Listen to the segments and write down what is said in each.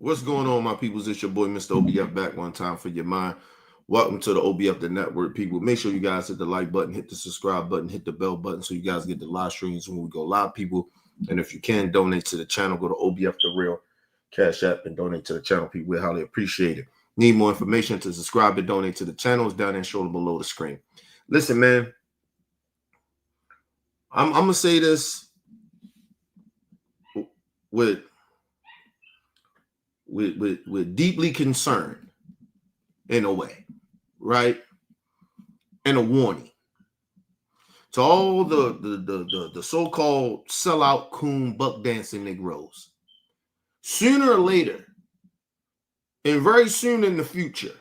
What's going on, my peoples? It's your boy, Mr. OBF, back one time for your mind. Welcome to the OBF, the network, people. Make sure you guys hit the like button, hit the subscribe button, hit the bell button so you guys get the live streams when we go live, people. And if you can, donate to the channel. Go to OBF The Real Cash App and donate to the channel, people. We highly appreciate it. Need more information to subscribe and donate to the channel? It's down there, shoulder below the screen. Listen, man, I'm going to say this with deeply concerned in a way, right? And a warning to all the so-called sellout coon buck dancing Negroes. Sooner or later, and very soon in the future,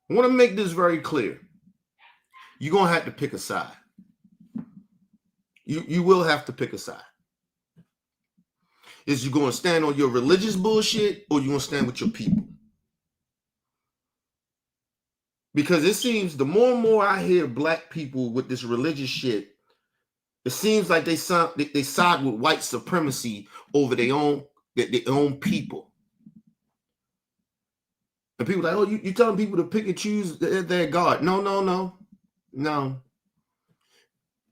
I want to make this very clear. You're going to have to pick a side. You will have to pick a side. Is you going to stand on your religious bullshit or you going to stand with your people? Because it seems the more and more I hear black people with this religious shit, it seems like they side with white supremacy over their own people. And people are like, oh, you telling people to pick and choose their God. No.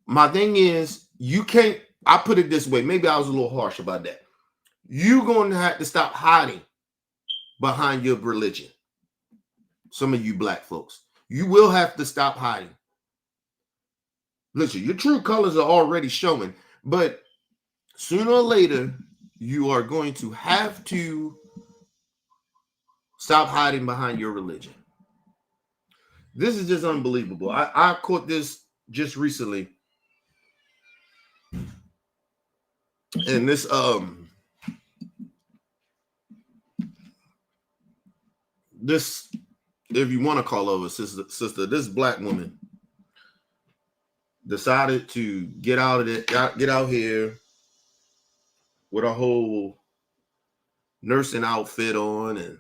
My thing is, you can't, I put it this way, maybe I was a little harsh about that. You're going to have to stop hiding behind your religion. Some of you black folks, you will have to stop hiding. Listen, your true colors are already showing, but sooner or later, you are going to have to stop hiding behind your religion. This is just unbelievable. I caught this just recently. And this, if you want to call her a sister, this black woman decided to get out here with a whole nursing outfit on, and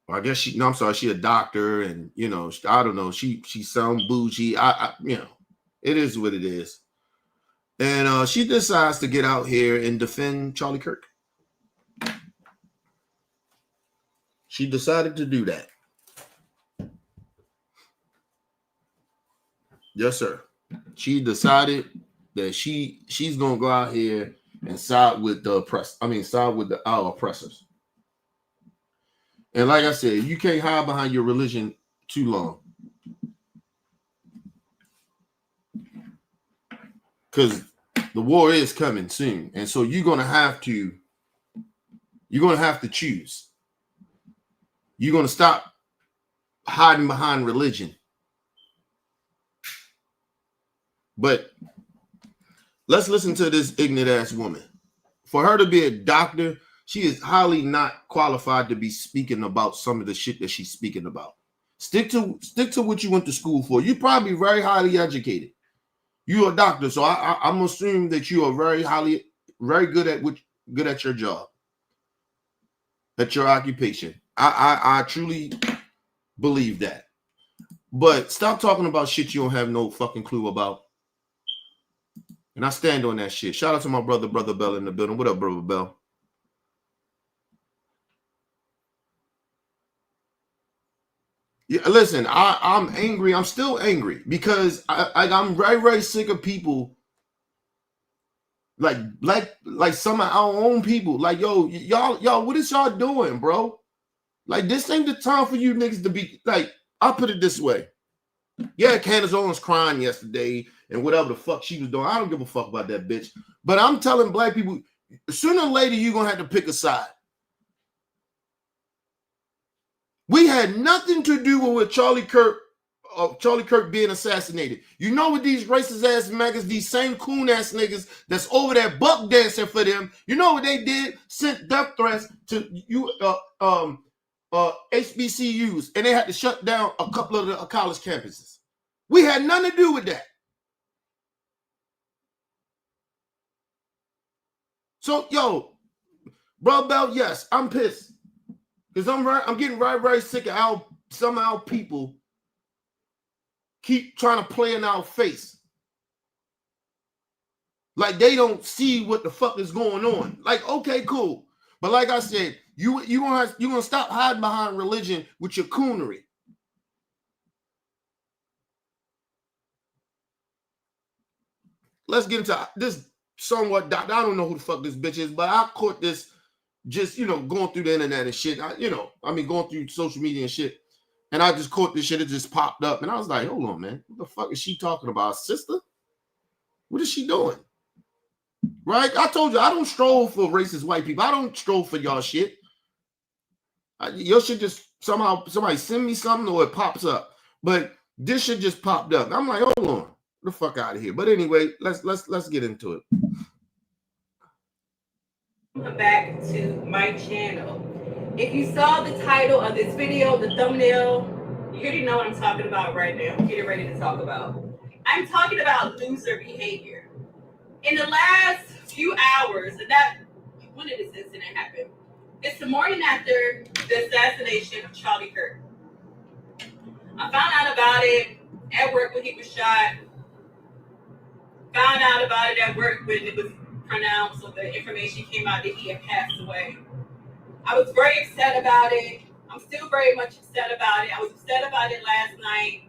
I guess she a doctor, and I don't know, she sound bougie. It is what it is. And she decides to get out here and defend Charlie Kirk. She decided to do that. Yes, sir. She decided that she's gonna go out here and side with our oppressors. And like I said, you can't hide behind your religion too long, because the war is coming soon, and so you're gonna have to choose. You're going to stop hiding behind religion. But let's listen to this ignorant ass woman. For her to be a doctor, she is highly not qualified to be speaking about some of the shit that she's speaking about. Stick to what you went to school for. You're probably very highly educated. You're a doctor, so I'm assuming that you are very good at your job, at your occupation. I truly believe that. But stop talking about shit you don't have no fucking clue about. And I stand on that shit. Shout out to my brother Bell in the building. What up, Brother Bell? Yeah, listen, I'm angry. I'm still angry because I'm very, very sick of people like some of our own people. Like, yo, y'all, what is y'all doing, bro? Like, this ain't the time for you niggas to be like, I'll put it this way. Yeah, Candace Owens crying yesterday and whatever the fuck she was doing. I don't give a fuck about that bitch. But I'm telling black people, sooner or later, you're going to have to pick a side. We had nothing to do with Charlie Kirk being assassinated. You know what these racist ass maggots, these same coon ass niggas that's over there buck dancing for them, you know what they did? Sent death threats to you, HBCUs, and they had to shut down a couple of the college campuses. We had nothing to do with that. So, yo, Bro Bell, yes, I'm pissed because I'm getting very, very sick of how some of our people keep trying to play in our face. Like they don't see what the fuck is going on. Like, okay, cool. But like I said, you're gonna stop hiding behind religion with your coonery. Let's get into this somewhat. I don't know who the fuck this bitch is, but I caught this just, going through the internet and shit. Going through social media and shit. And I just caught this shit. It just popped up. And I was like, hold on, man. What the fuck is she talking about? Sister? What is she doing? Right? I told you, I don't stroll for racist white people. I don't stroll for y'all shit. Your shit just somehow, somebody send me something or it pops up. But this shit just popped up. I'm like, hold on. Get the fuck out of here. But anyway, let's get into it. Back to my channel. If you saw the title of this video, the thumbnail, you already know what I'm talking about right now. I'm getting ready to talk about. I'm talking about loser behavior. In the last few hours, when did this incident happen? It's the morning after the assassination of Charlie Kirk. I found out about it at work when he was shot. Found out about it at work when it was pronounced, so the information came out that he had passed away. I was very upset about it. I'm still very much upset about it. I was upset about it last night,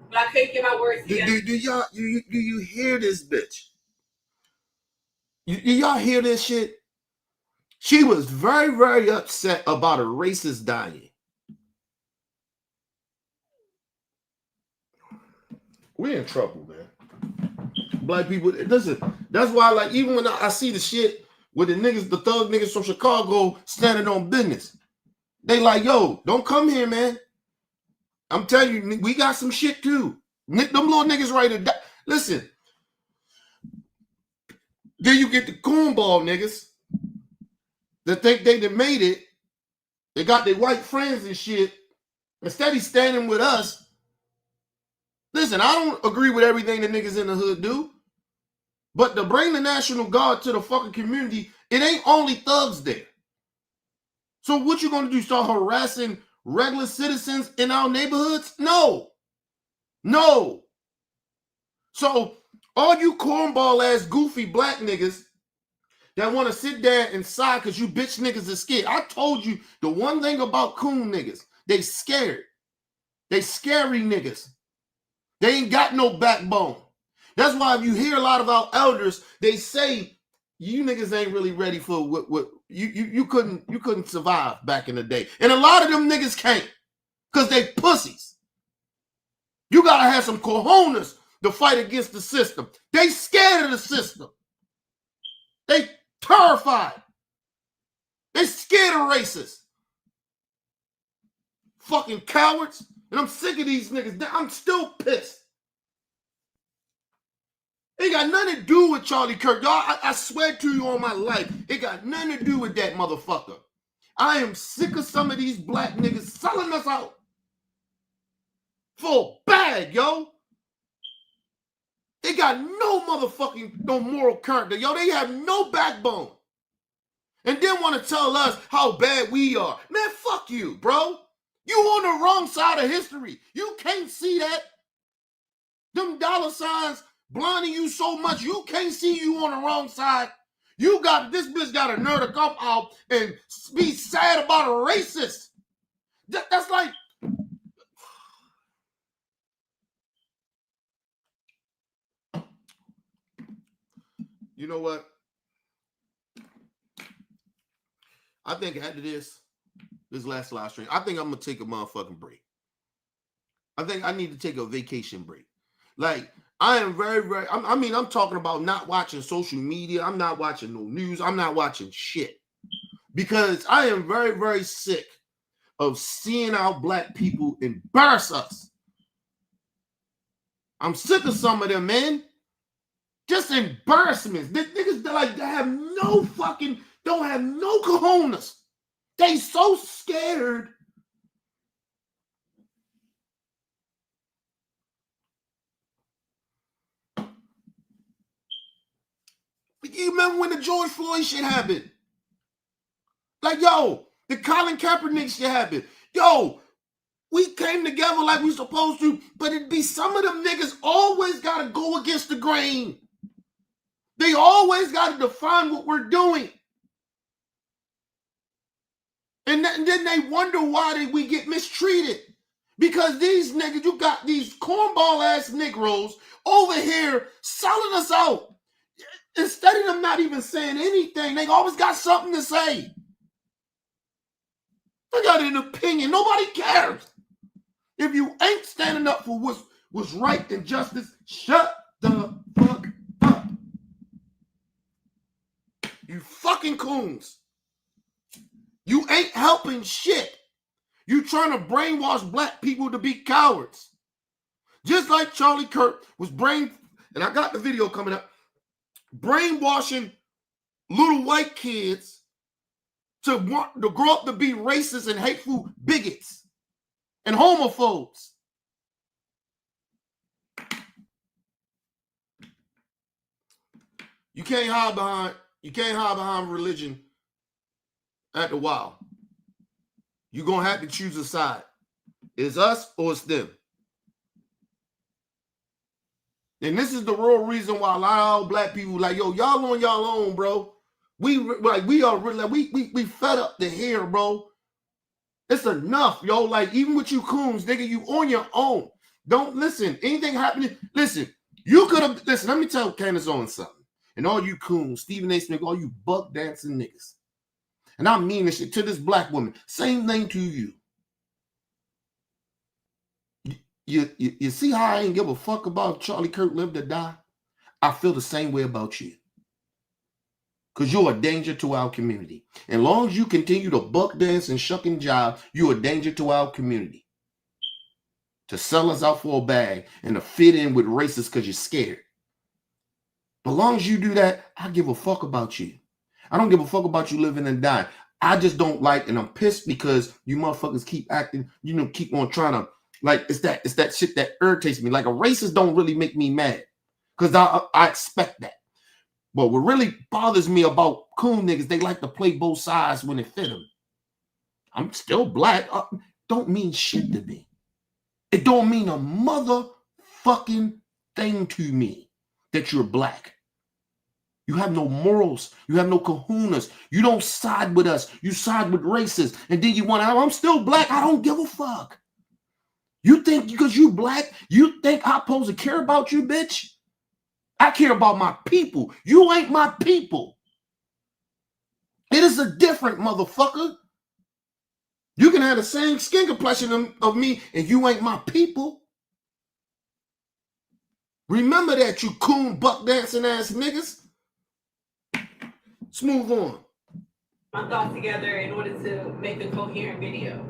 but I couldn't get my words together. Do you hear this bitch? Do y'all hear this shit? She was very, very upset about a racist dying. We're in trouble, man. Black people, listen, that's why, like, even when I see the shit with the thug niggas from Chicago standing on business, they like, yo, don't come here, man. I'm telling you, we got some shit too. Them little niggas ready to die. Listen, then you get the cornball niggas that think they done made it. They got their white friends and shit. Instead of standing with us. Listen, I don't agree with everything the niggas in the hood do. But to bring the National Guard to the fucking community, it ain't only thugs there. So what you gonna do? Start harassing regular citizens in our neighborhoods? No. So all you cornball ass goofy black niggas that want to sit there and sigh because you bitch niggas are scared. I told you the one thing about Coon niggas, they scared. They scary niggas. They ain't got no backbone. That's why if you hear a lot of our elders, they say you niggas ain't really ready for what you couldn't survive back in the day. And a lot of them niggas can't because they pussies. You gotta have some cojones to fight against the system. They scared of the system. They terrified. They scared of racists. Fucking cowards. And I'm sick of these niggas. I'm still pissed. It got nothing to do with Charlie Kirk. Y'all, I swear to you on my life, it got nothing to do with that motherfucker. I am sick of some of these black niggas selling us out for a bag, yo. They got no moral character, yo. They have no backbone. And then want to tell us how bad we are. Man, fuck you, bro. You on the wrong side of history. You can't see that. Them dollar signs blinding you so much, you can't see you on the wrong side. This bitch got a nerve to come out and be sad about a racist. That's like, you know what? I think after this last live stream, I think I'm going to take a motherfucking break. I think I need to take a vacation break. Like, I am very, I'm talking about not watching social media. I'm not watching no news. I'm not watching shit. Because I am very, very sick of seeing our black people embarrass us. I'm sick of some of them, man. Just embarrassments. Niggas that have no fucking, don't have no cojones. They so scared. You remember when the George Floyd shit happened? Like, yo, the Colin Kaepernick shit happened. Yo, we came together like we supposed to, but it be some of them niggas always got to go against the grain. They always got to define what we're doing. And then they wonder why we get mistreated. Because these niggas, you got these cornball ass Negroes over here selling us out. Instead of them not even saying anything, they always got something to say. They got an opinion. Nobody cares. If you ain't standing up for what's right and justice, shut the fuck up. You fucking coons. You ain't helping shit. You trying to brainwash black people to be cowards. Just like Charlie Kirk was and I got the video coming up, brainwashing little white kids to want to grow up to be racist and hateful bigots and homophobes. You can't hide behind religion at the wild. You're gonna have to choose a side. It's us or it's them. And this is the real reason why a lot of black people like, yo, y'all on y'all own, bro. We fed up to here, bro. It's enough, yo. Like, even with you coons, nigga, you on your own. Don't listen. Anything happening, listen. You could have, listen, let me tell Candace on something. And all you coons, Stephen A. Smith, all you buck dancing niggas. And I mean this shit to this black woman. Same thing to you. You see how I ain't give a fuck about Charlie Kirk live to die? I feel the same way about you. Because you're a danger to our community. And as long as you continue to buck dance and shuck and jive, you're a danger to our community. To sell us out for a bag and to fit in with racists because you're scared. But as long as you do that, I give a fuck about you. I don't give a fuck about you living and dying. I just don't like, and I'm pissed because you motherfuckers keep acting, keep on trying to, like, it's that shit that irritates me. Like, a racist don't really make me mad because I expect that. But what really bothers me about coon niggas, they like to play both sides when it fit them. I'm still black. Don't mean shit to me. It don't mean a motherfucking thing to me that you're black. You have no morals. You have no kahunas. You don't side with us. You side with racists. And then you want to, I'm still black. I don't give a fuck. You think because you black, you think I'm supposed to care about you, bitch? I care about my people. You ain't my people. It is a different motherfucker. You can have the same skin complexion of me and you ain't my people. Remember that, you coon buck dancing ass niggas. Let's move on. My thoughts together in order to make a coherent video.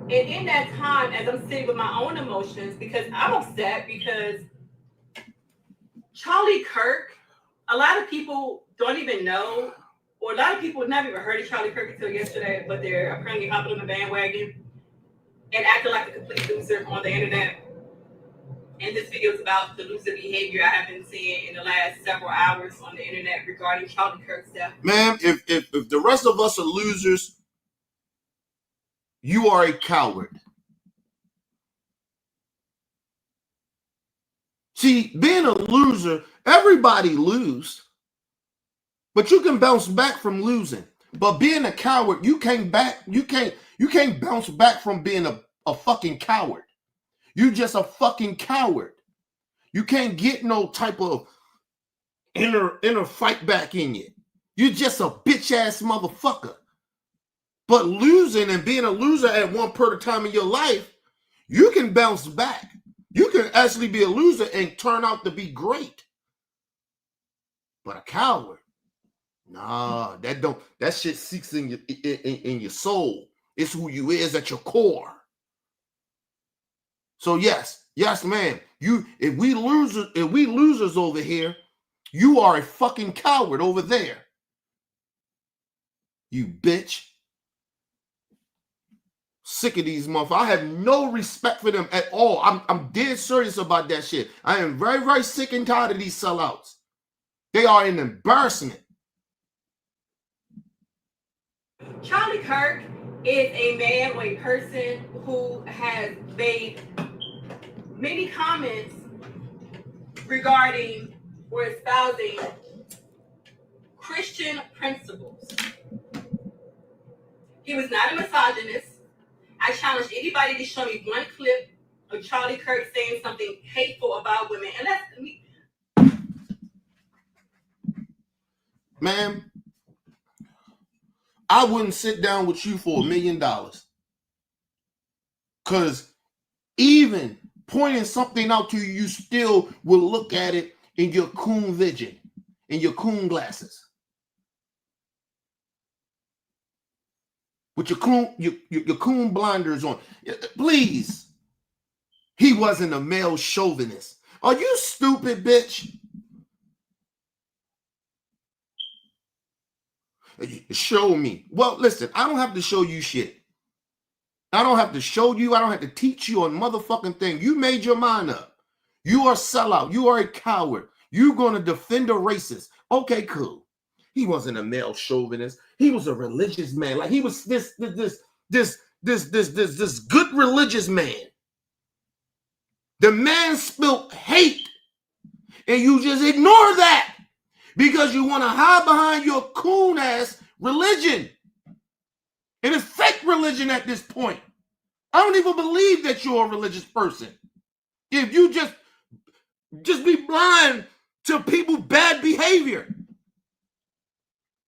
And in that time, as I'm sitting with my own emotions, because I'm upset because Charlie Kirk, a lot of people don't even know, or a lot of people never even heard of Charlie Kirk until yesterday, but they're apparently hopping on the bandwagon and acting like a complete loser on the internet. And this video is about the loser behavior I have been seeing in the last several hours on the internet regarding Charlie Kirk's death. Ma'am, if the rest of us are losers, you are a coward. See, being a loser, everybody lose, but you can bounce back from losing. But being a coward, you can't bounce back from being a fucking coward. You just a fucking coward. You can't get no type of inner fight back in you. You're just a bitch ass motherfucker. But losing and being a loser at one point of time in your life, you can bounce back. You can actually be a loser and turn out to be great. But a coward, nah, that shit seeks in your soul. It's who you is at your core. So yes, man. If we losers over here, you are a fucking coward over there. You bitch. Sick of these motherfuckers. I have no respect for them at all. I'm dead serious about that shit. I am very, very sick and tired of these sellouts. They are an embarrassment. Charlie Kirk is a man or a person who has made many comments regarding or espousing Christian principles. He was not a misogynist. I challenge anybody to show me one clip of Charlie Kirk saying something hateful about women. And that's me. Ma'am, I wouldn't sit down with you for $1 million. Because even pointing something out to you, you still will look at it in your Coon vision, in your Coon glasses. With your Coon blinders on. Please. He wasn't a male chauvinist. Are you stupid, bitch? Show me. Well, listen, I don't have to show you shit. I don't have to show you. I don't have to teach you a motherfucking thing. You made your mind up. You are a sellout. You are a coward. You're going to defend a racist. Okay, cool. He wasn't a male chauvinist. He was a religious man. Like he was this good religious man. The man spilt hate, and you just ignore that because you want to hide behind your coon ass religion. And it's fake religion at this point. I don't even believe that you're a religious person. If you just be blind to people's bad behavior.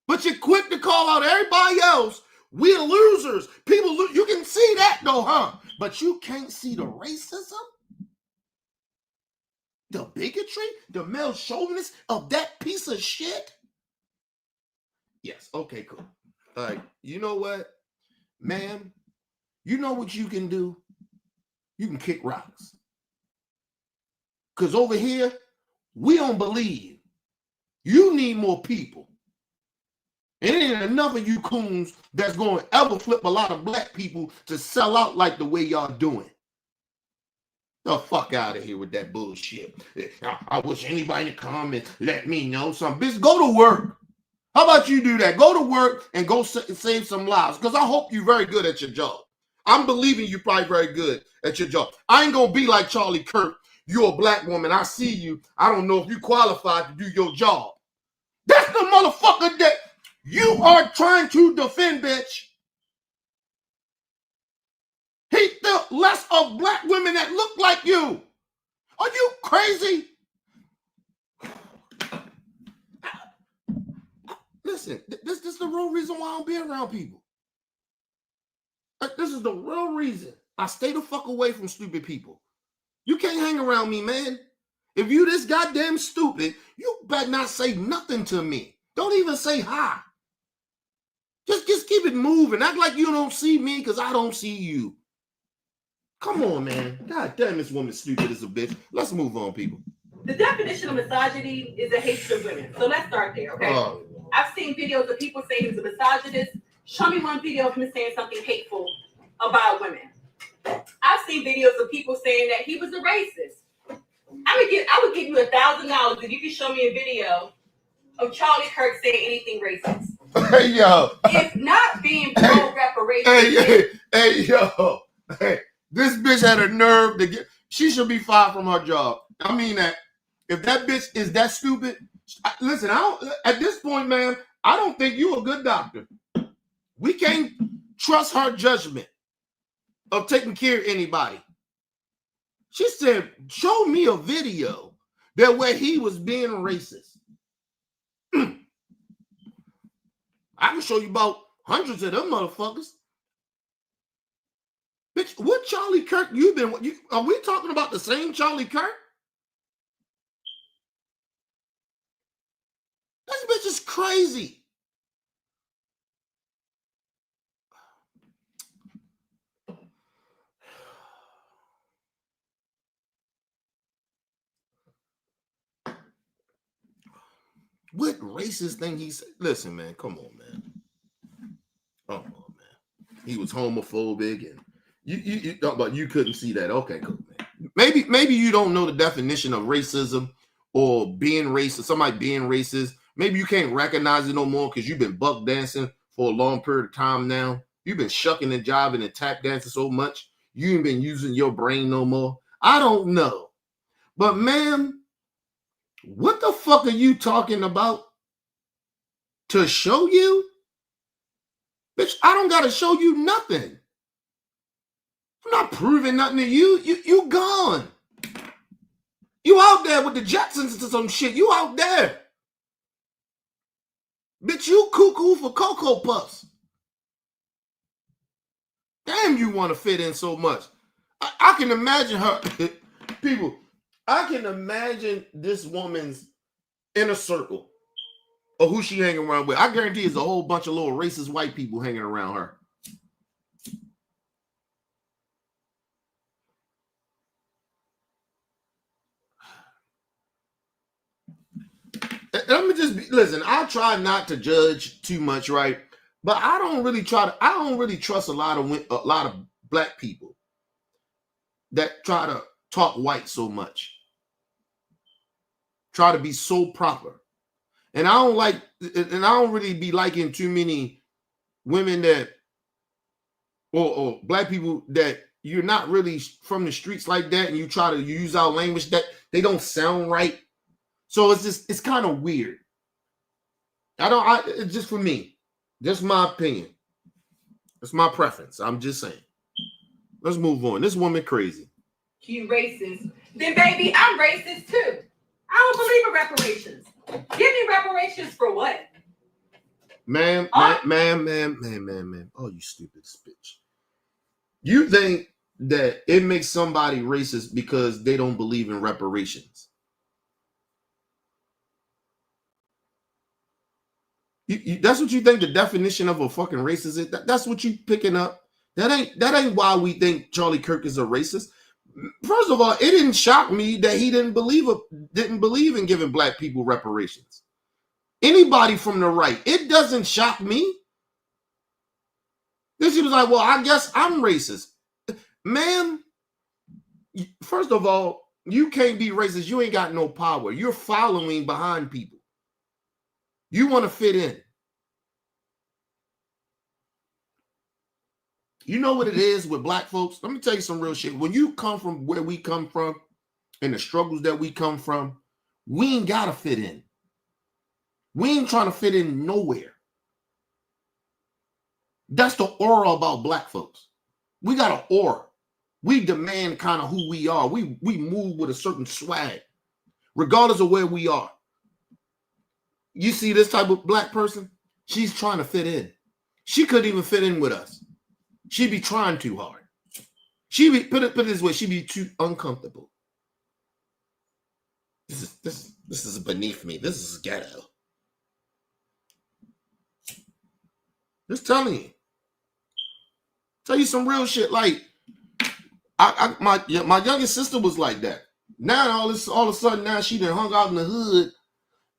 But you're quick to call out everybody else. We're losers. People, you can see that though, huh? But you can't see the racism, the bigotry, the male chauvinist of that piece of shit. Yes, okay, cool. All right, you know what, ma'am? You know what you can do? You can kick rocks. Because over here, we don't believe. You need more people. It ain't enough of you coons that's going to ever flip a lot of black people to sell out like the way y'all doing. The fuck out of here with that bullshit. I wish anybody to come and let me know something. Bitch, go to work. How about you do that? Go to work and go save some lives. Because I hope you're very good at your job. I'm believing you're probably very good at your job. I ain't going to be like Charlie Kirk. You're a black woman. I see you. I don't know if you qualified to do your job. That's the motherfucker that you are trying to defend, bitch. He thought less of black women that look like you. Are you crazy? Listen, this is the real reason why I don't be around people. This is the real reason. I stay the fuck away from stupid people. You can't hang around me, man. If you this goddamn stupid, you better not say nothing to me. Don't even say hi. Just keep it moving. Act like you don't see me because I don't see you. Come on, man. God damn, this woman's stupid as a bitch. Let's move on, people. The definition of misogyny is a hatred of women. So let's start there, okay? I've seen videos of people saying he's a misogynist. Show me one video of him saying something hateful about women. I've seen videos of people saying that he was a racist. I would give you $1,000 if you could show me a video of Charlie Kirk saying anything racist. Hey, yo. If not being pro reparations. Hey, yo. Hey, this bitch had a nerve to get. She should be fired from her job. I mean that. If that bitch is that stupid, listen. At this point, man, I don't think you're a good doctor. We can't trust her judgment of taking care of anybody. She said, "Show me a video that where he was being racist." I can show you about hundreds of them motherfuckers. Bitch, what Charlie Kirk you been? Are we talking about the same Charlie Kirk? This bitch is crazy. What racist thing he said? Listen, man, come on, man. Come on, man. He was homophobic, and you but you couldn't see that. Okay, cool, man. Maybe you don't know the definition of racism or being racist. Somebody being racist. Maybe you can't recognize it no more because you've been buck dancing for a long period of time now. You've been shucking and jiving and tap dancing so much you ain't been using your brain no more. I don't know, but ma'am, what the fuck are you talking about? To show you? Bitch, I don't got to show you nothing. I'm not proving nothing to you. You gone. You out there with the Jetsons or some shit. You out there. Bitch, you cuckoo for Cocoa Puffs. Damn, you want to fit in so much. I can imagine her. People, I can imagine this woman's inner circle of who she hanging around with. I guarantee it's a whole bunch of little racist white people hanging around her. Let me just listen. I try not to judge too much, right? But I don't really trust a lot of black people that try to talk white so much. Try to be so proper. And I don't really be liking too many women that or black people that you're not really from the streets like that, and you try to use our language that they don't sound right. So it's kind of weird. It's just for me. Just my opinion. It's my preference. I'm just saying. Let's move on. This woman crazy. You racist. Then baby, I'm racist too. I don't believe in reparations. Give me reparations for what? Ma'am. Oh, you stupid bitch. You think that it makes somebody racist because they don't believe in reparations? That's what you think the definition of a fucking racist is? That's what you picking up? That ain't why we think Charlie Kirk is a racist. First of all, it didn't shock me that he didn't believe in giving black people reparations. Anybody from the right, it doesn't shock me. Then she was like, well, I guess I'm racist. Ma'am, first of all, you can't be racist. You ain't got no power. You're following behind people. You want to fit in. You know what it is with black folks? Let me tell you some real shit. When you come from where we come from and the struggles that we come from, we ain't got to fit in. We ain't trying to fit in nowhere. That's the aura about black folks. We got an aura. We demand kind of who we are. We move with a certain swag, regardless of where we are. You see this type of black person? She's trying to fit in. She couldn't even fit in with us. She'd be trying too hard. Put it this way, she'd be too uncomfortable. This is beneath me. This is ghetto. Just telling you. Tell you some real shit. Like my youngest sister was like that. Now all of a sudden now she done hung out in the hood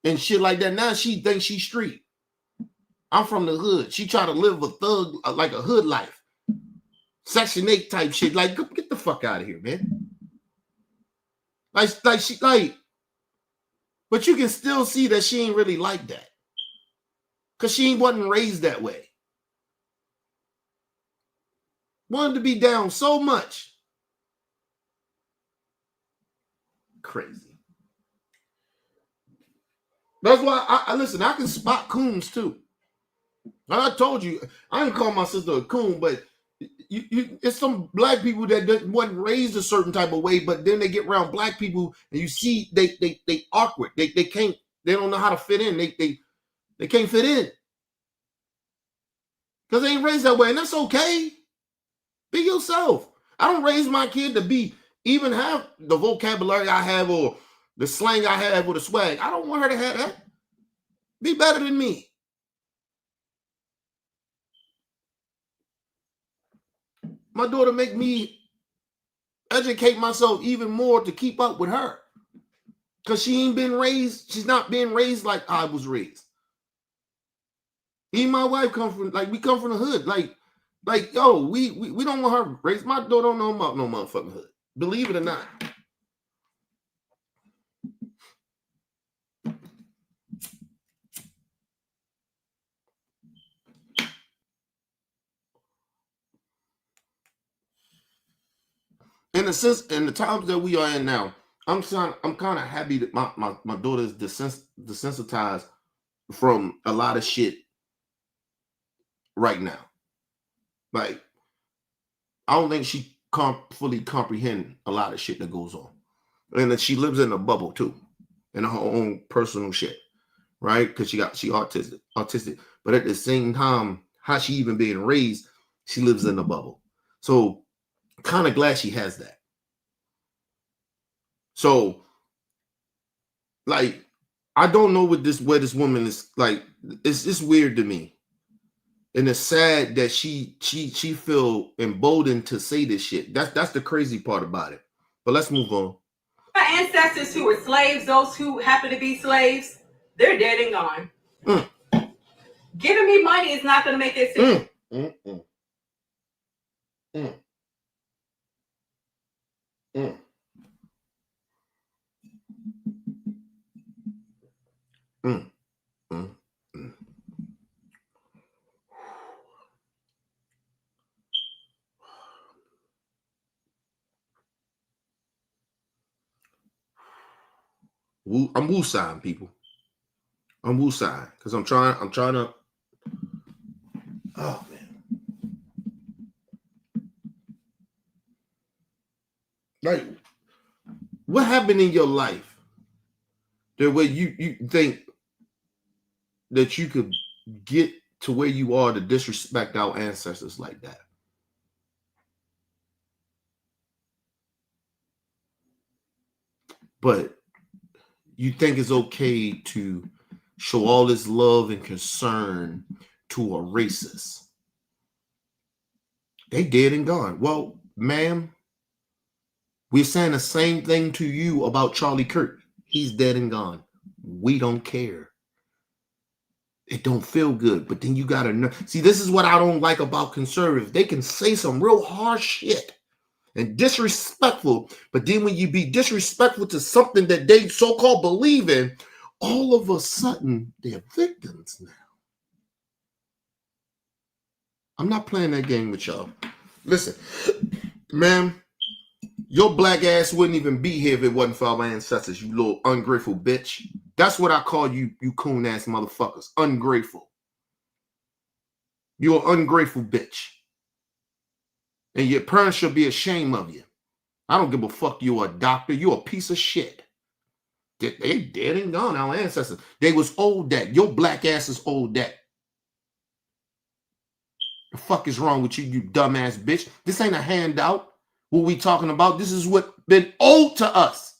and shit like that. Now she thinks she's street. I'm from the hood. She try to live a thug, like a hood life. Section 8 type shit. Like, get the fuck out of here, man. But you can still see that she ain't really like that. Because she wasn't raised that way. Wanted to be down so much. Crazy. That's why I listen, I can spot coons too. I told you, I didn't call my sister a coon, but it's some black people that wasn't raised a certain type of way, but then they get around black people and you see they awkward. They don't know how to fit in. They can't fit in. Because they ain't raised that way, and that's okay. Be yourself. I don't raise my kid to even have the vocabulary I have or the slang I have or the swag. I don't want her to have that. Be better than me. My daughter make me educate myself even more to keep up with her. Because she's not being raised like I was raised. Even my wife we come from the hood. Yo, we don't want her raised. My daughter don't know about no motherfucking hood. Believe it or not. In the times that we are in now, I'm kind of happy that my daughter is desensitized from a lot of shit right now. Like, I don't think she fully comprehend a lot of shit that goes on. And that she lives in a bubble too, in her own personal shit, right? Because she autistic. But at the same time, how she even being raised, she lives in a bubble. So kind of glad she has that. So, like, I don't know where this woman is. Like, it's weird to me. And it's sad that she feel emboldened to say this shit. That's the crazy part about it. But let's move on. My ancestors who were slaves, those who happen to be slaves, they're dead and gone. Giving me money is not going to make it sense. I'm woo-sign, people. I'm woo-sign because I'm trying to. Oh man, like, what happened in your life that way you think that you could get to where you are to disrespect our ancestors like that? But you think it's okay to show all this love and concern to a racist? They dead and gone. Well, ma'am, we're saying the same thing to you about Charlie Kirk. He's dead and gone. We don't care. It don't feel good. But then you gotta know. See, this is what I don't like about conservatives. They can say some real harsh shit and disrespectful, but then when you be disrespectful to something that they so-called believe in, all of a sudden they're victims now. I'm not playing that game with y'all. Listen, ma'am, your black ass wouldn't even be here if it wasn't for our ancestors, you little ungrateful bitch. That's what I call you, you coon ass motherfuckers. Ungrateful. You're an ungrateful bitch. And your parents should be ashamed of you. I don't give a fuck you're a doctor. You're a piece of shit. They dead and gone, our ancestors. They was old that. Your black ass is old that. The fuck is wrong with you, you dumbass bitch? This ain't a handout. What we talking about? This is what been owed to us.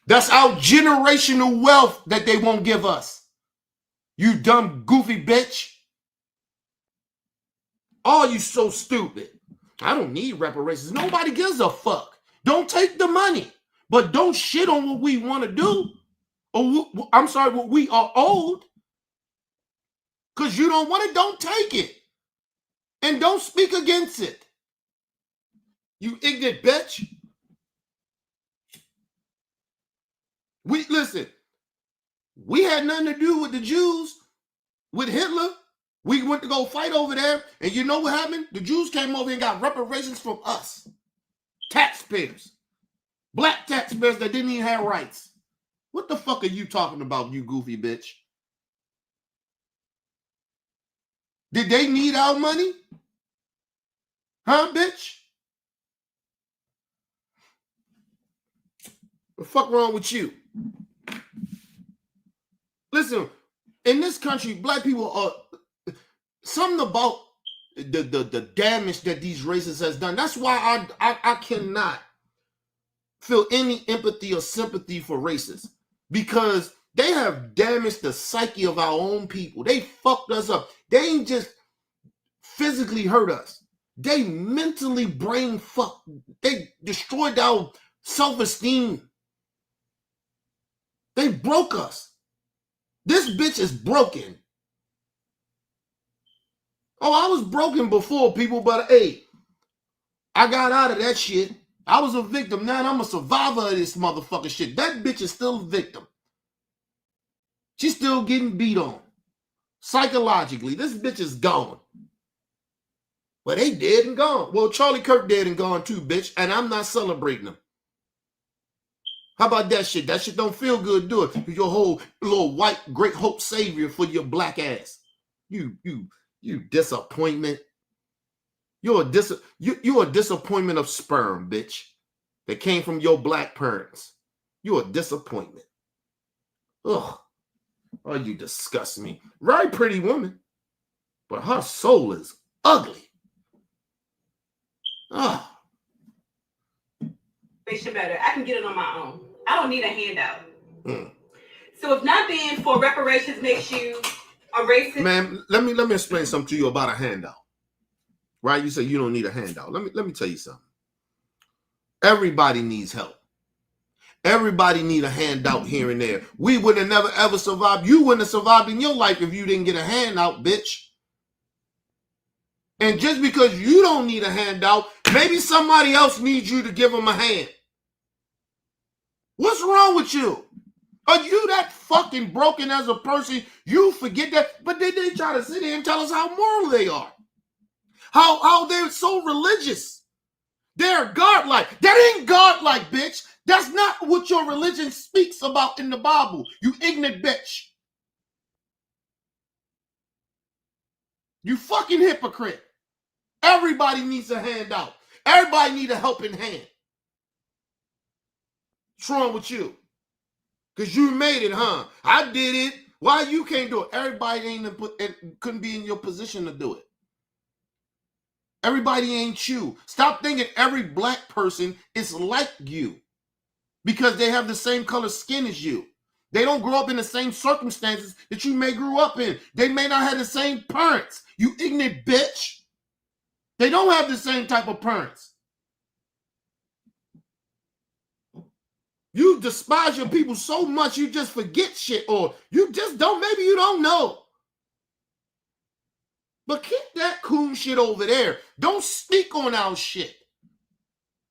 That's our generational wealth that they won't give us. You dumb, goofy bitch. Oh, you so stupid. I don't need reparations. Nobody gives a fuck. Don't take the money. But don't shit on what we want to do. Or I'm sorry, what we are owed. Because you don't want it, don't take it. And don't speak against it. You ignorant bitch. Listen, we had nothing to do with the Jews, with Hitler. We went to go fight over there, and you know what happened? The Jews came over and got reparations from us. Taxpayers. Black taxpayers that didn't even have rights. What the fuck are you talking about, you goofy bitch? Did they need our money? Huh, bitch? What the fuck wrong with you? Listen, in this country, black people are something about the damage that these racists has done. That's why I cannot feel any empathy or sympathy for racists, because they have damaged the psyche of our own people. They fucked us up. They ain't just physically hurt us. They mentally brain fucked. They destroyed our self-esteem. They broke us. This bitch is broken. Oh, I was broken before, people, but hey, I got out of that shit. I was a victim. Now I'm a survivor of this motherfucking shit. That bitch is still a victim. She's still getting beat on. Psychologically, this bitch is gone. But they dead and gone. Well, Charlie Kirk dead and gone too, bitch. And I'm not celebrating them. How about that shit? That shit don't feel good, do it? Your whole little white great hope savior for your black ass. You disappointment. You're a disappointment of sperm, bitch. That came from your black parents. You're a disappointment. Ugh. Oh, you disgust me. Very pretty woman, but her soul is ugly. Ugh. Should better. I can get it on my own. I don't need a handout. So if not being for reparations makes you a racist, man, let me explain something to you about a handout. Right? You say you don't need a handout. Let me tell you something. Everybody needs help. Everybody need a handout here and there. We would have never ever survived. You wouldn't have survived in your life if you didn't get a handout, bitch. And just because you don't need a handout, maybe somebody else needs you to give them a hand. What's wrong with you? Are you that fucking broken as a person? You forget that, but they try to sit here and tell us how moral they are. How they're so religious. They're godlike. That ain't godlike, bitch. That's not what your religion speaks about in the Bible, you ignorant bitch. You fucking hypocrite. Everybody needs a handout. Everybody needs a helping hand. What's wrong with you? Because you made it, huh? I did it. Why you can't do it? Everybody couldn't be in your position to do it. Everybody ain't you. Stop thinking every black person is like you because they have the same color skin as you. They don't grow up in the same circumstances that you may grow up in. They may not have the same parents. You ignorant bitch. They don't have the same type of parents. You despise your people so much you just forget shit, or you just don't, maybe you don't know. But keep that coon shit over there. Don't speak on our shit.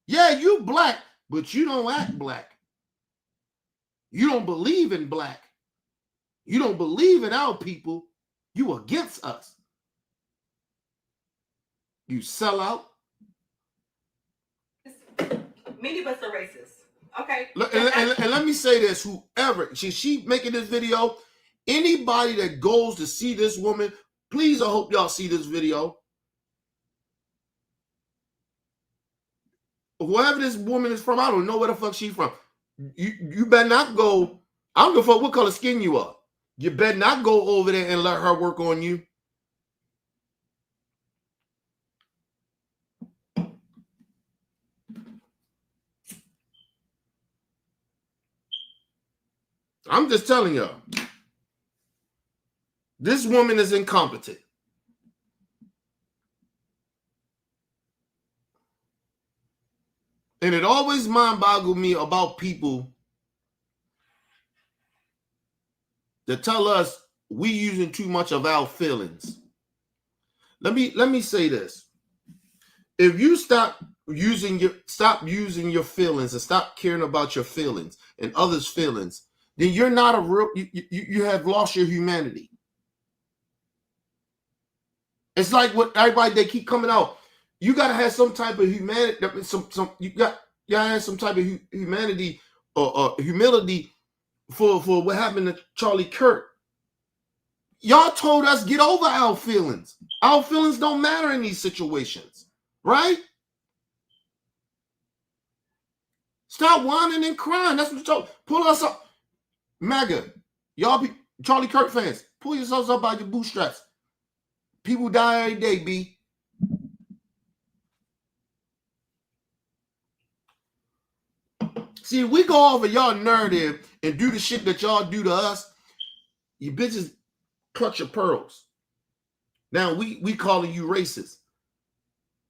Yeah, you black, but you don't act black. You don't believe in black. You don't believe in our people. You against us. You sell out. many of us are racist. Okay. And let me say this: whoever she making this video, anybody that goes to see this woman, please, I hope y'all see this video. Wherever this woman is from, I don't know where the fuck she's from. You better not go. I don't give a fuck what color skin you are. You better not go over there and let her work on you. I'm just telling y'all. This woman is incompetent. And it always mind boggled me about people that tell us we using too much of our feelings. Let me say this. If you stop using your feelings and stop caring about your feelings and others' feelings, then you're not a real, you have lost your humanity. It's like what everybody, they keep coming out. You gotta have some type of humanity. You gotta have some type of humanity or humility for what happened to Charlie Kirk. Y'all told us get over our feelings. Our feelings don't matter in these situations, right? Stop whining and crying. That's what y'all pull us up. MAGA, y'all be Charlie Kirk fans, pull yourselves up by your bootstraps. People die every day, B. See, if we go off of y'all narrative and do the shit that y'all do to us, you bitches clutch your pearls. Now we calling you racist.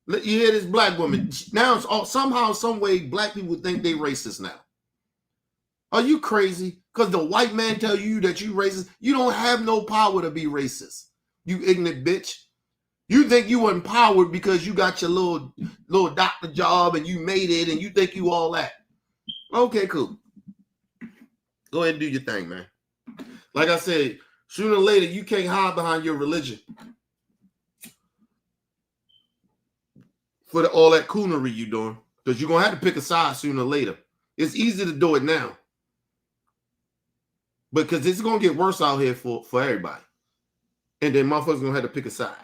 You hear this black woman. Now it's all, somehow, some way, black people think they racist now. Are you crazy? Because the white man tell you that you racist. You don't have no power to be racist. You ignorant bitch. You think you were empowered because you got your little doctor job and you made it and you think you all that. Okay, cool. Go ahead and do your thing, man. Like I said, sooner or later, you can't hide behind your religion for all that coonery you doing, because you're going to have to pick a side sooner or later. It's easy to do it now. Because it's gonna get worse out here for everybody. And then motherfuckers gonna have to pick a side.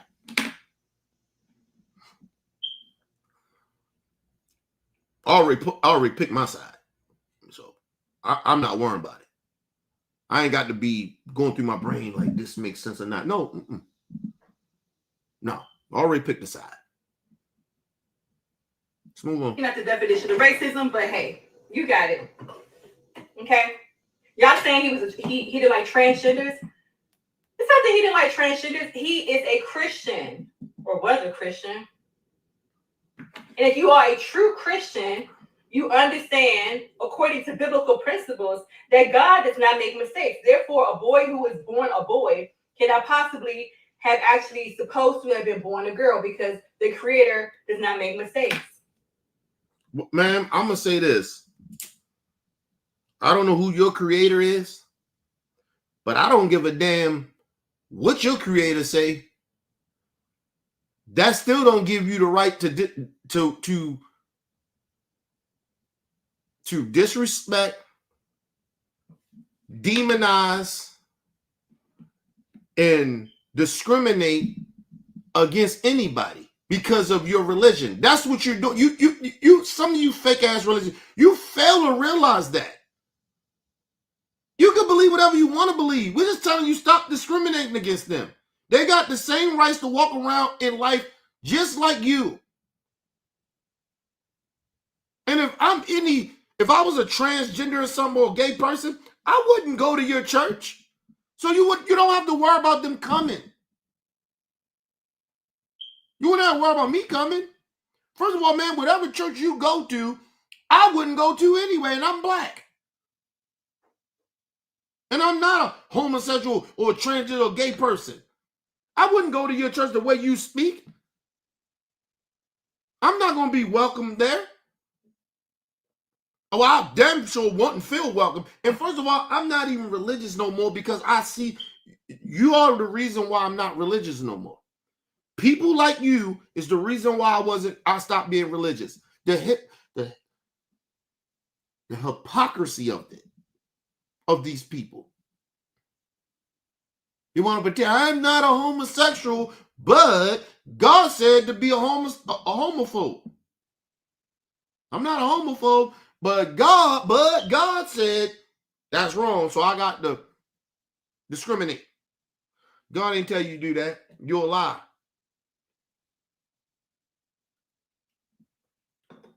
I already picked my side. So I'm not worrying about it. I ain't got to be going through my brain like this makes sense or not. No. No. I already picked the side. Let's move on. Not the definition of racism, but hey, you got it. Okay? Y'all saying he didn't like transgenders? It's not that he didn't like transgenders. He is a Christian, or was a Christian. And if you are a true Christian, you understand, according to biblical principles, that God does not make mistakes. Therefore, a boy who is born a boy cannot possibly have actually supposed to have been born a girl, because the Creator does not make mistakes. Ma'am, I'm going to say this. I don't know who your Creator is, but I don't give a damn what your Creator say. That still don't give you the right to disrespect, demonize, and discriminate against anybody because of your religion. That's what you're doing. You some of you fake ass religion, you fail to realize that. You can believe whatever you want to believe. We're just telling you stop discriminating against them. They got the same rights to walk around in life just like you. And if I was a transgender or something, or a gay person, I wouldn't go to your church. So you don't have to worry about them coming. You wouldn't have to worry about me coming. First of all, man, whatever church you go to, I wouldn't go to anyway, and I'm black. And I'm not a homosexual or a transgender or gay person. I wouldn't go to your church the way you speak. I'm not going to be welcome there. Oh, I damn sure want and feel welcome. And first of all, I'm not even religious no more, because I see you are the reason why I'm not religious no more. People like you is the reason why I stopped being religious. The hypocrisy of these people. You want to pretend I'm not a homosexual, but God said to be a homophobe. I'm not a homophobe, but God said that's wrong, so I got to discriminate. God didn't tell you to do that. You're a lie.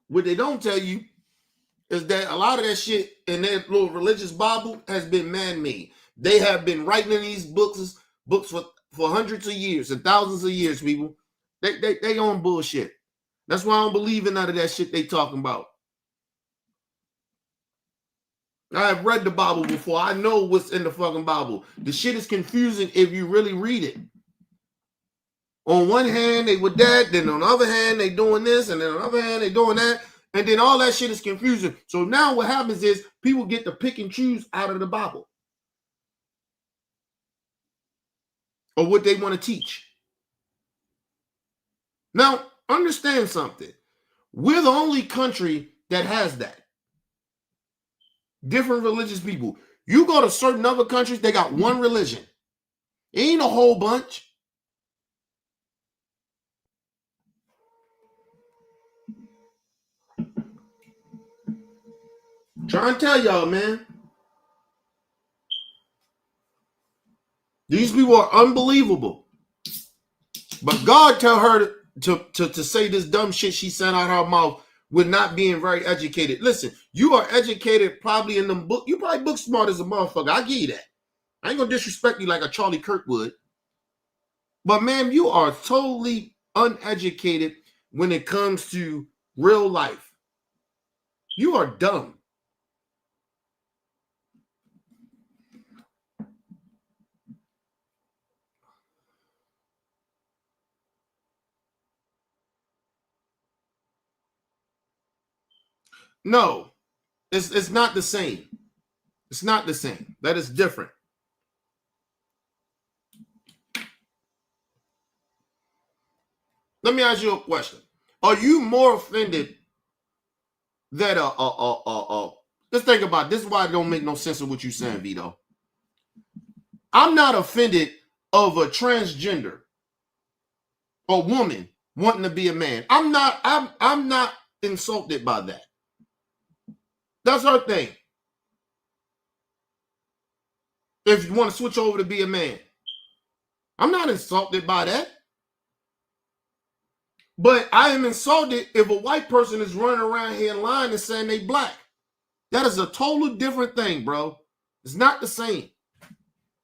What they don't tell you is that a lot of that shit in their little religious Bible has been man-made. They have been writing in these books for hundreds of years and thousands of years, people. They own bullshit. That's why I don't believe in none of that shit they talking about. I have read the Bible before. I know what's in the fucking Bible. The shit is confusing if you really read it. On one hand, they with that, then on the other hand, they doing this, and then on the other hand, they doing that, and then all that shit is confusing. So now what happens is people get to pick and choose out of the Bible or what they want to teach. Now, understand something. We're the only country that has that. Different religious people. You go to certain other countries, they got one religion. It ain't a whole bunch. Trying to tell y'all, man. These people are unbelievable. But God tell her to say this dumb shit she sent out her mouth with not being very educated. Listen, you are educated probably in them book. You probably book smart as a motherfucker. I give you that. I ain't gonna disrespect you like a Charlie Kirk would. But man, you are totally uneducated when it comes to real life. You are dumb. No, it's not the same. It's not the same. That is different. Let me ask you a question. Are you more offended that Let's think about it. This is why it don't make no sense of what you're saying, Vito. I'm not offended of a transgender or woman wanting to be a man. I'm not insulted by that. That's her thing. If you want to switch over to be a man, I'm not insulted by that. But I am insulted if a white person is running around here lying and saying they black. That is a totally different thing, bro. It's not the same.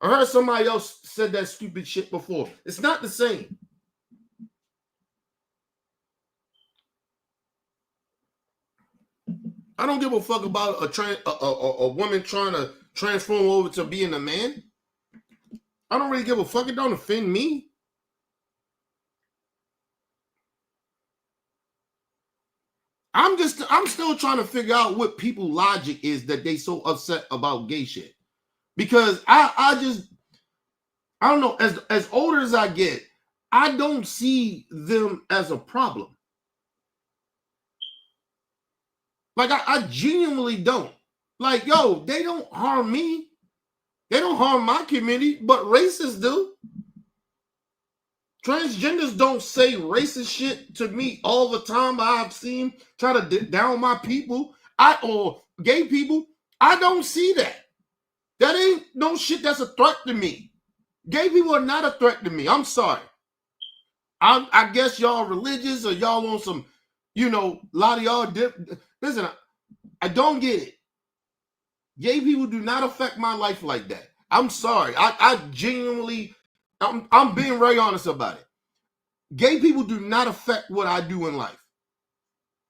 I heard somebody else said that stupid shit before. It's not the same. I don't give a fuck about a woman trying to transform over to being a man. I don't really give a fuck. It don't offend me. I'm still trying to figure out what people's logic is that they so upset about gay shit. Because I don't know, as older as I get, I don't see them as a problem. Like, I genuinely don't. Like, yo, they don't harm me. They don't harm my community, but racists do. Transgenders don't say racist shit to me all the time. I've seen try to down my people, or gay people. I don't see that. That ain't no shit that's a threat to me. Gay people are not a threat to me. I'm sorry. I guess y'all religious or y'all on some, a lot of y'all listen, I don't get it. Gay people do not affect my life like that. I'm sorry. I genuinely, I'm being very honest about it. Gay people do not affect what I do in life.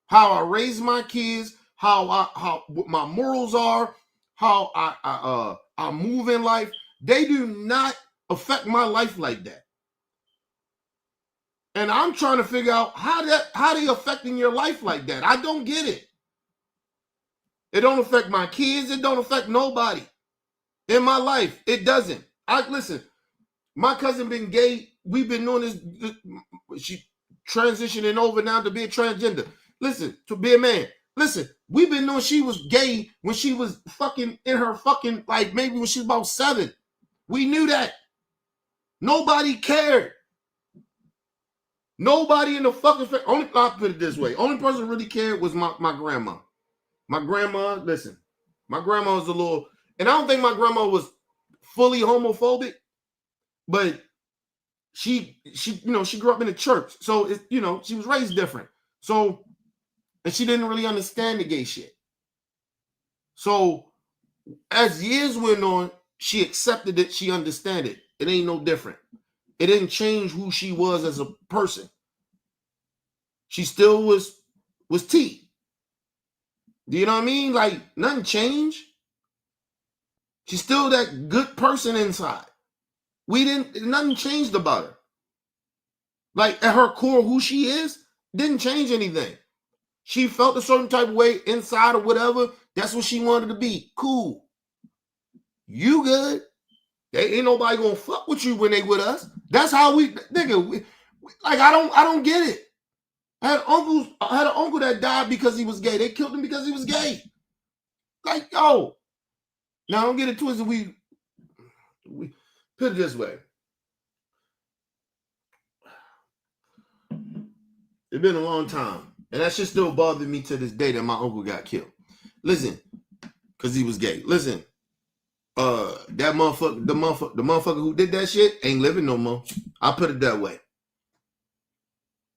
How I raise my kids, how what my morals are, how I move in life. They do not affect my life like that. And I'm trying to figure out how they affecting your life like that. I don't get it. It don't affect my kids. It don't affect nobody in my life. It doesn't. Listen, my cousin been gay. We've been doing this. She transitioning over now to be a transgender. Listen, to be a man. Listen, we've been knowing she was gay when she was fucking in her fucking, like maybe when she was about 7. We knew that. Nobody cared. Nobody in the fucking only, I'll put it this way. Only person who really cared was my grandma. My grandma, listen, my grandma was a little, and I don't think my grandma was fully homophobic, but she grew up in the church. So she was raised different. So, and she didn't really understand the gay shit. So as years went on, she accepted it, she understood it. It ain't no different. It didn't change who she was as a person. She still was T. Do you know what I mean? Like, nothing changed. She's still that good person inside. Nothing changed about her. Like, at her core, who she is, didn't change anything. She felt a certain type of way inside or whatever. That's what she wanted to be. Cool. You good. They ain't nobody gonna fuck with you when they with us. That's how nigga, like, I don't get it. I had an uncle that died because he was gay. They killed him because he was gay. Like, yo. Now, don't get it twisted. We put it this way. It's been a long time. And that shit still bothered me to this day that my uncle got killed. Listen, because he was gay. Listen, that motherfucker, the motherfucker who did that shit ain't living no more. I put it that way.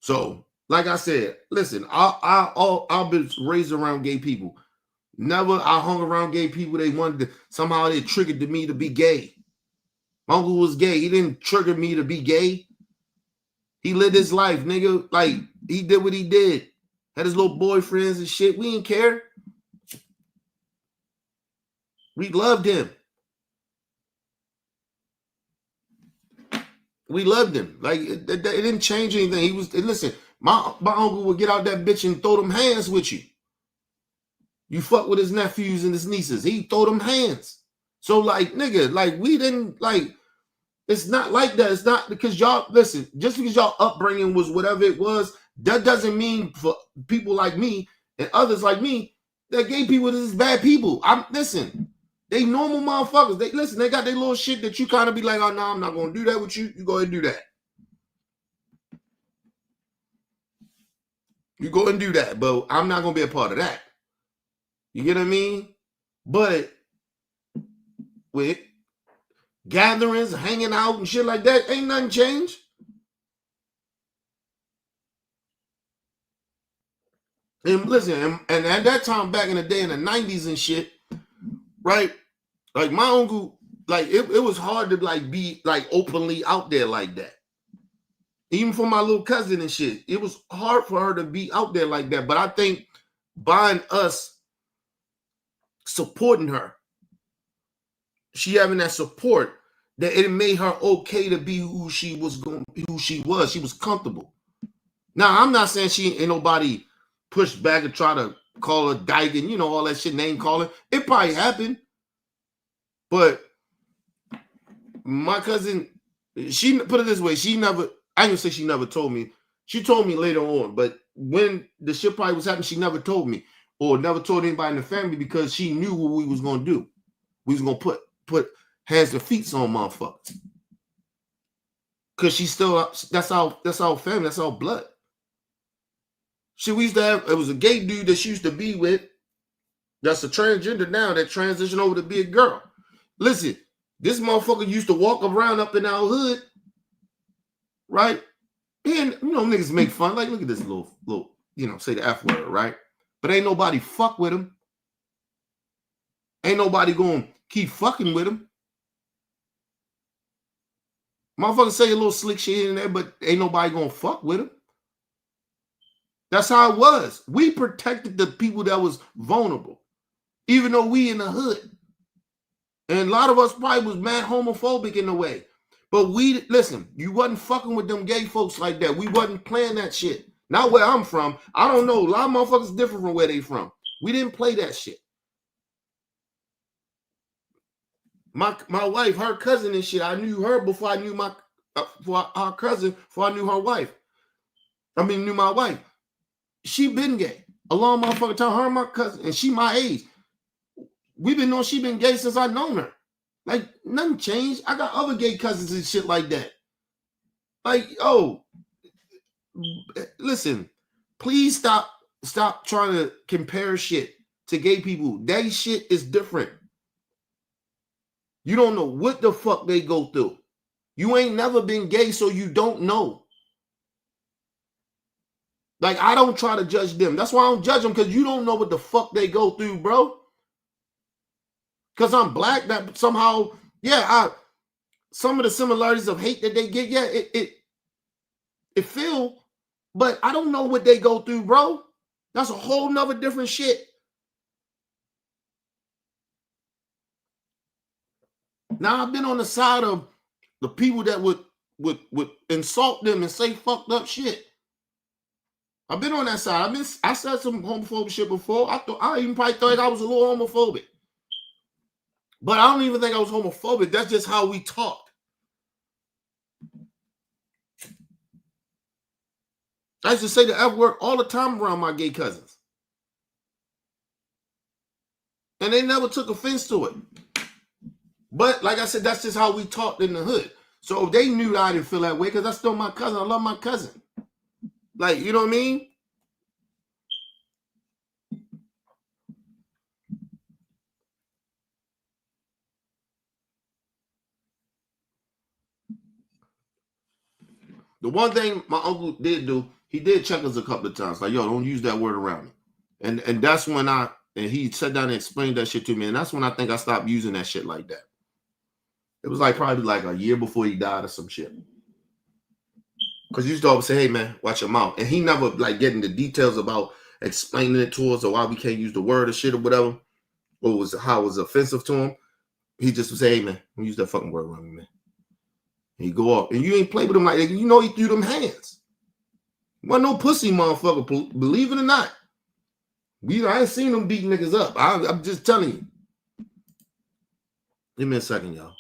So, like I said, listen, I've been raised around gay people. Never I hung around gay people. They wanted to, somehow they triggered me to be gay. My uncle was gay. He didn't trigger me to be gay. He lived his life, nigga. Like, he did what he did. Had his little boyfriends and shit. We didn't care. We loved him. We loved him. Like, it didn't change anything. Listen, my uncle would get out that bitch and throw them hands with you. You fuck with his nephews and his nieces. He throw them hands. So, like, nigga, like, we didn't, like, it's not like that. It's not because y'all, listen, just because y'all upbringing was whatever it was, that doesn't mean for people like me and others like me, that gay people is bad people. Listen, they normal motherfuckers. They got their little shit that you kind of be like, oh no, I'm not gonna do that with you. You go ahead and do that. You go and do that, but I'm not gonna be a part of that. You get what I mean? But with gatherings, hanging out and shit like that, ain't nothing changed. And listen, and at that time back in the day in the 90s and shit, right? Like my uncle, like it was hard to like be like openly out there like that. Even for my little cousin and shit, it was hard for her to be out there like that. But I think by us supporting her, she having that support, that it made her okay to be who she was. She was comfortable. Now I'm not saying she ain't nobody pushed back and try to call her dyke and you know all that shit, name calling. It probably happened, but my cousin, she put it this way, she never. I ain't gonna say she never told me. She told me later on, but when the shit probably was happening, she never told me or never told anybody in the family because she knew what we was gonna do. We was gonna put hands and feet on motherfuckers. Cause she's still that's our family, that's our blood. Shit, we used to have, it was a gay dude that she used to be with. That's a transgender now that transitioned over to be a girl. Listen, this motherfucker used to walk around up in our hood, right? And you know, niggas make fun. Like, look at this little, you know, say the F word, right? But ain't nobody fuck with him. Ain't nobody gonna keep fucking with him. Motherfucker say a little slick shit in there, but ain't nobody gonna fuck with him. That's how it was. We protected the people that was vulnerable, even though we in the hood. And a lot of us probably was mad homophobic in a way. But we, listen, you wasn't fucking with them gay folks like that. We wasn't playing that shit. Not where I'm from. I don't know. A lot of motherfuckers different from where they from. We didn't play that shit. My wife, her cousin and shit, I knew her before I knew our cousin, before I knew her wife. Knew my wife. She been gay. A long motherfucker time, her and my cousin, and she my age. We've been knowing she been gay since I known her. Like, nothing changed. I got other gay cousins and shit like that. Like, oh, listen, please stop trying to compare shit to gay people. That shit is different. You don't know what the fuck they go through. You ain't never been gay, so you don't know. Like, I don't try to judge them. That's why I don't judge them, because you don't know what the fuck they go through, bro. Because I'm black, that somehow, yeah, some of the similarities of hate that they get, yeah, it feel, but I don't know what they go through, bro. That's a whole nother different shit. Now I've been on the side of the people that would insult them and say fucked up shit. I've been on that side. I said some homophobic shit before. I even probably thought I was a little homophobic. But I don't even think I was homophobic. That's just how we talked. I used to say the F word all the time around my gay cousins. And they never took offense to it. But like I said, that's just how we talked in the hood. So they knew that I didn't feel that way because that's still my cousin. I love my cousin. Like, you know what I mean? The one thing my uncle did do, he did check us a couple of times. Like, yo, don't use that word around me. And that's when he sat down and explained that shit to me. And that's when I think I stopped using that shit like that. It was like probably like a year before he died or some shit. Because he used to always say, hey, man, watch your mouth. And he never like getting the details about explaining it to us or why we can't use the word or shit or whatever. Or how it was offensive to him. He just would say, hey, man, don't use that fucking word around me, man. And he go off. And you ain't play with him like that. You know he threw them hands. Wasn't no pussy motherfucker, believe it or not. I ain't seen them beat niggas up. I'm just telling you. Give me a second, y'all.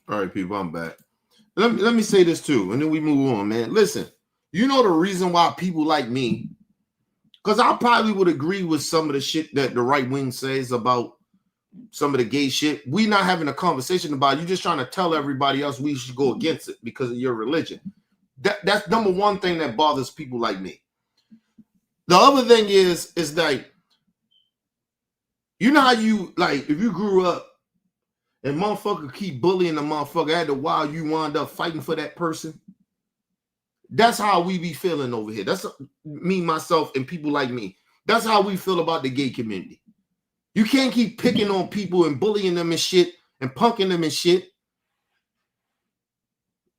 All right, people, I'm back. Let me say this too, and then we move on, man. Listen, you know the reason why people like me, because I probably would agree with some of the shit that the right wing says about some of the gay shit. We not having a conversation about it. You just trying to tell everybody else we should go against it because of your religion. That's number one thing that bothers people like me. The other thing is that you know how you like if you grew up and motherfucker keep bullying the motherfucker after a while you wind up fighting for that person. That's how we be feeling over here. That's me, myself, and people like me. That's how we feel about the gay community. You can't keep picking on people and bullying them and shit and punking them and shit.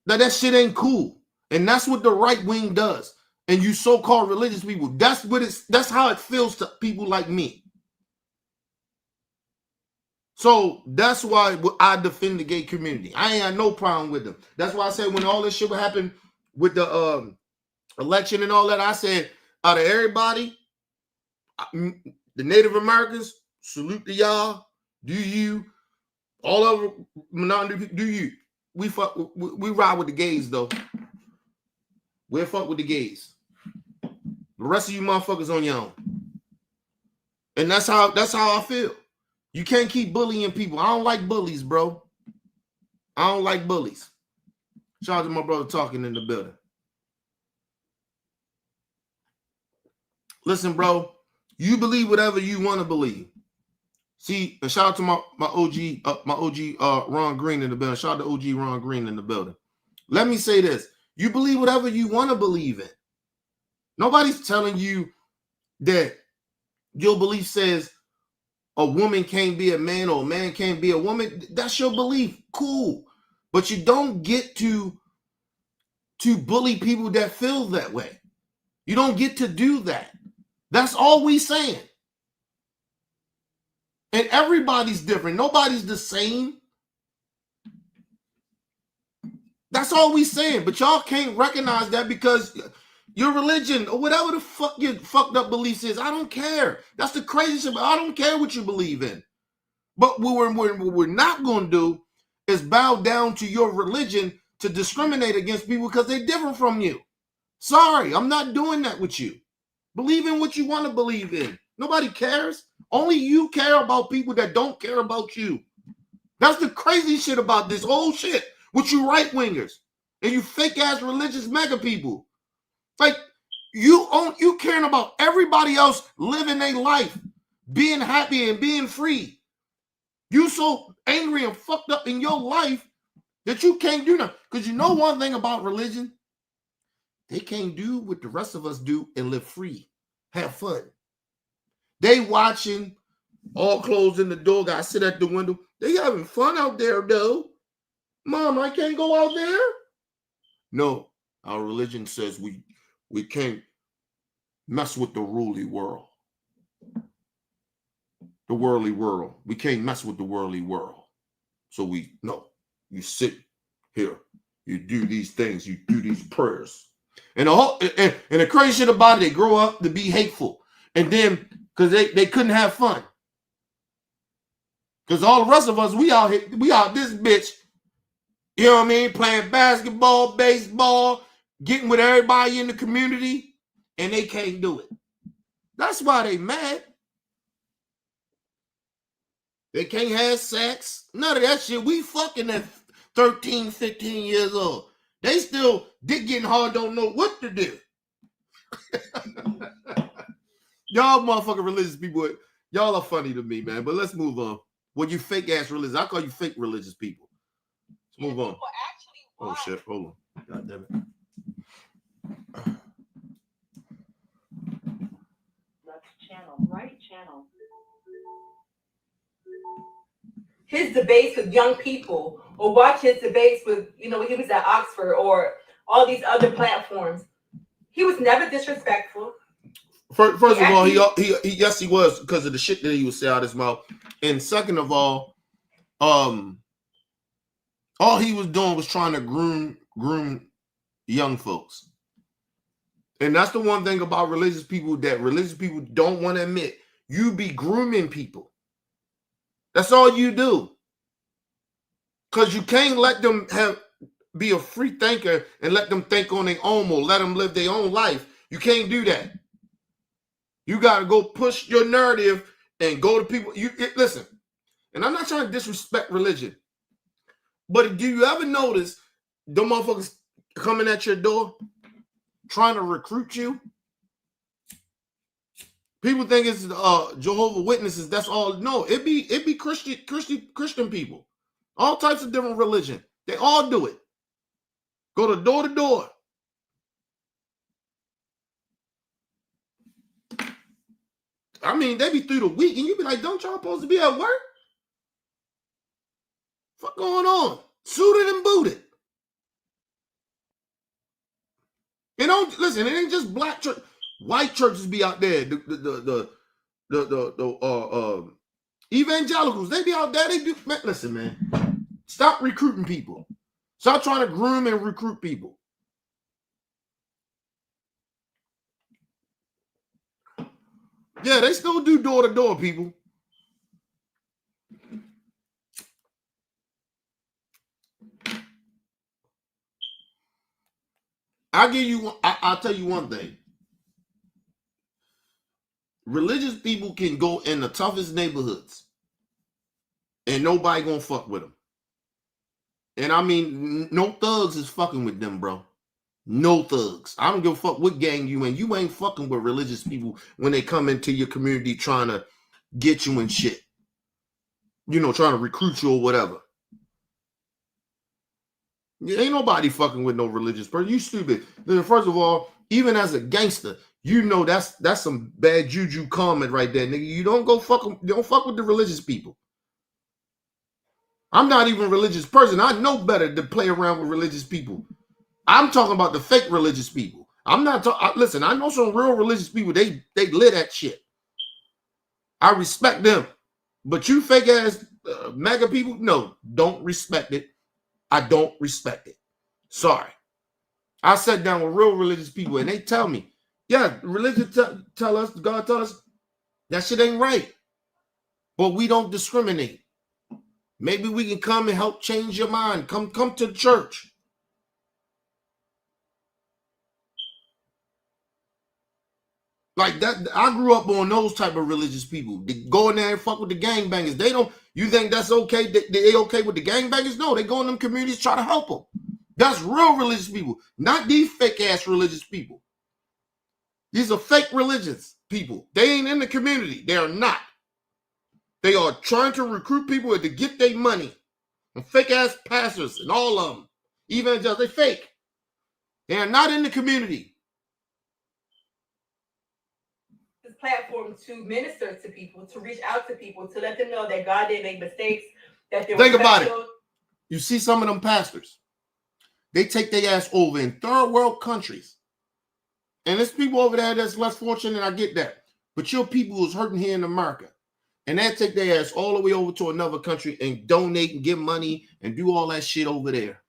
That shit ain't cool. And that's what the right wing does. And you so-called religious people, that's how it feels to people like me. So that's why I defend the gay community. I ain't had no problem with them. That's why I said when all this shit would happen with the election and all that, I said out of everybody, the Native Americans, salute to y'all. Do you? All of minority people, do you? We ride with the gays though. We'll fuck with the gays. The rest of you motherfuckers on your own. And that's how I feel. You can't keep bullying people. I don't like bullies, bro. I don't like bullies. Shout out to my brother talking in the building. Listen, bro, you believe whatever you want to believe. See, and shout out to my OG Ron Green in the building. Shout out to OG Ron Green in the building. Let me say this. You believe whatever you want to believe in. Nobody's telling you that your belief says a woman can't be a man or a man can't be a woman. That's your belief. Cool. But you don't get to bully people that feel that way. You don't get to do that. That's all we saying. And everybody's different. Nobody's the same. That's all we saying. But y'all can't recognize that because your religion or whatever the fuck your fucked up beliefs is, I don't care. That's the crazy shit. I don't care what you believe in. But what we're not going to do is bow down to your religion to discriminate against people because they're different from you. Sorry, I'm not doing that with you. Believe in what you want to believe in. Nobody cares. Only you care about people that don't care about you. That's the crazy shit about this whole shit with you right-wingers and you fake-ass religious mega people. Like, you caring about everybody else living their life, being happy and being free. You so angry and fucked up in your life that you can't do nothing. Because you know one thing about religion? They can't do what the rest of us do and live free. Have fun. They watching, all closed in the door, gotta sit at the window. They having fun out there, though. Mom, I can't go out there? No, our religion says we can't mess with the worldly world. The worldly world. We can't mess with the worldly world. So you sit here, you do these things, you do these prayers. And the crazy shit about it, they grow up to be hateful. And then, because they couldn't have fun. Because all the rest of us, we out this bitch, you know what I mean, playing basketball, baseball, getting with everybody in the community, and they can't do it. That's why they mad. They can't have sex. None of that shit. We fucking at 13, 15 years old. They still dick getting hard, don't know what to do. Y'all motherfucking religious people, y'all are funny to me, man. But let's move on. Well, you fake ass religious. I call you fake religious people. Let's move on. Oh shit, hold on. God damn it. Left channel, right channel. His debates with young people, or watch his debates with, when he was at Oxford or all these other platforms. He was never disrespectful. First of all, he yes, he was, because of the shit that he would say out his mouth. And second of all he was doing was trying to groom young folks. And that's the one thing about religious people that religious people don't want to admit. You be grooming people. That's all you do. Because you can't let them be a free thinker and let them think on their own or let them live their own life. You can't do that. You got to go push your narrative and go to people. Listen, and I'm not trying to disrespect religion, but do you ever notice the motherfuckers coming at your door trying to recruit you? People think it's Jehovah's Witnesses. That's all. No, it be Christian people, all types of different religion. They all do it. Go to door. I mean, they be through the week, and you be like, "Don't y'all supposed to be at work? What's going on? Suited and booted." And don't listen. It ain't just black church. White churches be out there. The evangelicals, they be out there. They do. Man, listen, man. Stop recruiting people. Stop trying to groom and recruit people. Yeah, they still do door to door, people. I'll tell you one thing. Religious people can go in the toughest neighborhoods and nobody gonna fuck with them. And I mean, no thugs is fucking with them, bro. No thugs. I don't give a fuck what gang you in. You ain't fucking with religious people when they come into your community trying to get you and shit. You know, trying to recruit you or whatever. Ain't nobody fucking with no religious person. You stupid. First of all, even as a gangster, you know that's some bad juju comment right there, nigga. You don't fuck with the religious people. I'm not even a religious person. I know better to play around with religious people. I'm talking about the fake religious people. I'm not talking. Listen, I know some real religious people. They live that shit. I respect them, but you fake ass MAGA people, no, don't respect it. I don't respect it. Sorry. I sat down with real religious people and they tell me, yeah, religion tell us, God tell us that shit ain't right. But we don't discriminate. Maybe we can come and help change your mind. Come to the church. Like that, I grew up on those type of religious people. They go in there and fuck with the gangbangers. They don't. You think that's okay? They okay with the gangbangers? No, they go in them communities try to help them. That's real religious people, not these fake ass religious people. These are fake religious people. They ain't in the community. They are not. They are trying to recruit people to get their money. And fake ass pastors and all of them, evangelicals, they fake. They are not in the community. This platform to minister to people, to reach out to people, to let them know that God didn't make mistakes. That they Think about it. You see some of them pastors. They take their ass over in third world countries. And there's people over there that's less fortunate, I get that. But your people who's hurting here in America. And they take their ass all the way over to another country and donate and give money and do all that shit over there.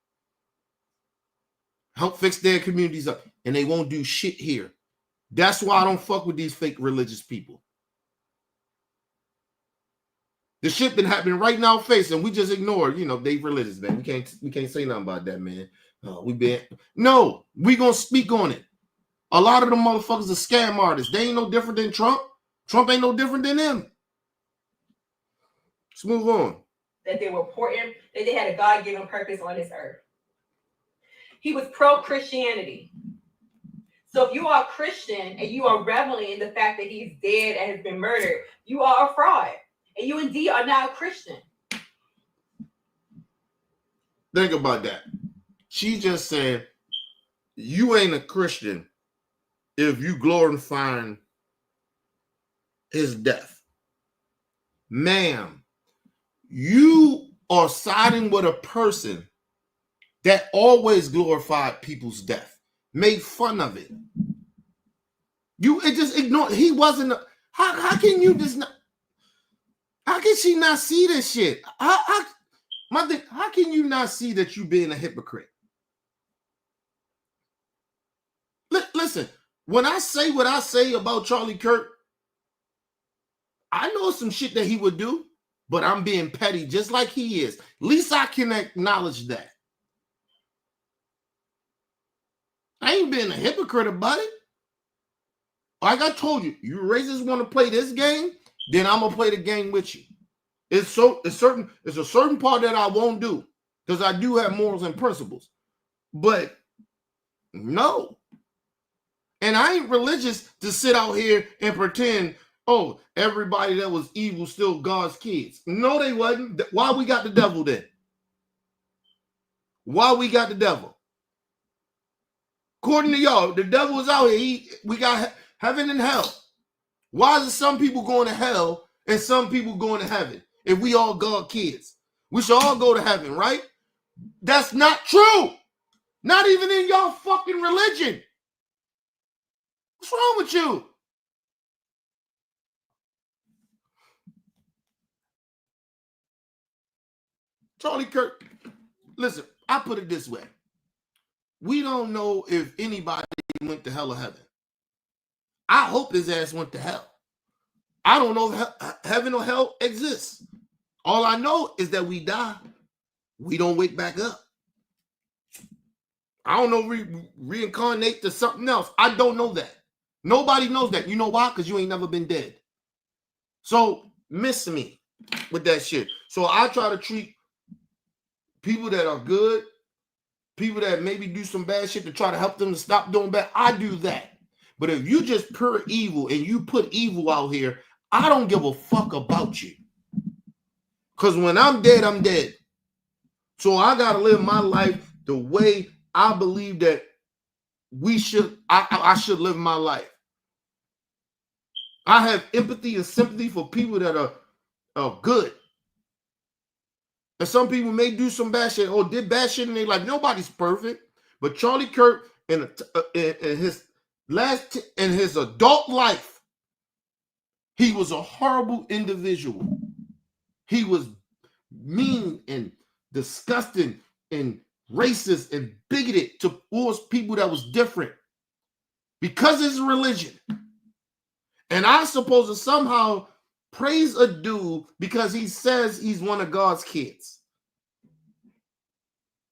Help fix their communities up. And they won't do shit here. That's why I don't fuck with these fake religious people. The shit been happening right now face and we just ignore, they religious, man. We can't say nothing about that, man. We gonna speak on it. A lot of them motherfuckers are scam artists. They ain't no different than Trump. Trump ain't no different than them. Let's move on. That they were important, that they had a God-given purpose on this earth. He was pro-Christianity. So if you are a Christian and you are reveling in the fact that he's dead and has been murdered, you are a fraud. And you indeed are now a Christian. Think about that. She just said, you ain't a Christian if you glorifying his death. Ma'am, you are siding with a person that always glorified people's death, made fun of it. It just ignored. He wasn't. How can you just not? How can she not see this shit? How can you not see that you being a hypocrite? Listen, when I say what I say about Charlie Kirk, I know some shit that he would do, but I'm being petty just like he is. At least I can acknowledge that. I ain't being a hypocrite about it. Like I told you, you racists want to play this game, then I'm gonna play the game with you. It's a certain part that I won't do because I do have morals and principles. But no. And I ain't religious to sit out here and pretend, oh, everybody that was evil still God's kids. No, they wasn't. Why we got the devil then? Why we got the devil? According to y'all, the devil is out here. We got heaven and hell. Why is it some people going to hell and some people going to heaven? If we all God kids, we should all go to heaven, right? That's not true. Not even in y'all fucking religion. What's wrong with you? Charlie Kirk, listen, I put it this way. We don't know if anybody went to hell or heaven. I hope his ass went to hell. I don't know if heaven or hell exists. All I know is that we die. We don't wake back up. I don't know, reincarnate to something else. I don't know that. Nobody knows that. You know why? Because you ain't never been dead. So miss me with that shit. So I try to treat people that are good, people that maybe do some bad shit to try to help them to stop doing bad. I do that. But if you just pure evil and you put evil out here, I don't give a fuck about you. Because when I'm dead, I'm dead. So I got to live my life the way I believe that I should live my life. I have empathy and sympathy for people that are good. And some people may do some bad shit or did bad shit in their life. Nobody's perfect. But Charlie Kirk in his adult life, he was a horrible individual. He was mean and disgusting and racist and bigoted towards people that was different because of his religion. And I'm supposed to somehow praise a dude because he says he's one of God's kids.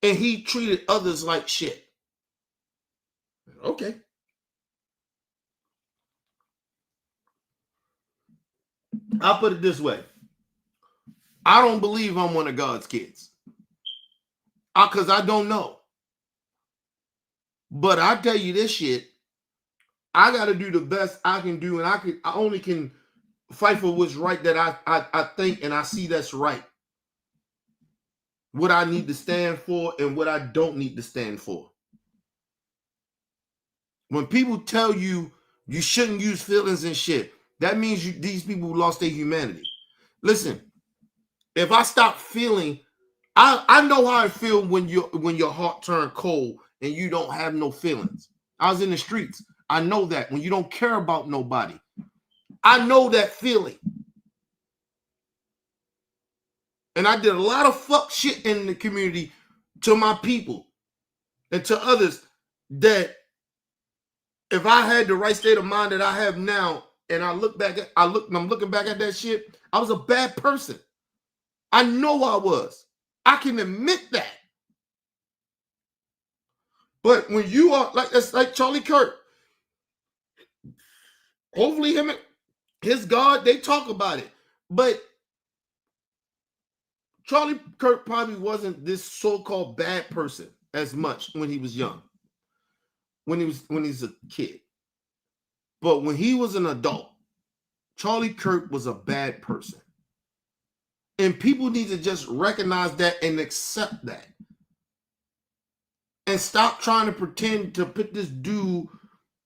And he treated others like shit. Okay. I'll put it this way. I don't believe I'm one of God's kids. Because I don't know. But I tell you this shit, I got to do the best I can do, and I only can fight for what's right that I think and I see that's right. What I need to stand for and what I don't need to stand for. When people tell you you shouldn't use feelings and shit, that means these people lost their humanity. Listen, if I stop feeling, I know how I feel when your heart turned cold and you don't have no feelings. I was in the streets. I know that when you don't care about nobody. I know that feeling. And I did a lot of fuck shit in the community to my people and to others that if I had the right state of mind that I have now, and I'm looking back at that shit, I was a bad person. I know I was. I can admit that. But when you are that's like Charlie Kirk, hopefully him and his God, they talk about it. But Charlie Kirk probably wasn't this so-called bad person as much when he was young, when he's a kid. But when he was an adult, Charlie Kirk was a bad person. And people need to just recognize that and accept that. And stop trying to pretend to put this dude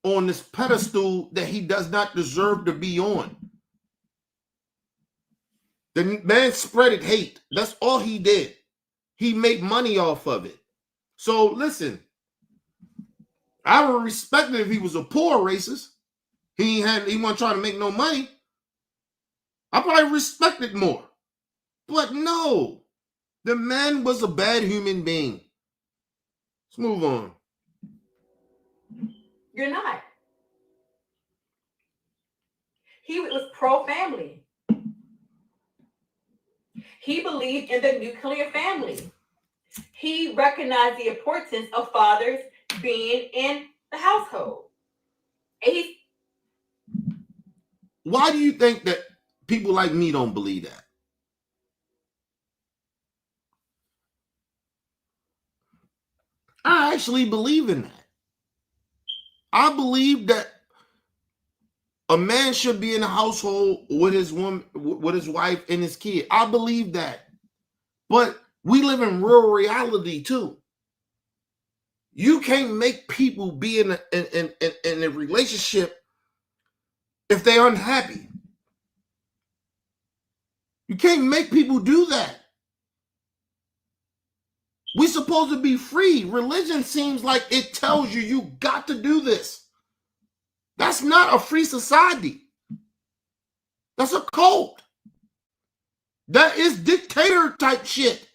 on this pedestal that he does not deserve to be on. The man spreaded hate. That's all he did. He made money off of it. So listen, I would respect it if he was a poor racist. He wasn't trying to make no money. I probably respect it more. But no, the man was a bad human being. Let's move on. You're not. He was pro-family. He believed in the nuclear family. He recognized the importance of fathers being in the household. And Why do you think that people like me don't believe that? I actually believe in that. I believe that a man should be in the household with his woman, with his wife and his kid. I believe that. But we live in real reality too. You can't make people be in a relationship if they're unhappy. You can't make people do that. We're supposed to be free. Religion seems like it tells you got to do this. That's not a free society. That's a cult. That is dictator type shit.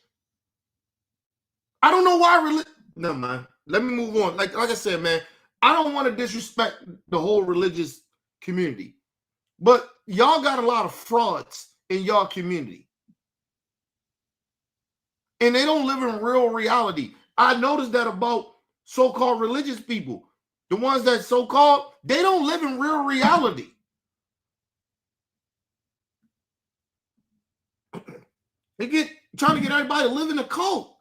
I don't know why never mind. Let me move on. Like I said, man, I don't want to disrespect the whole religious community. But y'all got a lot of frauds in y'all community. And they don't live in real reality. I noticed that about so-called religious people. The ones that so-called, they don't live in real reality. They trying to get everybody to live in a cult.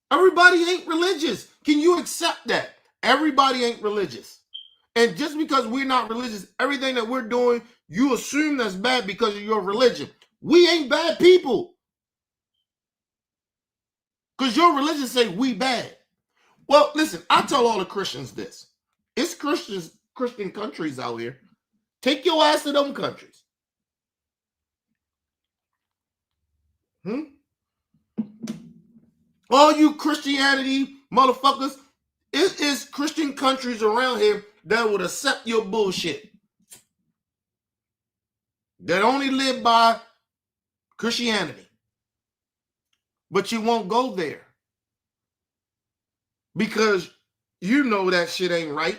Everybody ain't religious. Can you accept that? Everybody ain't religious. And just because we're not religious, everything that we're doing, you assume that's bad because of your religion. We ain't bad people. Because your religion say we bad. Well, listen, I tell all the Christians this. It's Christian countries out here. Take your ass to them countries. All you Christianity motherfuckers, it is Christian countries around here that would accept your bullshit. That only live by Christianity. But you won't go there. Because you know that shit ain't right.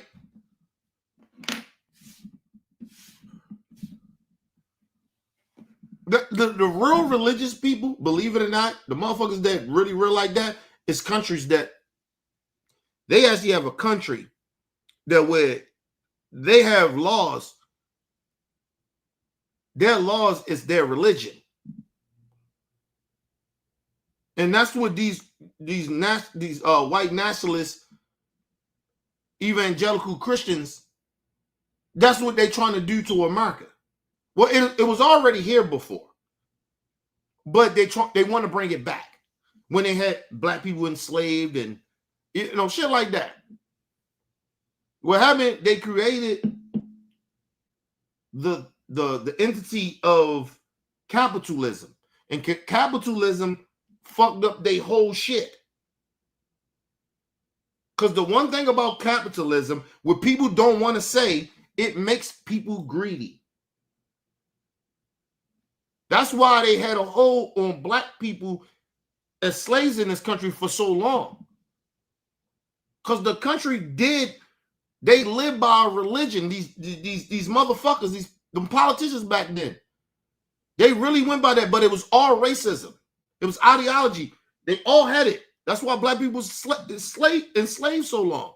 The real religious people, believe it or not, the motherfuckers that really real like that, is countries that they actually have a country that where they have laws. Their laws is their religion. And that's what these white nationalists, evangelical Christians, that's what they're trying to do to America. Well, it was already here before, but they want to bring it back when they had black people enslaved and shit like that. What happened? They created the entity of capitalism, and capitalism fucked up their whole shit. Because the one thing about capitalism, what people don't want to say, it makes people greedy. That's why they had a hold on black people as slaves in this country for so long. Because the country they live by a religion. These motherfuckers, them politicians back then, they really went by that, but it was all racism. It was ideology. They all had it. That's why black people were enslaved so long.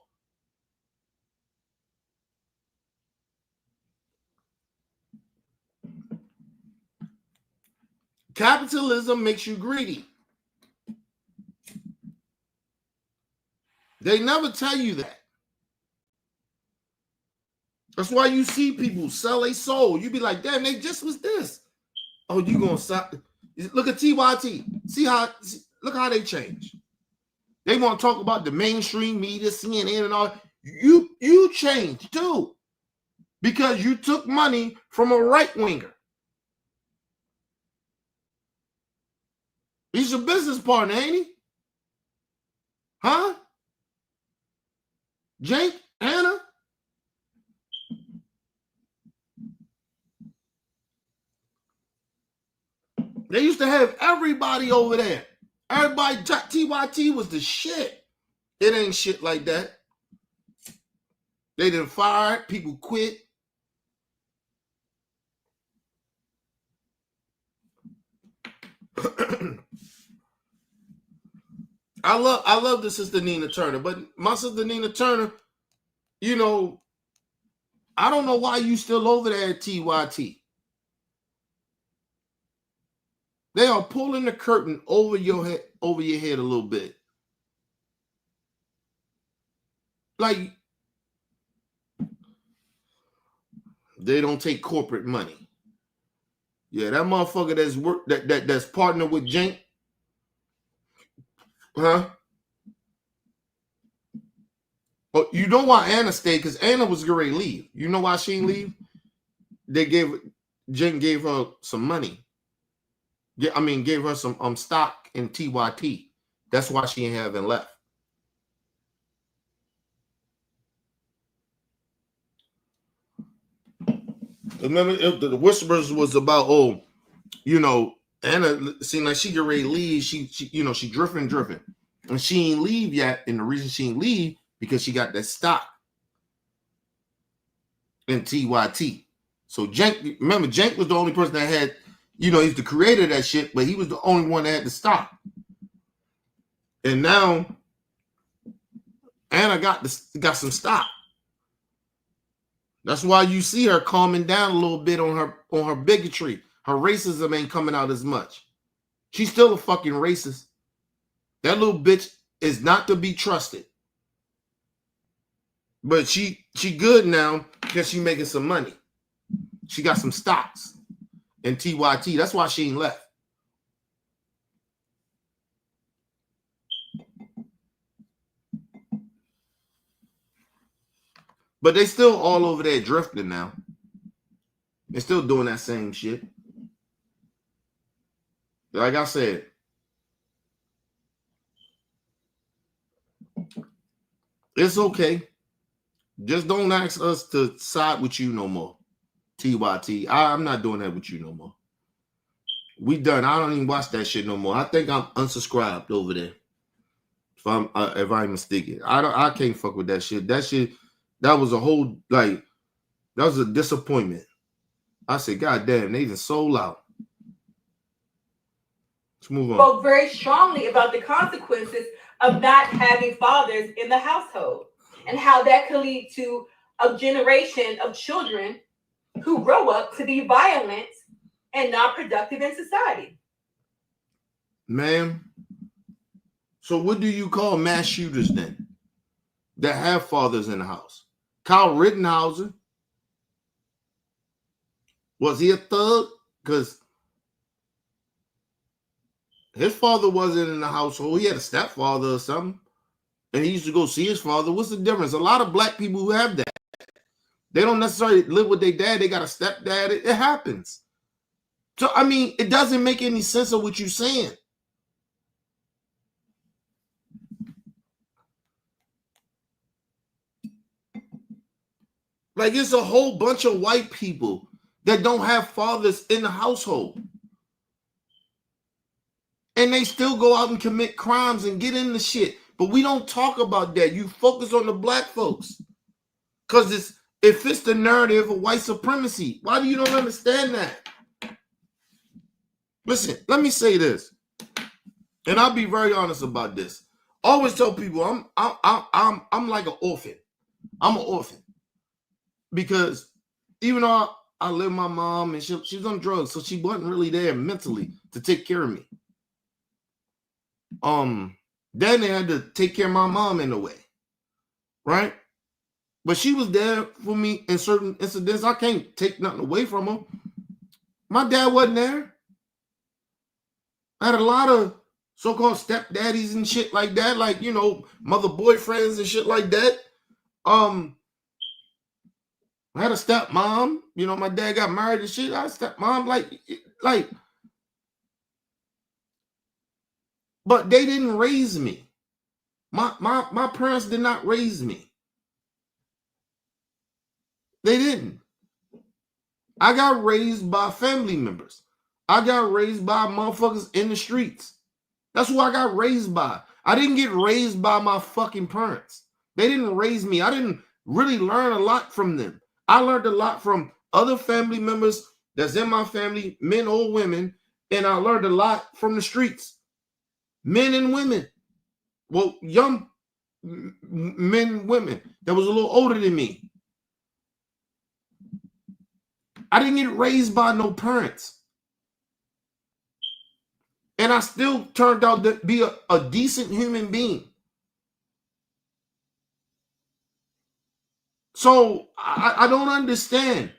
Capitalism makes you greedy. They never tell you that. That's why you see people sell a soul. You be like, damn, they just was this. Oh, you gonna stop? Look at TYT. Look how they change. They want to talk about the mainstream media, CNN and all. You change too. Because you took money from a right winger. He's your business partner, ain't he? Huh? Jake, Hannah? They used to have everybody over there. Everybody, TYT was the shit. It ain't shit like that. They done fired, people quit. I love the sister Nina Turner, but my sister Nina Turner, you know, I don't know why you still over there at TYT. They are pulling the curtain over your head a little bit. Like, they don't take corporate money. Yeah, that motherfucker that's partnered with Jank. Huh? Oh, you know why Anna stayed? Because Anna was going to leave. You know why she didn't leave? Jank gave her some money. Yeah, I mean, gave her some stock in TYT. That's why she ain't haven't left. Remember, the whispers was about, oh, you know, Anna seemed like she get ready to leave. She you know, she drifting, and she ain't leave yet. And the reason she ain't leave because she got that stock in TYT. So Jank, remember, Jank was the only person that had, you know, he's the creator of that shit, but he was the only one that had the stock. And now Anna got some stock. That's why you see her calming down a little bit on her bigotry. Her racism ain't coming out as much. She's still a fucking racist. That little bitch is not to be trusted. But she good now because she making some money. She got some stocks in TYT. That's why she ain't left. But they still all over there drifting now. They're still doing that same shit. Like I said, it's okay. Just don't ask us to side with you no more. TYT. I'm not doing that with you no more. We done. I don't even watch that shit no more. I think I'm unsubscribed over there. If I'm mistaken. I can't fuck with that shit. That was a whole, like, that was a disappointment. I said, God damn, they just sold out. Let's move on. Spoke very strongly about the consequences of not having fathers in the household and how that could lead to a generation of children who grow up to be violent and not productive in society. Ma'am, so what do you call mass shooters then that have fathers in the house? Kyle Rittenhauser, was he a thug? Because his father wasn't in the household. He had a stepfather or something. And he used to go see his father. What's the difference? A lot of black people who have that, they don't necessarily live with their dad. They got a stepdad. It happens. So, I mean, it doesn't make any sense of what you're saying. Like, it's a whole bunch of white people that don't have fathers in the household. And they still go out and commit crimes and get into shit. But we don't talk about that. You focus on the black folks. Because it fits the narrative of white supremacy. Why do you don't understand that? Listen, let me say this. And I'll be very honest about this. I always tell people I'm like an orphan. I'm an orphan. Because even though I live with my mom and she was on drugs, so she wasn't really there mentally to take care of me. Then they had to take care of my mom in a way, right? But she was there for me in certain incidents. I can't take nothing away from her. My dad wasn't there. I had a lot of so-called stepdaddies and shit like that, like, you know, mother boyfriends and shit like that. I had a stepmom. You know, my dad got married and shit. I had a stepmom, like, but they didn't raise me. My parents did not raise me. They didn't. I got raised by family members. I got raised by motherfuckers in the streets. That's who I got raised by. I didn't get raised by my fucking parents. They didn't raise me. I didn't really learn a lot from them. I learned a lot from other family members that's in my family, men or women, And I learned a lot from the streets, men and women. Well, young men and women that was a little older than me. I didn't get raised by no parents. And I still turned out to be a decent human being. So I don't understand.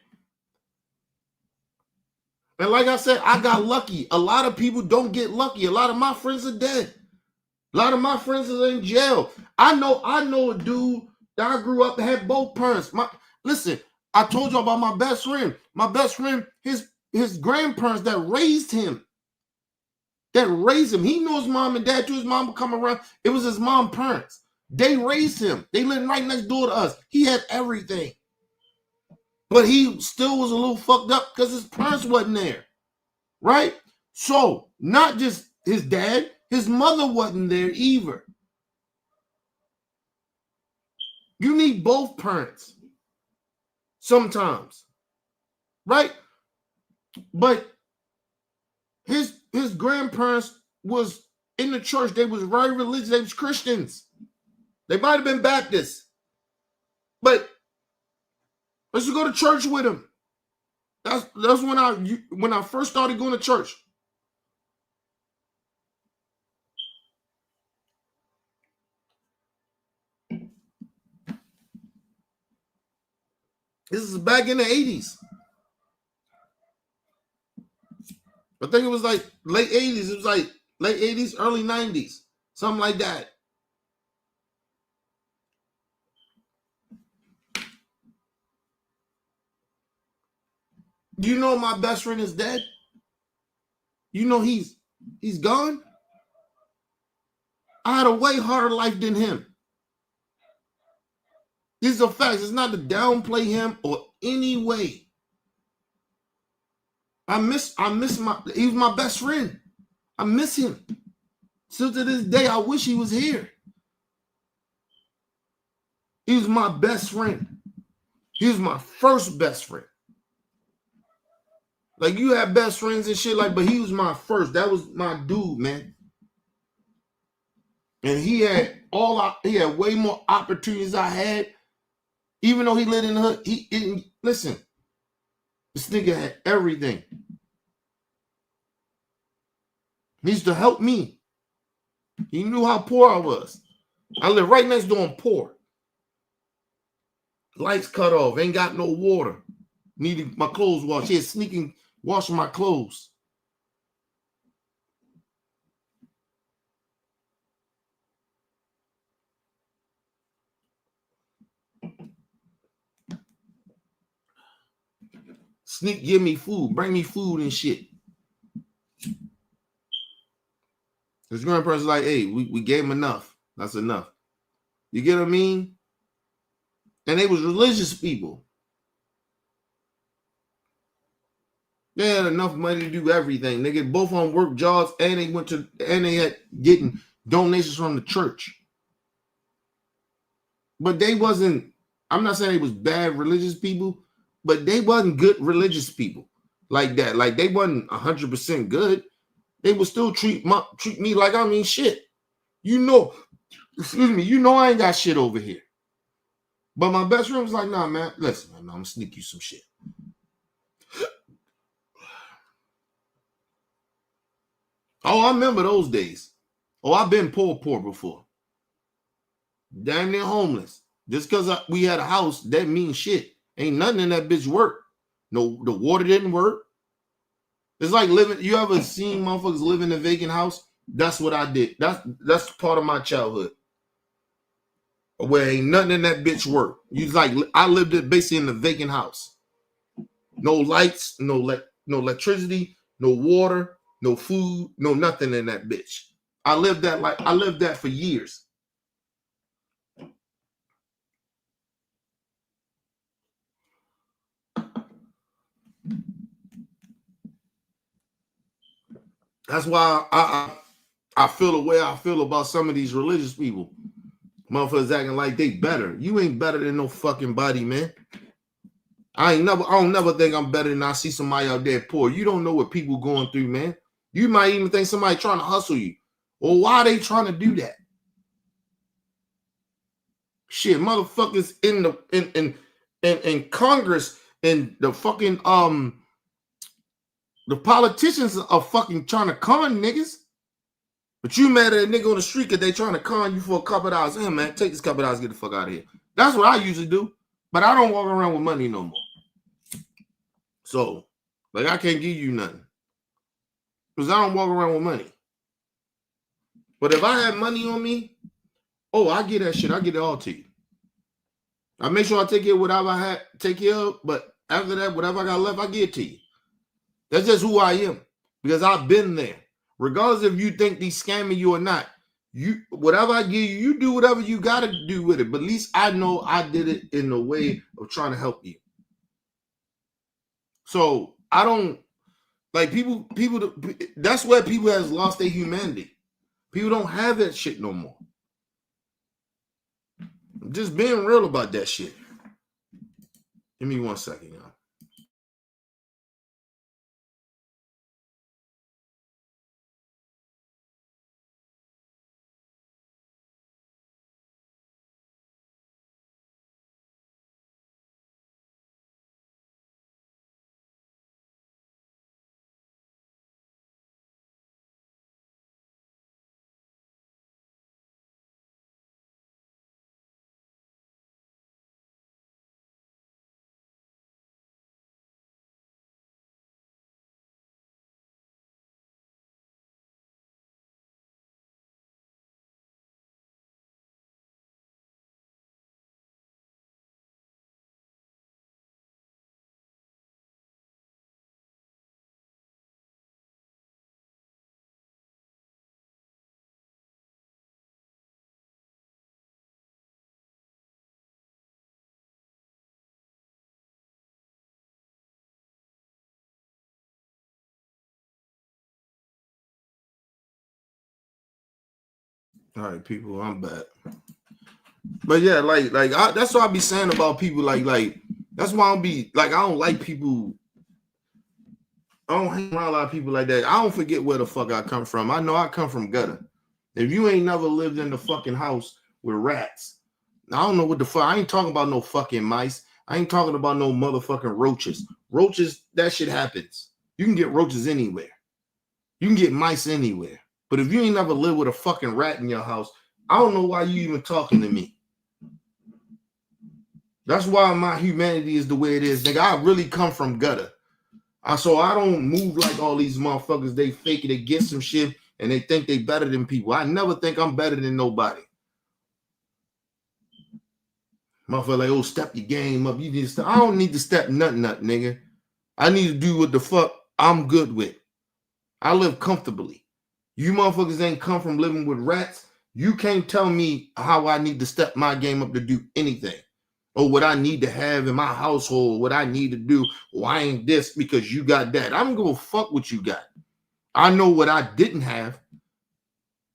And like I said, I got lucky. A lot of people don't get lucky. A lot of my friends are dead. A lot of my friends are in jail. I know a dude that I grew up that had both parents. Listen, I told you about my best friend. My best friend, his grandparents that raised him. He knew his mom and dad too. His mom would come around. It was his mom's parents. They raised him. They lived right next door to us. He had everything. But he still was a little fucked up because his parents wasn't there. Right? So, not just his dad, his mother wasn't there either. You need both parents sometimes. Right? But his grandparents was in the church. They was very religious. They was Christians. They might have been Baptists. But let's go to church with him. That's when I first started going to church. This is back in the 80s. I think it was like late 80s. It was like late 80s, early 90s. Something like that. You know my best friend is dead? You know he's gone? I had a way harder life than him. These are facts. It's not to downplay him or any way. He was my best friend. I miss him. Still to this day, I wish he was here. He was my best friend. He was my first best friend. Like, you have best friends and shit, like, but he was my first. That was my dude, man. And he had way more opportunities I had. Even though he lived in the hood, listen, this nigga had everything. He used to help me. He knew how poor I was. I lived right next door, I'm poor. Lights cut off, ain't got no water. Needed my clothes washed. He had sneaking washing my clothes. Sneak, give me food, bring me food and shit. His grandparents like, hey, we gave him enough. That's enough. You get what I mean? And they was religious people. They had enough money to do everything. They get both on work jobs and they had getting donations from the church. But they wasn't, I'm not saying they was bad religious people, but they wasn't good religious people like that. Like, they wasn't 100% good. They would still treat me like, I mean, shit. You know I ain't got shit over here. But my best friend was like, nah, man, listen, man, I'm gonna sneak you some shit. Oh, I remember those days. Oh, I've been poor before. Damn near homeless. Just because we had a house, that means shit. Ain't nothing in that bitch work. No, the water didn't work. It's like living. You ever seen motherfuckers live in a vacant house? That's what I did. That's part of my childhood. Where ain't nothing in that bitch work. I lived basically in a vacant house. No lights, no electricity, no water, no food, no nothing in that bitch. I lived that for years. That's why I feel the way I feel about some of these religious people. Motherfuckers acting like they better. You ain't better than no fucking body, man. I don't never think I'm better than I see somebody out there poor. You don't know what people going through, man. You might even think somebody trying to hustle you. Well, why are they trying to do that? Shit, motherfuckers in Congress and the fucking the politicians are fucking trying to con niggas. But you mad at a nigga on the street because they trying to con you for a couple of dollars. Hey man, take this couple of dollars, get the fuck out of here. That's what I usually do. But I don't walk around with money no more. So, like, I can't give you nothing. Because I don't walk around with money. But if I had money on me, oh, I get that shit. I get it all to you. I make sure I take care of whatever I had take care of. But after that, whatever I got left, I give it to you. That's just who I am. Because I've been there. Regardless if you think they're scamming you or not, you whatever I give you, you do whatever you got to do with it. But at least I know I did it in the way of trying to help you. So I don't like people. That's where people has lost their humanity. People don't have that shit no more. I'm just being real about that shit. Give me 1 second, y'all. All right, people, I'm back. But yeah, that's what I be saying about people. Like that's why I don't be like I don't like people. I don't hang around a lot of people like that. I don't forget where the fuck I come from. I know I come from gutter. If you ain't never lived in the fucking house with rats, I don't know what the fuck. I ain't talking about no fucking mice. I ain't talking about no motherfucking roaches. Roaches, that shit happens. You can get roaches anywhere. You can get mice anywhere. But if you ain't never lived with a fucking rat in your house, I don't know why you even talking to me. That's why my humanity is the way it is. Nigga, I really come from gutter. So I don't move like all these motherfuckers. They fake it, they get some shit, and they think they better than people. I never think I'm better than nobody. Motherfucker like, oh, step your game up. You need to step. I don't need to step nothing up, nigga. I need to do what the fuck I'm good with. I live comfortably. You motherfuckers ain't come from living with rats. You can't tell me how I need to step my game up to do anything. Or what I need to have in my household, what I need to do. Why ain't this because you got that? I don't give a fuck what you got. I know what I didn't have.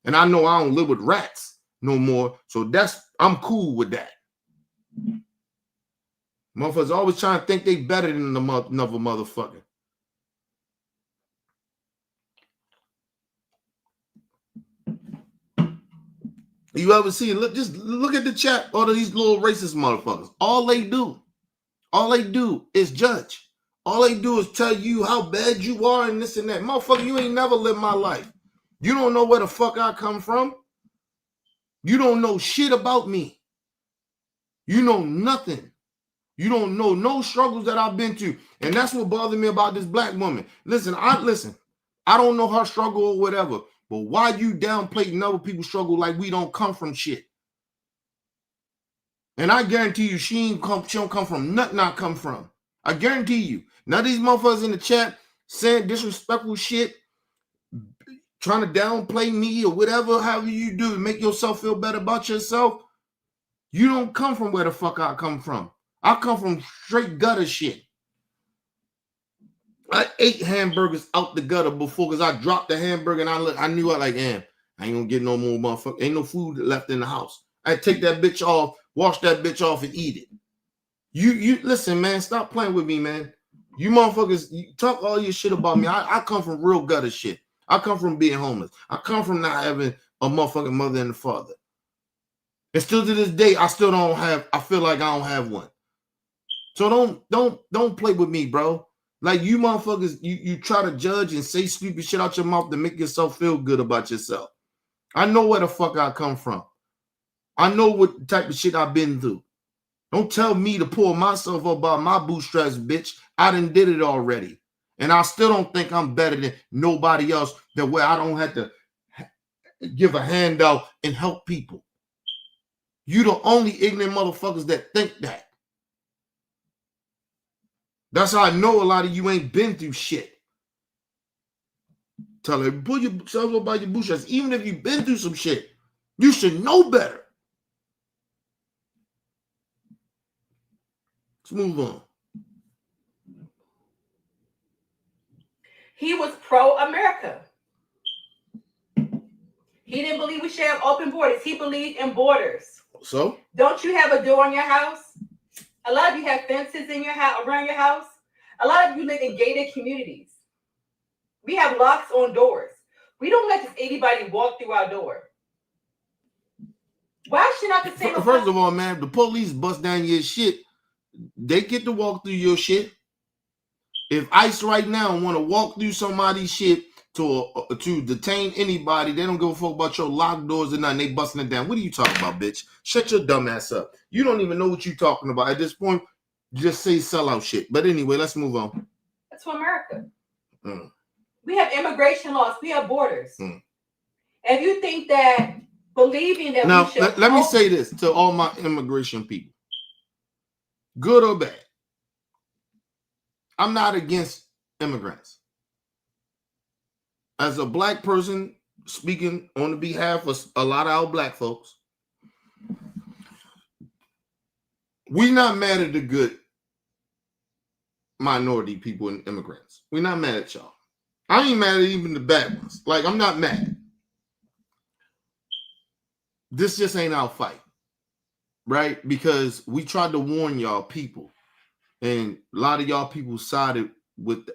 And I know I don't live with rats no more. So I'm cool with that. Motherfuckers always trying to think they better than another motherfucker. You ever see it? Just look at the chat. All of these little racist motherfuckers. All they do is judge. All they do is tell you how bad you are and this and that. Motherfucker, you ain't never lived my life. You don't know where the fuck I come from. You don't know shit about me. You know nothing. You don't know no struggles that I've been to. And that's what bothered me about this black woman. Listen. I don't know her struggle or whatever. But why you downplaying other people's struggle like we don't come from shit? And I guarantee you, she don't come from nothing I come from. I guarantee you. None of these motherfuckers in the chat saying disrespectful shit, trying to downplay me or whatever, however you do to make yourself feel better about yourself. You don't come from where the fuck I come from. I come from straight gutter shit. I ate hamburgers out the gutter before because I dropped the hamburger and I knew I ain't gonna get no more motherfucker. Ain't no food left in the house. I take that bitch off, wash that bitch off and eat it. You listen, man, stop playing with me, man. You motherfuckers, you talk all your shit about me. I come from real gutter shit. I come from being homeless. I come from not having a motherfucking mother and a father. And still to this day, I feel like I don't have one. So don't play with me, bro. Like you motherfuckers, you try to judge and say stupid shit out your mouth to make yourself feel good about yourself. I know where the fuck I come from. I know what type of shit I've been through. Don't tell me to pull myself up by my bootstraps, bitch. I done did it already. And I still don't think I'm better than nobody else that where I don't have to give a handout and help people. You the only ignorant motherfuckers that think that. That's how I know a lot of you ain't been through shit. Tell her, pull yourself up by your bootstraps. Even if you've been through some shit, you should know better. Let's move on. He was pro-America. He didn't believe we should have open borders. He believed in borders. So? Don't you have a door in your house? A lot of you have fences in your house, around your house. A lot of you live in gated communities. We have locks on doors. We don't let just anybody walk through our door. Why should not the same? First of all, man, if the police bust down your shit, they get to walk through your shit. If ICE right now want to walk through somebody's shit to detain anybody, they don't give a fuck about your locked doors or nothing. They busting it down. What are you talking about, bitch? Shut your dumb ass up. You don't even know what you're talking about. At this point, just say sellout shit. But anyway, let's move on. That's for America. We have immigration laws. We have borders. And if you think that believing that now, we should... let me say this to all my immigration people. Good or bad. I'm not against immigrants. As a black person speaking on the behalf of a lot of our black folks, we're not mad at the good minority people and immigrants. We're not mad at y'all. I ain't mad at even the bad ones. Like, I'm not mad. This just ain't our fight, right? Because we tried to warn y'all people, and a lot of y'all people sided with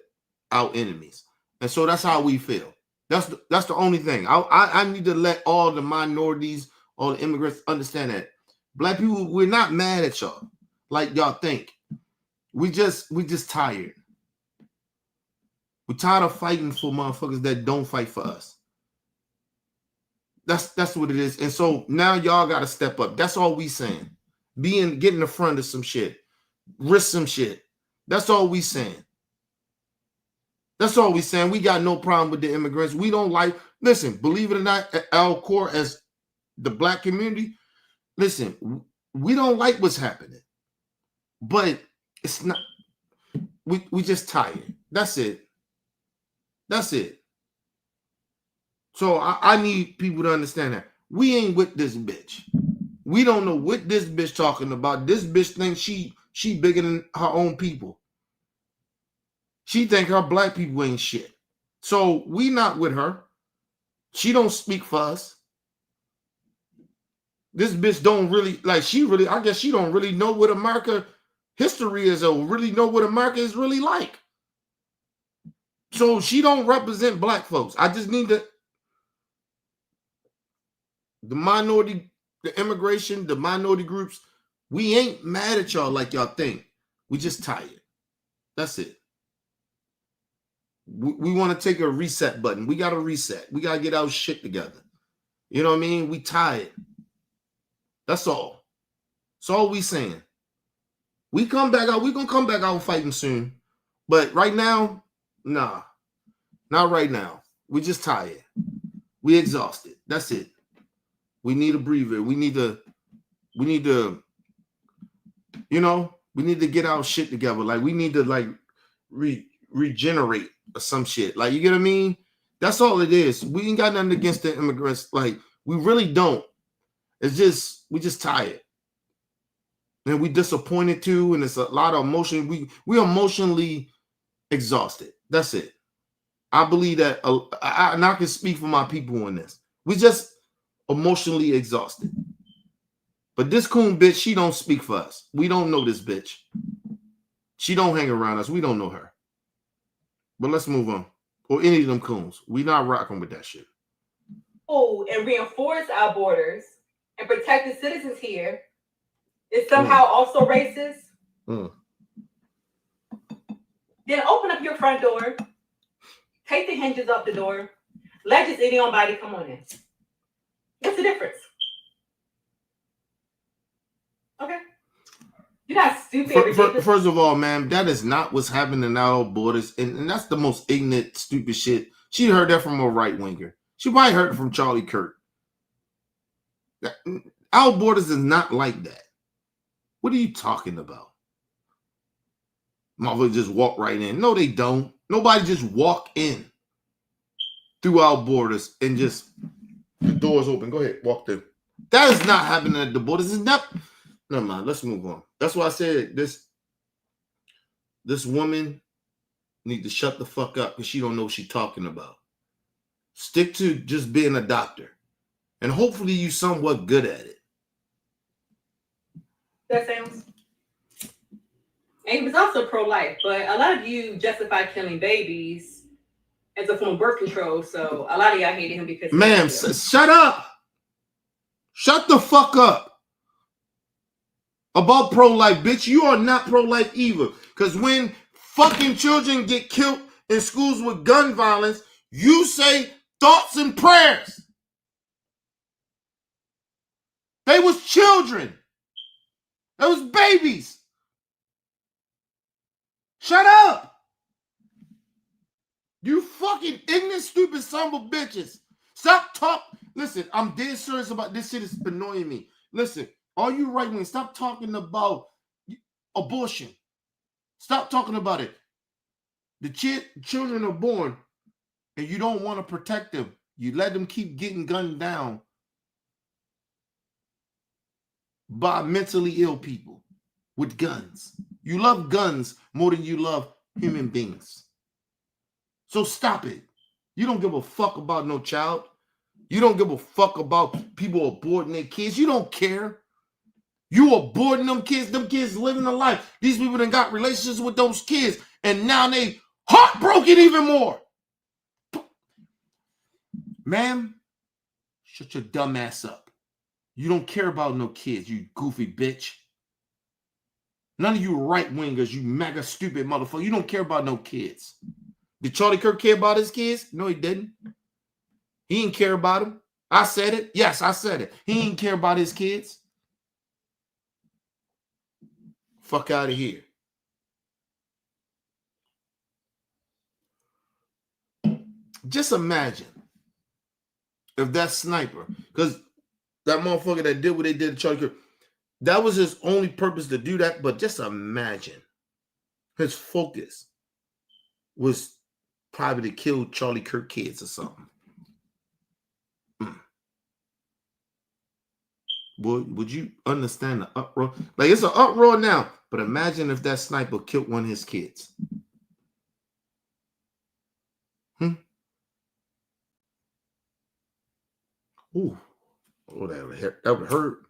our enemies. And so that's how we feel. That's the only thing. I need to let all the minorities, all the immigrants understand that. Black people, we're not mad at y'all like y'all think. We just tired. We're tired of fighting for motherfuckers that don't fight for us. That's what it is. And so now y'all got to step up. That's all we saying. Get in the front of some shit. Risk some shit. That's all we saying. That's all we saying. We got no problem with the immigrants. We don't like, listen, believe it or not, at our core as the black community, listen, we don't like what's happening. But it's not, we just tired. That's it. That's it. So I need people to understand that. We ain't with this bitch. We don't know what this bitch talking about. This bitch thinks she bigger than her own people. She think her black people ain't shit. So we not with her. She don't speak for us. This bitch don't really, I guess she don't really know what America history is or really know what America is really like. So she don't represent black folks. I just need the minority, the immigration, the minority groups. We ain't mad at y'all like y'all think. We just tired. That's it. We want to take a reset button. We got to reset. We got to get our shit together. You know what I mean? We tired. That's all. That's all we saying. We come back out. We gonna come back out fighting soon. But right now, nah. Not right now. We just tired. We exhausted. That's it. We need a breather. We need to, you know, we need to get our shit together. Like, we need to, like, regenerate or some shit. Like, you get what I mean? That's all it is. We ain't got nothing against the immigrants. Like, we really don't. It's just, we just tired. And we disappointed too. And it's a lot of emotion. We emotionally exhausted. That's it. I believe that, and I can speak for my people on this. We just emotionally exhausted. But this Coon bitch, she don't speak for us. We don't know this bitch. She don't hang around us. We don't know her. But let's move on. or any of them coons. We not rocking with that shit. Oh, and reinforce our borders and protect the citizens here is somehow also racist. Then open up your front door, take the hinges off the door, let just anybody come on in. What's the difference? Okay. You're not stupid. First of all, ma'am, that is not what's happening in our borders. And that's the most ignorant, stupid shit. She heard that from a right winger. She probably heard it from Charlie Kirk. Our borders is not like that. What are you talking about? Motherfuckers just walk right in. No, they don't. Nobody just walk in through our borders and just the doors open. Go ahead, walk through. That is not happening at the borders. It's not. Never mind. Let's move on. That's why I said this woman need to shut the fuck up because she don't know what she's talking about. Stick to just being a doctor, and hopefully you somewhat good at it. That sounds. And he was also pro-life, but a lot of you justify killing babies as a form of birth control. So a lot of y'all hated him because. Ma'am, shut up. Shut the fuck up. About pro-life, bitch. You are not pro-life either. Because when fucking children get killed in schools with gun violence, you say thoughts and prayers. They was children. They was babies. Shut up. You fucking ignorant, stupid son of bitches. Stop talking. Listen, I'm dead serious about this shit. Is annoying me. Listen, all you right wing, stop talking about abortion. Stop talking about it. The children are born and you don't want to protect them. You let them keep getting gunned down by mentally ill people with guns. You love guns more than you love human beings. So stop it. You don't give a fuck about no child. You don't give a fuck about people aborting their kids. You don't care. You aborting them kids living a life. These people done got relationships with those kids, and now they heartbroken even more. Ma'am, shut your dumb ass up. You don't care about no kids, you goofy bitch. None of you right-wingers, you mega stupid motherfucker. You don't care about no kids. Did Charlie Kirk care about his kids? No, he didn't. He didn't care about them. I said it. Yes, I said it. He didn't care about his kids. Fuck out of here. Just imagine if that sniper, because that motherfucker that did what they did to Charlie Kirk, that was his only purpose to do that. But just imagine his focus was probably to kill Charlie Kirk kids or something. Boy, would you understand the uproar? Like, it's an uproar now, but imagine if that sniper killed one of his kids. Ooh. Oh, that would hurt. That would hurt.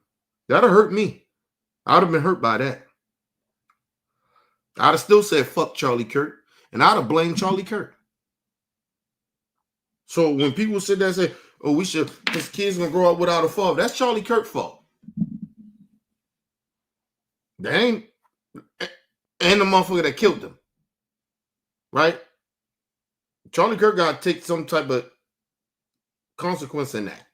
That'd have hurt me. I'd have been hurt by that. I'd have still said fuck Charlie Kirk, and I'd have blamed Charlie Kirk. So when people sit there and say, oh, his kids gonna grow up without a father, that's Charlie Kirk's fault. That ain't, and the motherfucker that killed him. Right? Charlie Kirk got to take some type of consequence in that.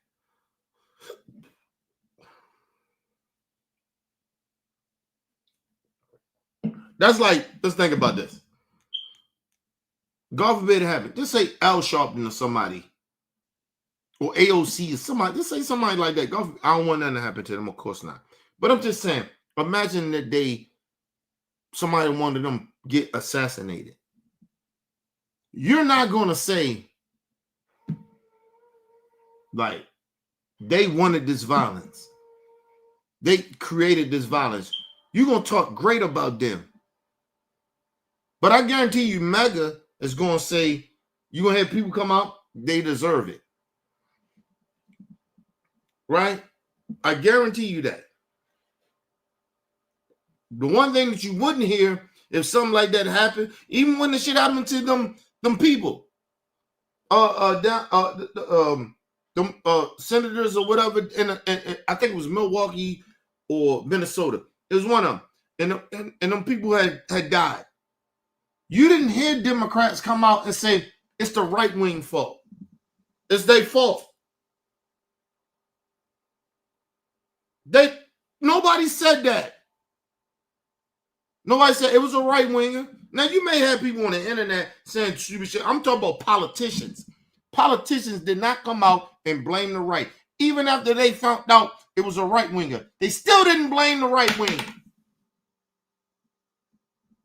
That's like, let's think about this. God forbid it happen. Just say Al Sharpton or somebody, or AOC or somebody. Just say somebody like that. I don't want nothing to happen to them, of course not. But I'm just saying, imagine that somebody wanted them get assassinated. You're not going to say, like, they wanted this violence. They created this violence. You're going to talk great about them. But I guarantee you, MAGA is going to say, you're going to have people come out, they deserve it. Right? I guarantee you that. The one thing that you wouldn't hear if something like that happened, even when the shit happened to them people, the senators or whatever, in I think it was Milwaukee or Minnesota. It was one of them, and them people had died. You didn't hear Democrats come out and say it's the right wing fault. It's their fault. Nobody said that. Nobody said it was a right winger. Now you may have people on the internet saying stupid shit. I'm talking about politicians. Politicians did not come out and blame the right. Even after they found out it was a right winger, they still didn't blame the right wing.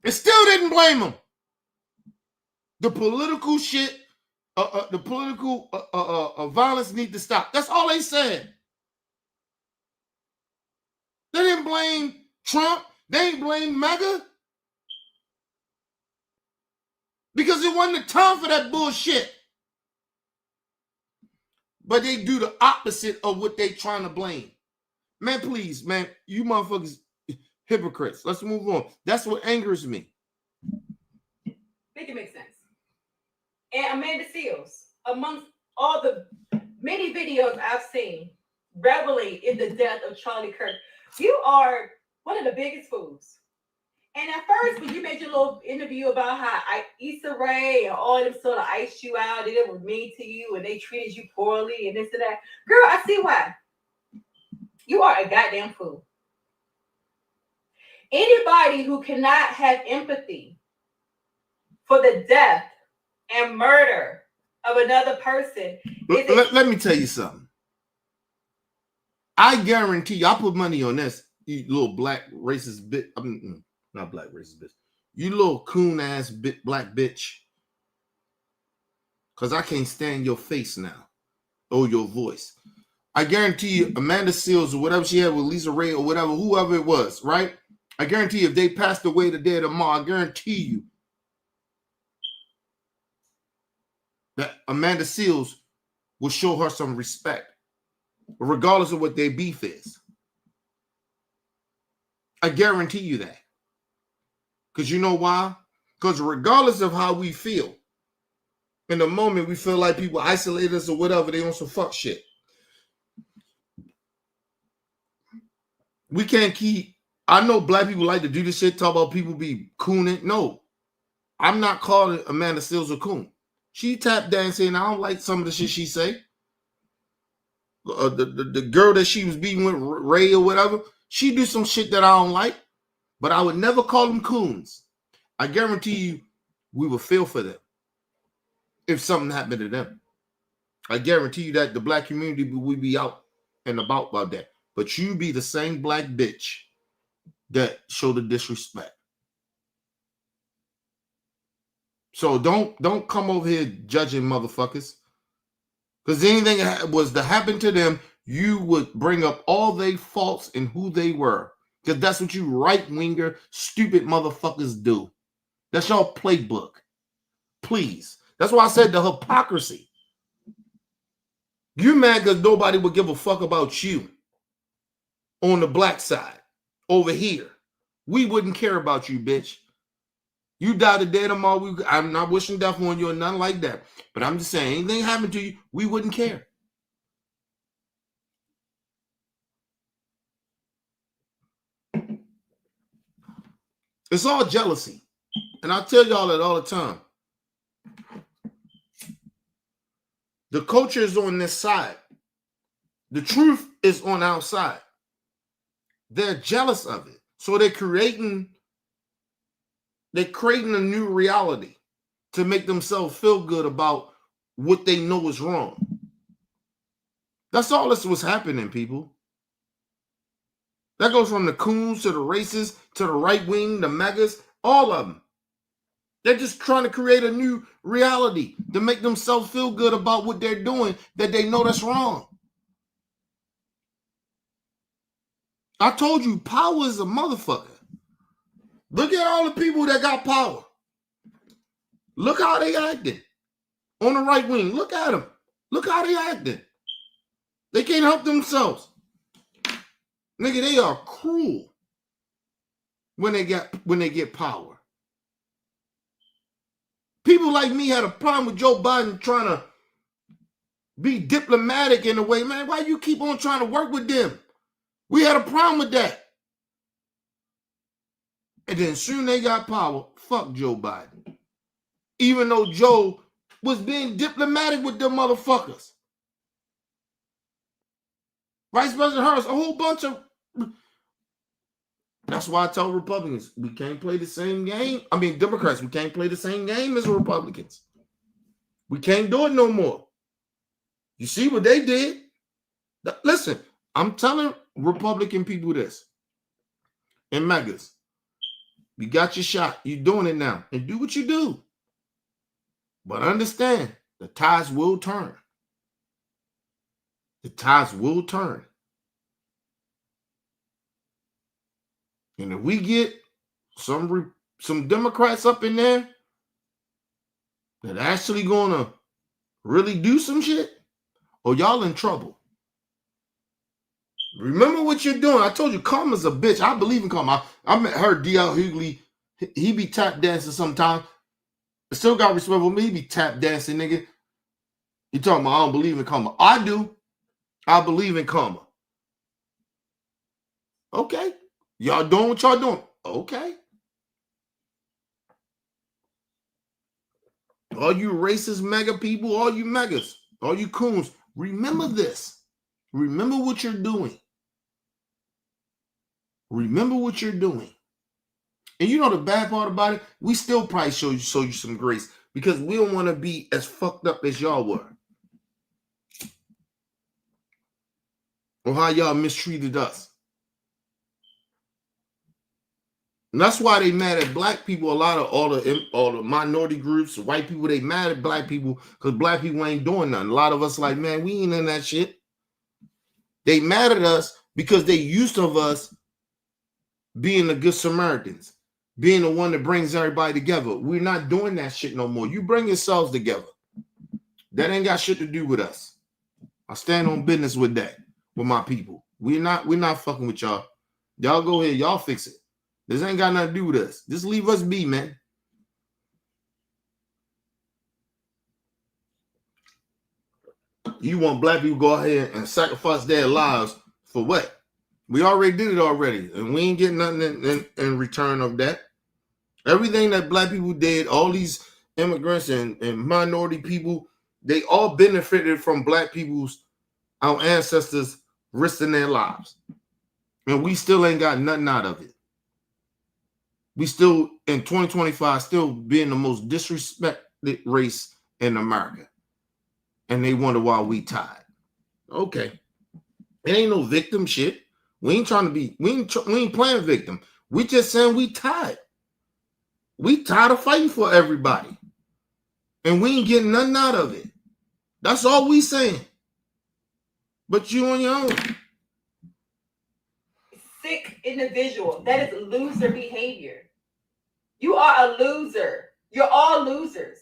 They still didn't blame them. The political shit, the political violence need to stop. That's all they said. They didn't blame Trump. They didn't blame MAGA. Because it wasn't the time for that bullshit. But they do the opposite of what they trying to blame. Man, please, man, you motherfuckers hypocrites. Let's move on. That's what angers me. Make it make sense. And Amanda Seals, amongst all the many videos I've seen reveling in the death of Charlie Kirk, you are one of the biggest fools. And at first, when you made your little interview about how Issa Rae and all them sort of iced you out, and it was mean to you, and they treated you poorly, and this and that, girl, I see why. You are a goddamn fool. Anybody who cannot have empathy for the death and murder of another person. Let me tell you something. I guarantee you, I put money on this, you little black racist bitch. I mean, not black racist bitch. You little coon ass black bitch. Because I can't stand your face now or your voice. I guarantee you, Amanda Seals or whatever she had with Lisa Ray or whatever, whoever it was, right? I guarantee you, if they passed away today or tomorrow, I guarantee you that Amanda Seals will show her some respect, regardless of what their beef is. I guarantee you that. Because you know why? Because regardless of how we feel, in the moment we feel like people isolate us or whatever, they on some fuck shit. We can't keep, I know black people like to do this shit, talk about people be cooning. No, I'm not calling Amanda Seals a coon. She tap dancing. I don't like some of the shit she say. The girl that she was beating with, Ray or whatever, she do some shit that I don't like, but I would never call them coons. I guarantee you we would feel for them if something happened to them. I guarantee you that the black community would be out and about that. But you be the same black bitch that show the disrespect. So don't come over here judging motherfuckers. Because anything that was to happen to them, you would bring up all their faults and who they were. Because that's what you right-winger, stupid motherfuckers do. That's your playbook. Please. That's why I said the hypocrisy. You mad because nobody would give a fuck about you on the black side over here. We wouldn't care about you, bitch. You die today tomorrow. I'm not wishing death on you or nothing like that. But I'm just saying, anything happened to you, we wouldn't care. It's all jealousy. And I tell y'all that all the time. The culture is on this side. The truth is on our side. They're jealous of it. So they're creating a new reality to make themselves feel good about what they know is wrong. That's all this was happening, people. That goes from the coons to the racists to the right wing, the MAGAs, all of them. They're just trying to create a new reality to make themselves feel good about what they're doing that they know that's wrong. I told you, power is a motherfucker. Look at all the people that got power. Look how they acting on the right wing. Look at them. Look how they acting. They can't help themselves. Nigga, they are cruel when they get power. People like me had a problem with Joe Biden trying to Be diplomatic in a way, man. Why you keep on trying to work with them? We had a problem with that. And then soon they got power, fuck Joe Biden. Even though Joe was being diplomatic with them motherfuckers. Vice President Harris, a whole bunch of... That's why I tell Republicans, we can't play the same game. I mean, Democrats, we can't play the same game as Republicans. We can't do it no more. You see what they did? Listen, I'm telling Republican people this. And megas, you got your shot. You're doing it now. And do what you do. But understand, the tides will turn. The tides will turn. And if we get some Democrats up in there that actually gonna really do some shit, or y'all in trouble. Remember what you're doing. I told you karma's a bitch. I believe in karma. I met her, D.L. Hughley. He be tap dancing sometimes. I still got respect for me. He be tap dancing, nigga. You talking about I don't believe in karma. I do. I believe in karma. Okay. Y'all doing what y'all doing. Okay. All you racist mega people, all you megas, all you coons, remember this. Remember what you're doing. Remember what you're doing. And you know the bad part about it? We still probably show you some grace because we don't want to be as fucked up as y'all were. Or how y'all mistreated us. And that's why they mad at black people. A lot of all the minority groups, white people, they mad at black people because black people ain't doing nothing. A lot of us like, man, we ain't in that shit. They mad at us because they used to us being the good Samaritans, being the one that brings everybody together. We're not doing that shit no more. You bring yourselves together. That ain't got shit to do with us. I stand on business with that, with my people. We're not fucking with y'all. Y'all go ahead, y'all fix it. This ain't got nothing to do with us. Just leave us be, man. You want black people to go ahead and sacrifice their lives for what? We already did it already, and we ain't getting nothing in return of that. Everything that black people did, all these immigrants and minority people, they all benefited from black people's, our ancestors risking their lives. And we still ain't got nothing out of it. We still, in 2025, still being the most disrespected race in America. And they wonder why we tied. Okay. It ain't no victim shit. We ain't trying to be, we ain't playing victim. We just saying we tied. We tired of fighting for everybody. And we ain't getting nothing out of it. That's all we saying. But you on your own. Sick individual. That is loser behavior. You are a loser. You're all losers.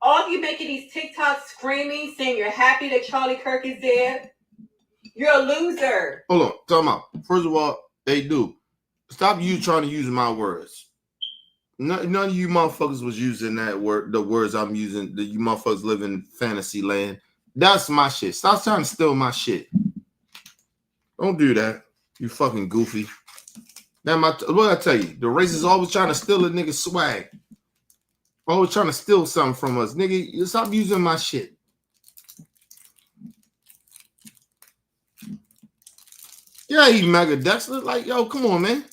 All of you making these TikToks screaming, saying you're happy that Charlie Kirk is there. You're a loser. Hold on, talk about. First of all, they do. Stop you trying to use my words. None of you motherfuckers was using that word, the words I'm using. That you motherfuckers live in fantasy land. That's my shit. Stop trying to steal my shit. Don't do that. You fucking goofy. Now, what I tell you? The racists always trying to steal a nigga swag. Always trying to steal something from us. Nigga, you stop using my shit. Yeah, he mega Dexter. Like, yo, come on, man.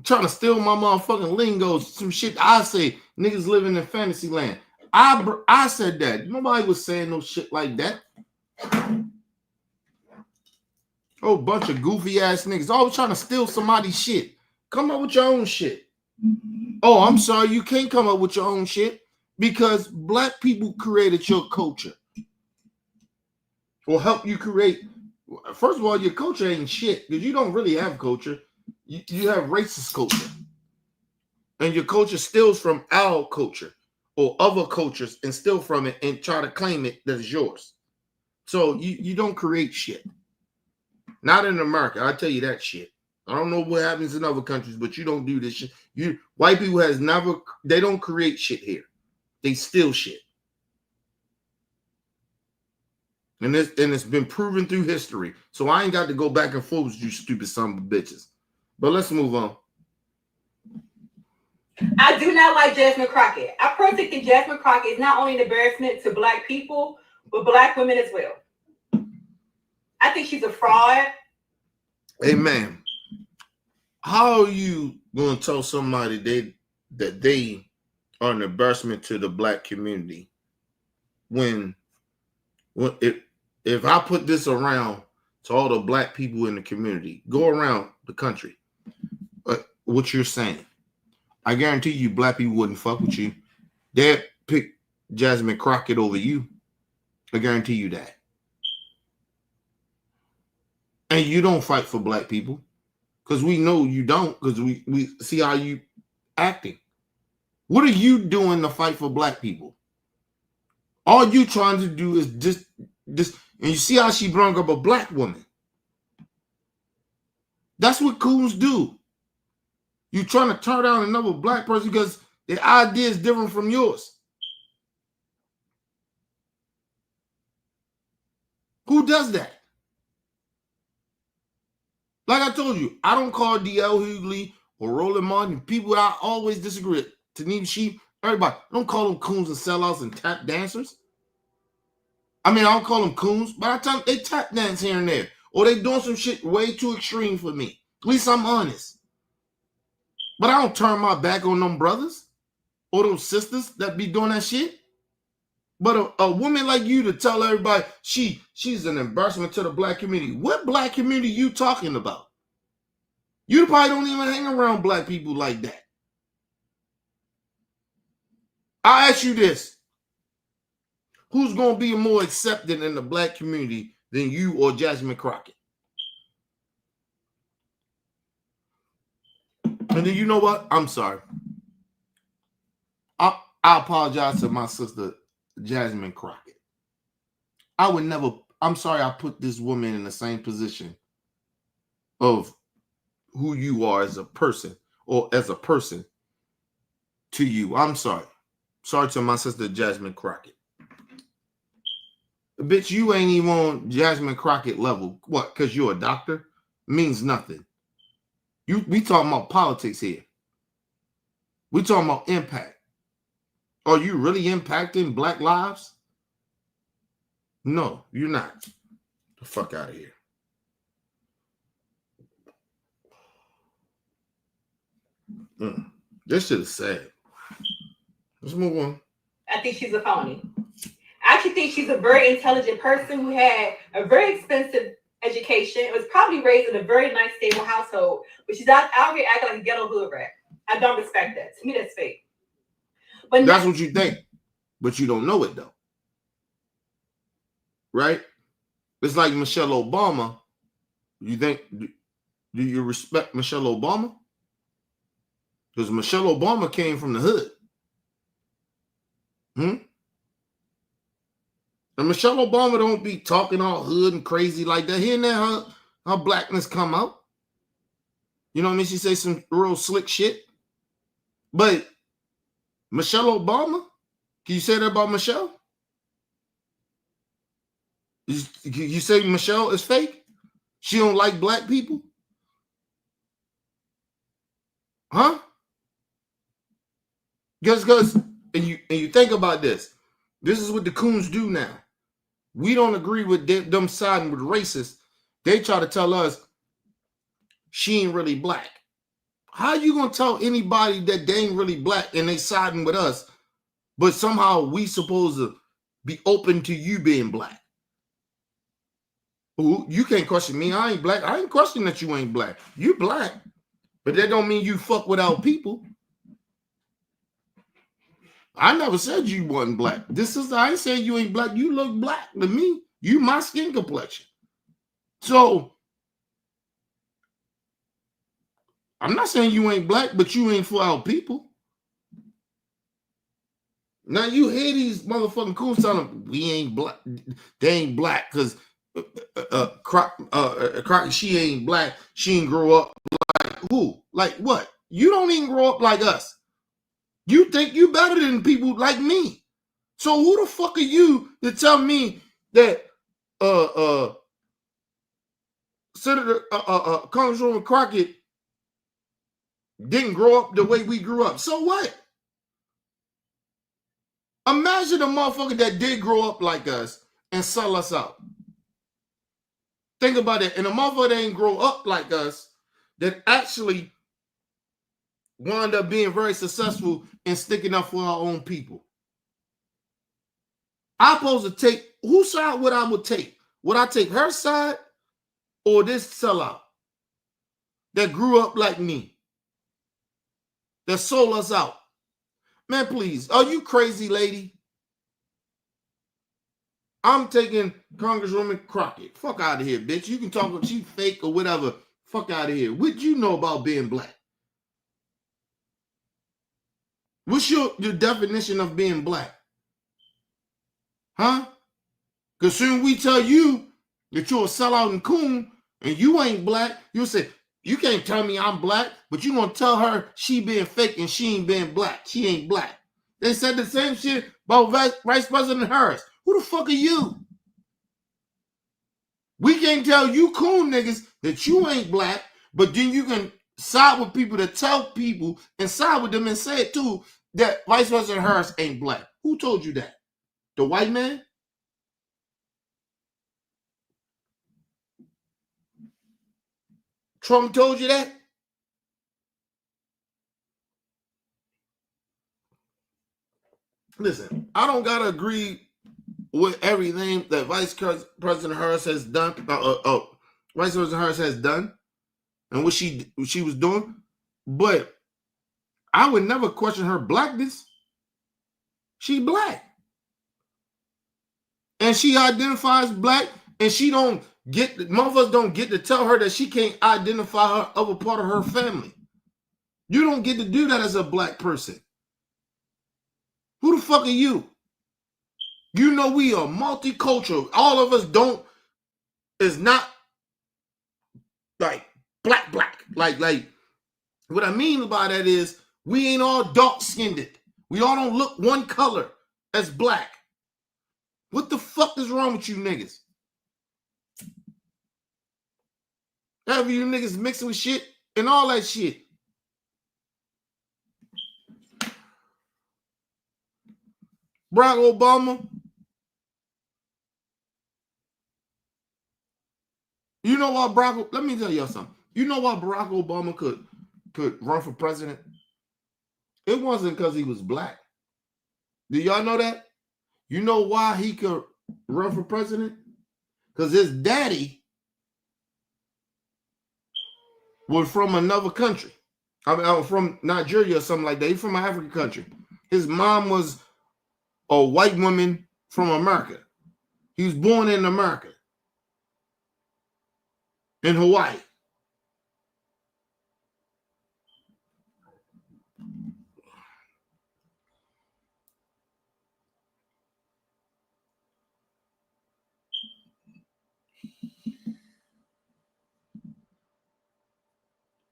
Trying to steal my motherfucking lingo. Some shit I say. Niggas living in fantasy land. I said that. Nobody was saying no shit like that. Oh, bunch of goofy ass niggas always trying to steal somebody's shit. Come up with your own shit. Oh, I'm sorry, you can't come up with your own shit because black people created your culture or help you create. First of all, your culture ain't shit because you don't really have culture. You have racist culture, and your culture steals from our culture or other cultures and steal from it and try to claim it that is yours. So you don't create shit. Not in America. I tell you that shit. I don't know what happens in other countries, but you don't do this shit. White people they don't create shit here. They steal shit. And it's been proven through history. So I ain't got to go back and forth with you stupid son of bitches. But let's move on. I do not like Jasmine Crockett. I personally think Jasmine Crockett is not only an embarrassment to Black people, but Black women as well. I think she's a fraud. Hey, man, how are you going to tell somebody that they are an embarrassment to the Black community when if I put this around to all the Black people in the community, go around the country, what you're saying, I guarantee you Black people wouldn't fuck with you. They'd pick Jasmine Crockett over you. I guarantee you that. And you don't fight for Black people because we know you don't, because we see how you acting. What are you doing to fight for Black people? All you trying to do is just, and you see how she brought up a Black woman. That's what coons do. You trying to turn down another Black person because their idea is different from yours. Who does that? Like I told you, I don't call D.L. Hughley or Roland Martin people I always disagree with. Taneem Sheep, everybody. I don't call them coons and sellouts and tap dancers. I mean, I don't call them coons, but I tell them they tap dance here and there. Or they doing some shit way too extreme for me. At least I'm honest. But I don't turn my back on them brothers or those sisters that be doing that shit. But a woman like you to tell everybody she's an embarrassment to the Black community. What Black community you talking about? You probably don't even hang around Black people like that. I'll ask you this. Who's going to be more accepted in the Black community than you or Jasmine Crockett? And then you know what? I'm sorry. I apologize to my sister, Jasmine Crockett. I would never, I'm sorry I put this woman in the same position of who you are as a person or as a person to you. I'm sorry. Sorry to my sister, Jasmine Crockett. Bitch, you ain't even on Jasmine Crockett level. What? Because you're a doctor? Means nothing. We talking about politics here. We talking about impact. Are you really impacting Black lives? No, you're not. The fuck out of here. This shit is sad. Let's move on. I think she's a phony. I actually think she's a very intelligent person who had a very expensive education. It was probably raised in a very nice, stable household, but she's out here acting like a ghetto hood rat. I don't respect that. To me, that's fake. But that's what you think, but you don't know it though, right? It's like Michelle Obama. You think? Do you respect Michelle Obama? Because Michelle Obama came from the hood. And Michelle Obama don't be talking all hood and crazy like that. Here and there, her Blackness come out. You know what I mean? She say some real slick shit. But Michelle Obama, can you say that about Michelle? You say Michelle is fake? She don't like Black people? Huh? Because and you think about this. This is what the coons do now. We don't agree with them siding with racists. They try to tell us she ain't really Black. How you gonna tell anybody that they ain't really Black and they siding with us, but somehow we supposed to be open to you being Black? Ooh, you can't question me. I ain't Black. I ain't questioning that you ain't Black. You Black, but that don't mean you fuck with our people. I never said you wasn't Black. I ain't saying you ain't Black. You look Black to me. You my skin complexion. So I'm not saying you ain't Black, but you ain't for our people. Now you hear these motherfucking coons telling them we ain't Black. They ain't Black because Crockett, she ain't Black. She ain't grow up like who? Like what? You don't even grow up like us. You think you better than people like me. So who the fuck are you to tell me that Senator Congresswoman Crockett didn't grow up the way we grew up. So what? Imagine a motherfucker that did grow up like us and sell us out. Think about it. And a motherfucker that ain't grow up like us that actually wound up being very successful and sticking up for our own people. I'm supposed to take, whose side would I take? Would I take her side or this sellout that grew up like me, that sold us out? Man, please, are you crazy, lady? I'm taking Congresswoman Crockett. Fuck out of here, bitch. You can talk about she fake or whatever. Fuck out of here. What you know about being black? What's your definition of being black? Huh? Because soon we tell you that you're a sellout and coon and you ain't black, you'll say, you can't tell me I'm black, but you gonna tell her she being fake and she ain't being black. She ain't black. They said the same shit about Vice President Harris. Who the fuck are you? We can't tell you coon niggas that you ain't black, but then you can side with people that tell people and side with them and say it too that Vice President Harris ain't black. Who told you that? The white man? Trump told you that? Listen, I don't gotta agree with everything that Vice President Harris has done. Vice President Harris has done, and what she was doing, but I would never question her blackness. She black, and she identifies black, and she don't get. Motherfuckers don't get to tell her that she can't identify her other part of her family. You don't get to do that as a black person. Who the fuck are you? You know we are multicultural. All of us is not like black. Like what I mean by that is we ain't all dark-skinned. We all don't look one color as black. What the fuck is wrong with you niggas? Have you niggas mixing with shit and all that shit? Barack Obama. You know why let me tell y'all something. You know why Barack Obama could run for president? It wasn't because he was black. Do y'all know that? You know why he could run for president? Because his daddy was from another country. I mean, from Nigeria or something like that. He's from an African country. His mom was a white woman from America. He was born in America, in Hawaii.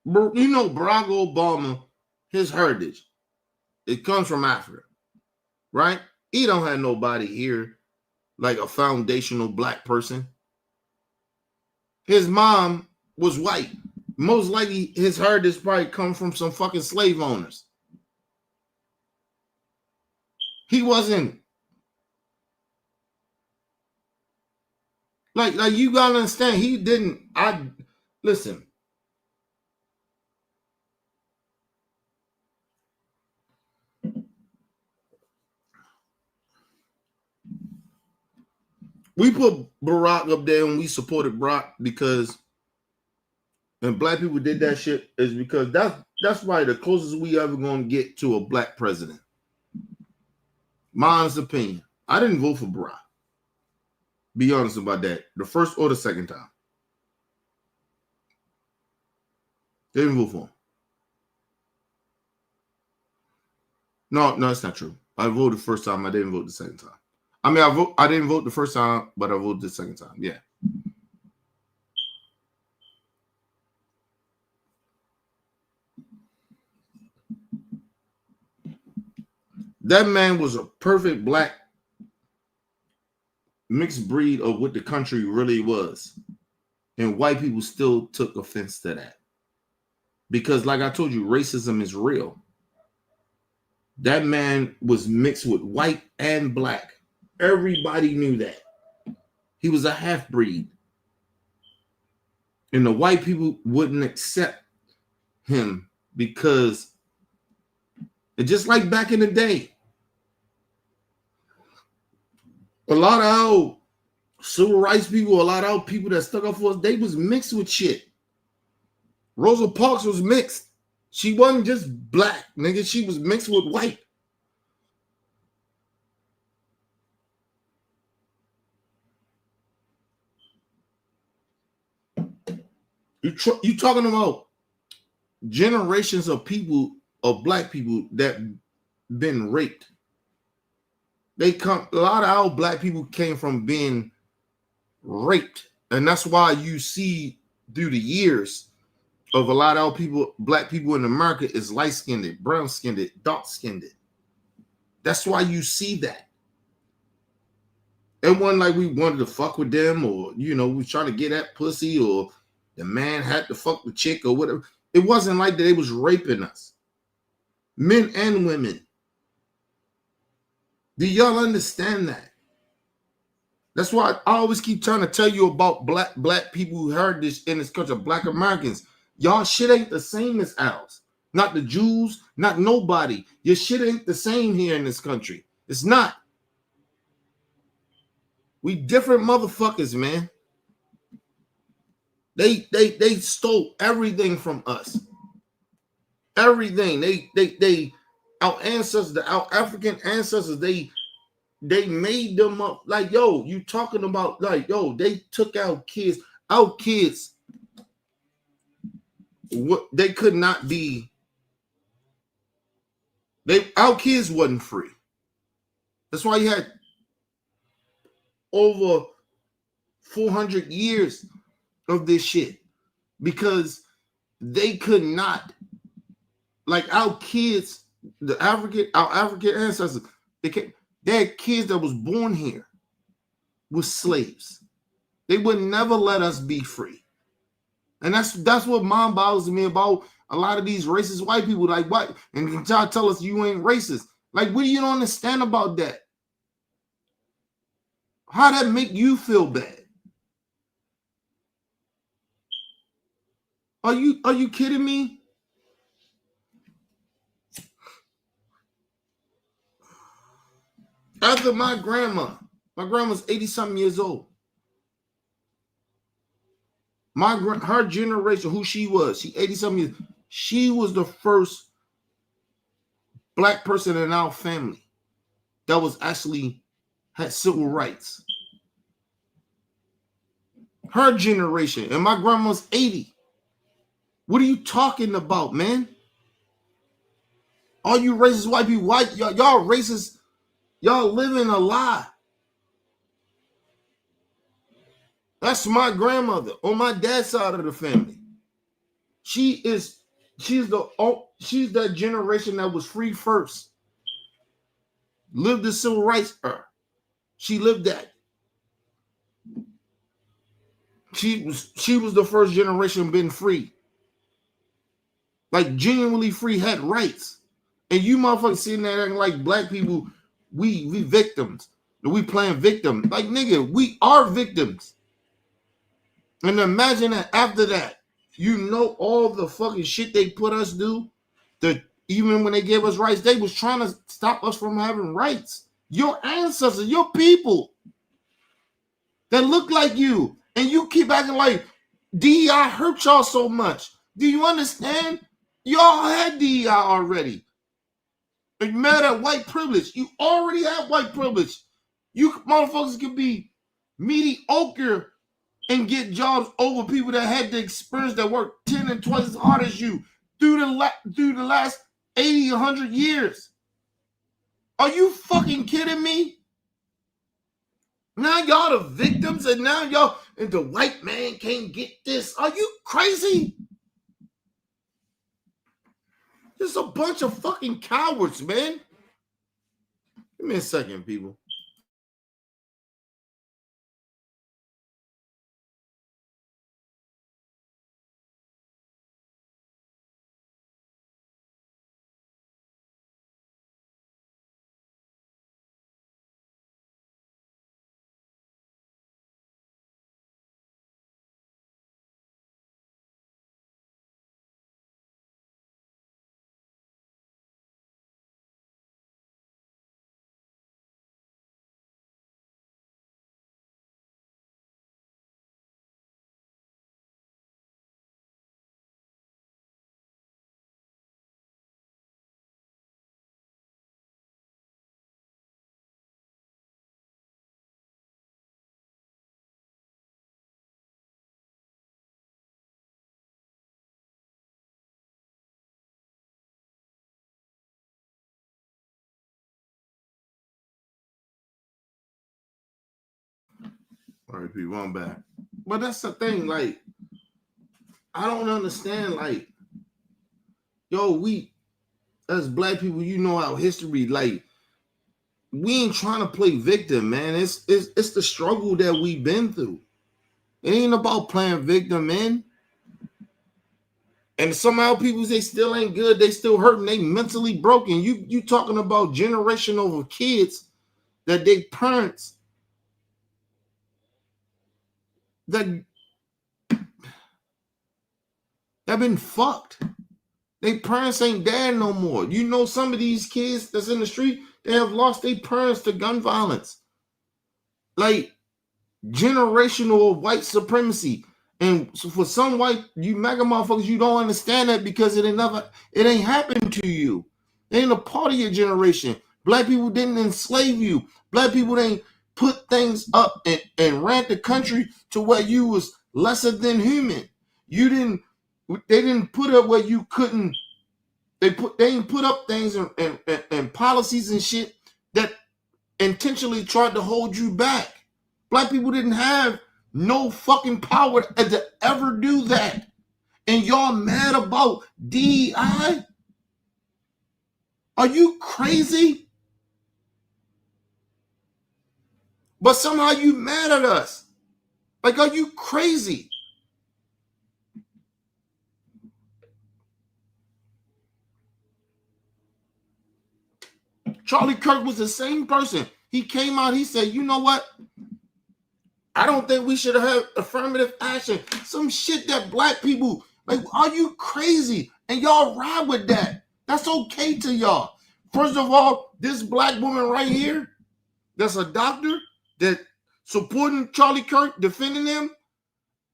You know, Barack Obama, his heritage, it comes from Africa, right? He don't have nobody here like a foundational black person. His mom was white. Most likely his heritage probably come from some fucking slave owners. He wasn't like you gotta understand, he didn't. Listen. We put Barack up there and we supported Barack because, and black people did that shit, is because that's why the closest we ever gonna get to a black president. My honest opinion. I didn't vote for Barack. Be honest about that. The first or the second time. They didn't vote for him. No, it's not true. I voted the first time. I didn't vote the second time. I mean, I didn't vote the first time, but I voted the second time. Yeah. That man was a perfect black mixed breed of what the country really was. And white people still took offense to that. Because, like I told you, racism is real. That man was mixed with white and black. Everybody knew that. He was a half-breed. And the white people wouldn't accept him because, just like back in the day, a lot of our civil rights people, a lot of our people that stuck up for us, they was mixed with shit. Rosa Parks was mixed. She wasn't just black, nigga. She was mixed with white. You talking about generations of people, of black people that been raped. A lot of our black people came from being raped. And that's why you see through the years of a lot of our people, black people in America, is light-skinned, brown-skinned, dark-skinned. That's why you see that. It wasn't like we wanted to fuck with them, or, we was trying to get that pussy, or the man had to fuck the chick, or whatever. It wasn't like that they was raping us. Men and women. Do y'all understand that? That's why I always keep trying to tell you about black people who heard this in this country, black Americans. Y'all shit ain't the same as ours. Not the Jews, not nobody. Your shit ain't the same here in this country. It's not. We different motherfuckers, man. They stole everything from us. Everything. Our ancestors, our African ancestors, they made them up. Like, yo, you talking about, like, yo, they took our kids. Our kids, they could not be. Our kids wasn't free. That's why you had over 400 years of this shit, because they could not, like, our kids, our African ancestors, they had kids that was born here with slaves. They would never let us be free. And that's what mind boggles me about a lot of these racist white people. Like, what? And y'all tell us you ain't racist. Like, what do you don't understand about that? How that make you feel bad? Are you kidding me? After my grandma's 80-something years old. Her generation, who she was, she 80-something years. She was the first black person in our family that was actually had civil rights. Her generation, and my grandma's 80. What are you talking about, man? All you racist white people, y'all racist, y'all living a lie. That's my grandmother on my dad's side of the family. She's that generation that was free first. Lived the civil rights era. She lived that. She was the first generation being free. Like, genuinely free, had rights. And you motherfuckers sitting there acting like black people, we victims. We playing victim. Like, nigga, we are victims. And imagine that after that, all the fucking shit they put us through, that even when they gave us rights, they was trying to stop us from having rights. Your ancestors, your people that look like you, and you keep acting like DEI hurt y'all so much. Do you understand? Y'all had DEI already. You mad at white privilege. You already have white privilege. You motherfuckers can be mediocre and get jobs over people that had the experience, that worked 10 and twice as hard as you through the last 80, 100 years. Are you fucking kidding me? Now y'all the victims, and now y'all, and the white man can't get this. Are you crazy? Just a bunch of fucking cowards, man. Give me a second, people. All right, people, I'm back. But that's the thing, like, I don't understand, like, yo, we as black people, you know our history, like, we ain't trying to play victim, man. It's the struggle that we've been through. It ain't about playing victim, man. And somehow people say still ain't good, they still hurting, they mentally broken. You talking about generation over kids that they parents that have been fucked. They parents ain't there no more. You know, some of these kids that's in the street, they have lost their parents to gun violence. Like generational white supremacy. And so for some white, you mega motherfuckers, you don't understand that because it ain't happened to you. It ain't a part of your generation. Black people didn't enslave you. Black people didn't put things up and ran the country to where you was lesser than human. They didn't put up where you couldn't. They didn't put up things and policies and shit that intentionally tried to hold you back. Black people didn't have no fucking power to ever do that. And y'all mad about DEI? Are you crazy? But somehow you mad at us. Like, are you crazy? Charlie Kirk was the same person. He came out, he said, you know what? I don't think we should have affirmative action. Some shit that black people, like, are you crazy? And y'all ride with that. That's okay to y'all. First of all, this black woman right here, that's a doctor that supporting Charlie Kirk, defending him.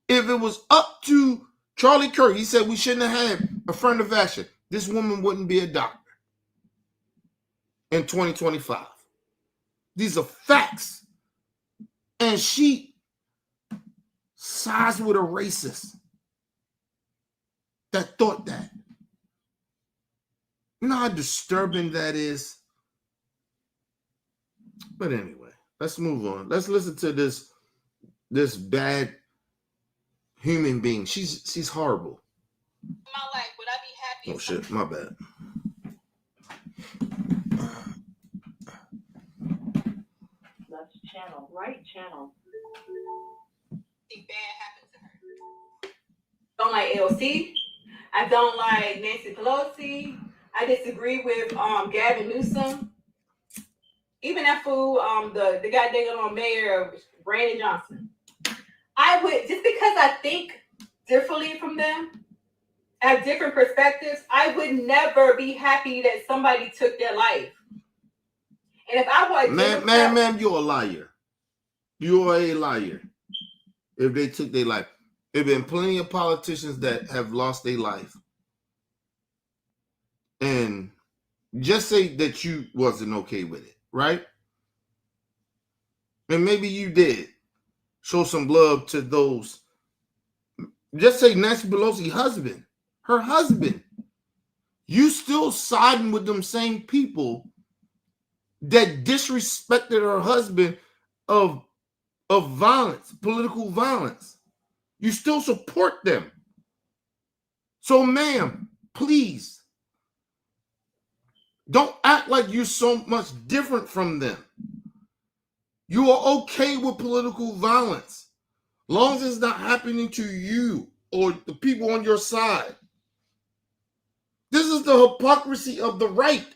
If it was up to Charlie Kirk, he said we shouldn't have had affirmative action. This woman wouldn't be a doctor in 2025. These are facts. And she sides with a racist that thought that. You know how disturbing that is? But anyway, let's move on. Let's listen to this bad human being. She's horrible. My life, would I be happy? Oh shit, my bad. Left channel, right channel. Something bad happened to her. Don't like AOC. I don't like Nancy Pelosi. I disagree with Gavin Newsom. Even that fool, the goddamn mayor Brandon Johnson. I would, just because I think differently from them, have different perspectives, I would never be happy that somebody took their life. And if I was ma'am, you're a liar. You are a liar. If they took their life. There have been plenty of politicians that have lost their life. And just say that you wasn't okay with it, right? And maybe you did show some love to those. Just say Nancy Pelosi's husband, her husband. You still siding with them same people that disrespected her husband of violence, political violence. You still support them. So, ma'am, please don't act like you're so much different from them. You are okay with political violence, long as it's not happening to you or the people on your side. This is the hypocrisy of the right.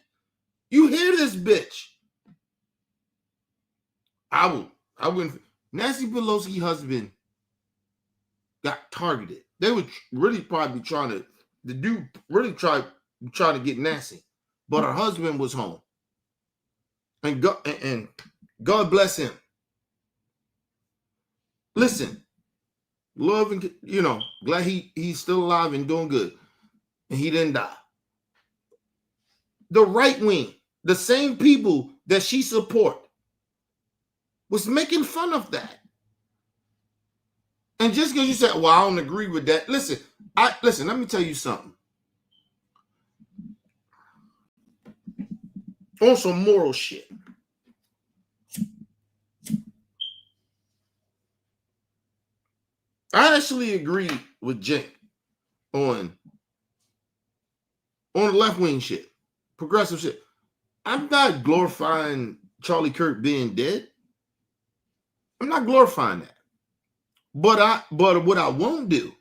You hear this bitch. I wouldn't. Nancy Pelosi's husband got targeted. They would really probably trying to, the dude really trying to get Nancy, but her husband was home. And God bless him. Listen, love and, glad he's still alive and doing good. And he didn't die. The right wing, the same people that she support, was making fun of that. And just because you said, well, I don't agree with that. Listen, let me tell you something. On some moral shit. I actually agree with Jenk on the left wing shit, progressive shit. I'm not glorifying Charlie Kirk being dead. I'm not glorifying that. But what I won't do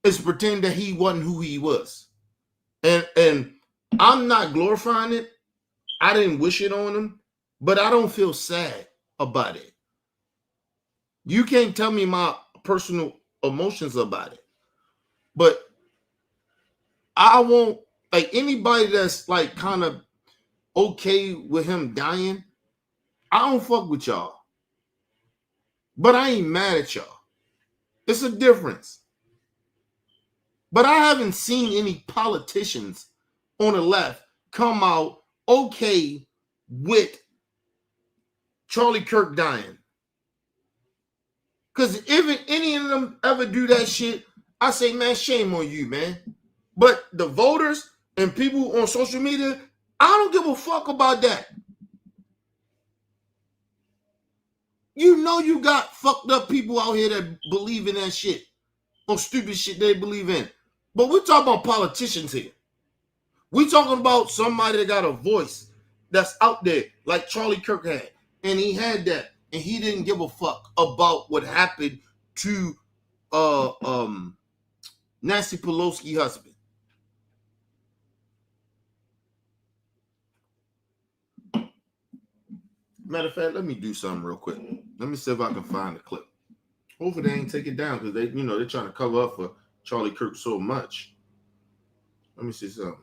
is pretend that he wasn't who he was. And I'm not glorifying it. I didn't wish it on him, but I don't feel sad about it. You can't tell me my personal emotions about it. But I won't, like, anybody that's like kind of okay with him dying, I don't fuck with y'all. But I ain't mad at y'all. It's a difference. But I haven't seen any politicians on the left come out okay with Charlie Kirk dying. Because if any of them ever do that shit, I say, man, shame on you, man. But the voters and people on social media, I don't give a fuck about that. You know you got fucked up people out here that believe in that shit. On stupid shit they believe in. But we're talking about politicians here. We're talking about somebody that got a voice that's out there, like Charlie Kirk had. And he had that. And he didn't give a fuck about what happened to Nancy Pelosi's husband. Matter of fact, let me do something real quick. Let me see if I can find the clip. Hopefully they ain't take it down because they're trying to cover up for Charlie Kirk so much. Let me see something.